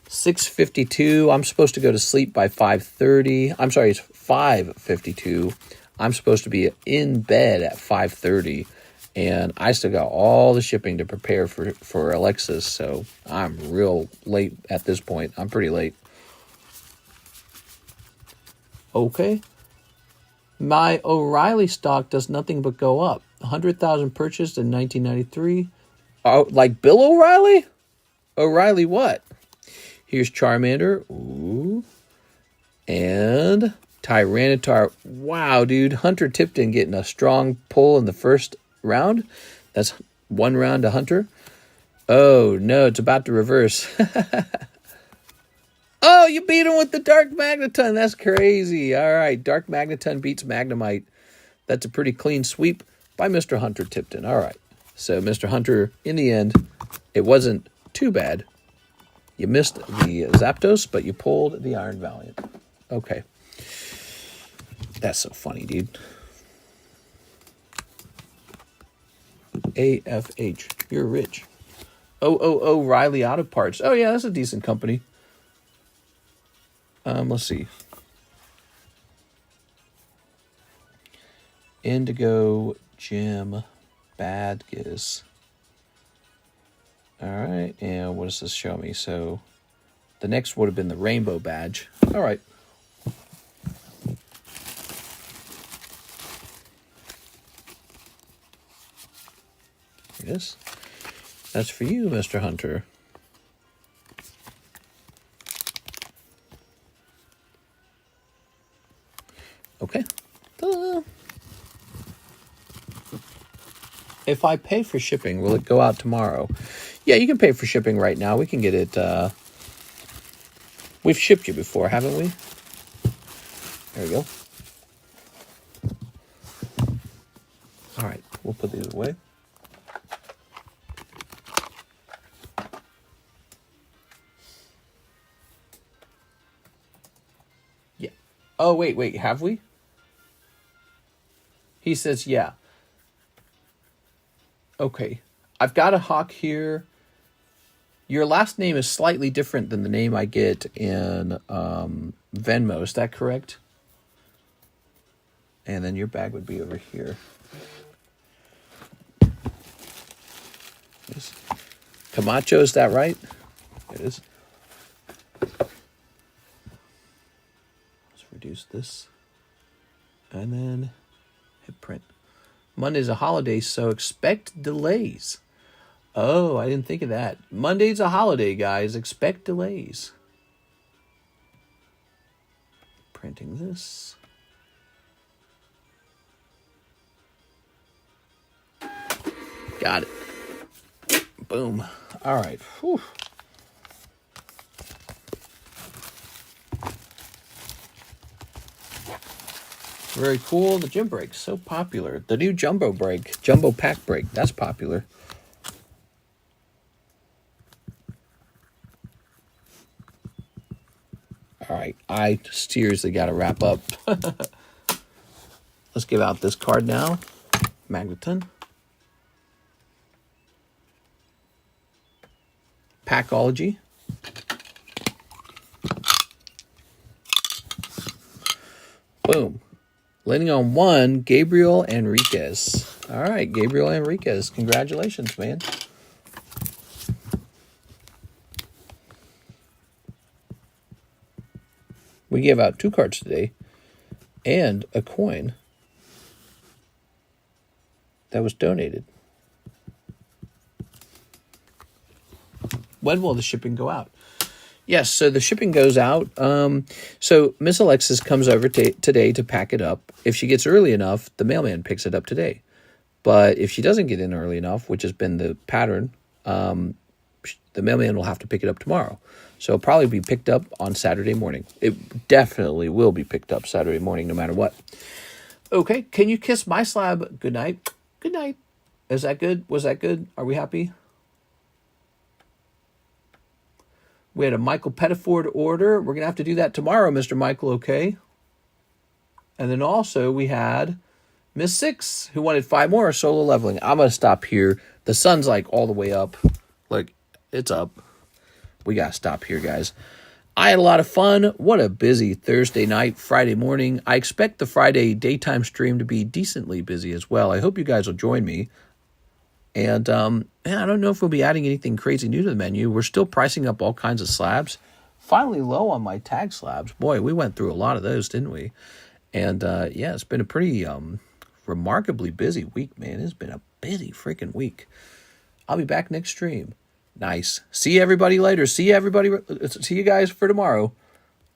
6:52. I'm supposed to go to sleep by 5:30. I'm sorry, it's 5:52. I'm supposed to be in bed at 5:30. And I still got all the shipping to prepare for Alexis. So I'm real late at this point. I'm pretty late. Okay. My O'Reilly stock does nothing but go up. 100,000 purchased in 1993. Oh, like Bill O'Reilly? O'Reilly what? Here's Charmander. Ooh. And Tyranitar. Wow, dude. Hunter Tipton getting a strong pull in the first round. That's 1 round to Hunter. Oh, no. It's about to reverse. Oh, you beat him with the Dark Magneton. That's crazy. All right. Dark Magneton beats Magnemite. That's a pretty clean sweep by Mr. Hunter Tipton. All right. So, Mr. Hunter, in the end, it wasn't too bad. You missed the Zapdos, but you pulled the Iron Valiant. Okay. That's so funny, dude. AFH. You're rich. Oh, Riley Auto Parts. Oh, yeah, that's a decent company. Let's see. Indigo Gem Badges. All right, and what does this show me? So the next would have been the Rainbow Badge. All right. Yes. That's for you, Mr. Hunter. Okay. If I pay for shipping, will it go out tomorrow? Yeah, you can pay for shipping right now. We can get it. We've shipped you before, haven't we? There we go. All right, we'll put these away. Oh, wait, have we? He says, yeah. Okay. I've got a hawk here. Your last name is slightly different than the name I get in Venmo. Is that correct? And then your bag would be over here. Yes. Camacho, is that right? It is. Let's reduce this. And then hit print. Monday's a holiday, so expect delays. Oh, I didn't think of that. Monday's a holiday, guys. Expect delays. Printing this. Got it. Boom. All right. Whew. Very cool. The gym break, so popular. The new jumbo pack break, that's popular. All right, I seriously got to wrap up. Let's give out this card now. Magneton. Packology. Boom. Landing on one, Gabriel Enriquez. All right, Gabriel Enriquez. Congratulations, man. We gave out 2 cards today and a coin that was donated. When will the shipping go out? Yes, so the shipping goes out. So Miss Alexis comes over today to pack it up. If she gets early enough, the mailman picks it up today. But if she doesn't get in early enough, which has been the pattern, the mailman will have to pick it up tomorrow. So it'll probably be picked up on Saturday morning. It definitely will be picked up Saturday morning, no matter what. Okay, can you kiss my slab? Good night. Good night. Is that good? Was that good? Are we happy? We had a Michael Pettiford order. We're going to have to do that tomorrow, Mr. Michael, okay? And then also we had Miss Six, who wanted 5 more solo leveling. I'm going to stop here. The sun's like all the way up. Like, it's up. We got to stop here, guys. I had a lot of fun. What a busy Thursday night, Friday morning. I expect the Friday daytime stream to be decently busy as well. I hope you guys will join me. And I don't know if we'll be adding anything crazy new to the menu. We're still pricing up all kinds of slabs. Finally low on my tag slabs. Boy, we went through a lot of those, didn't we? And yeah, it's been a pretty remarkably busy week, man. It's been a busy freaking week. I'll be back next stream. Nice. See everybody later. See you guys for tomorrow.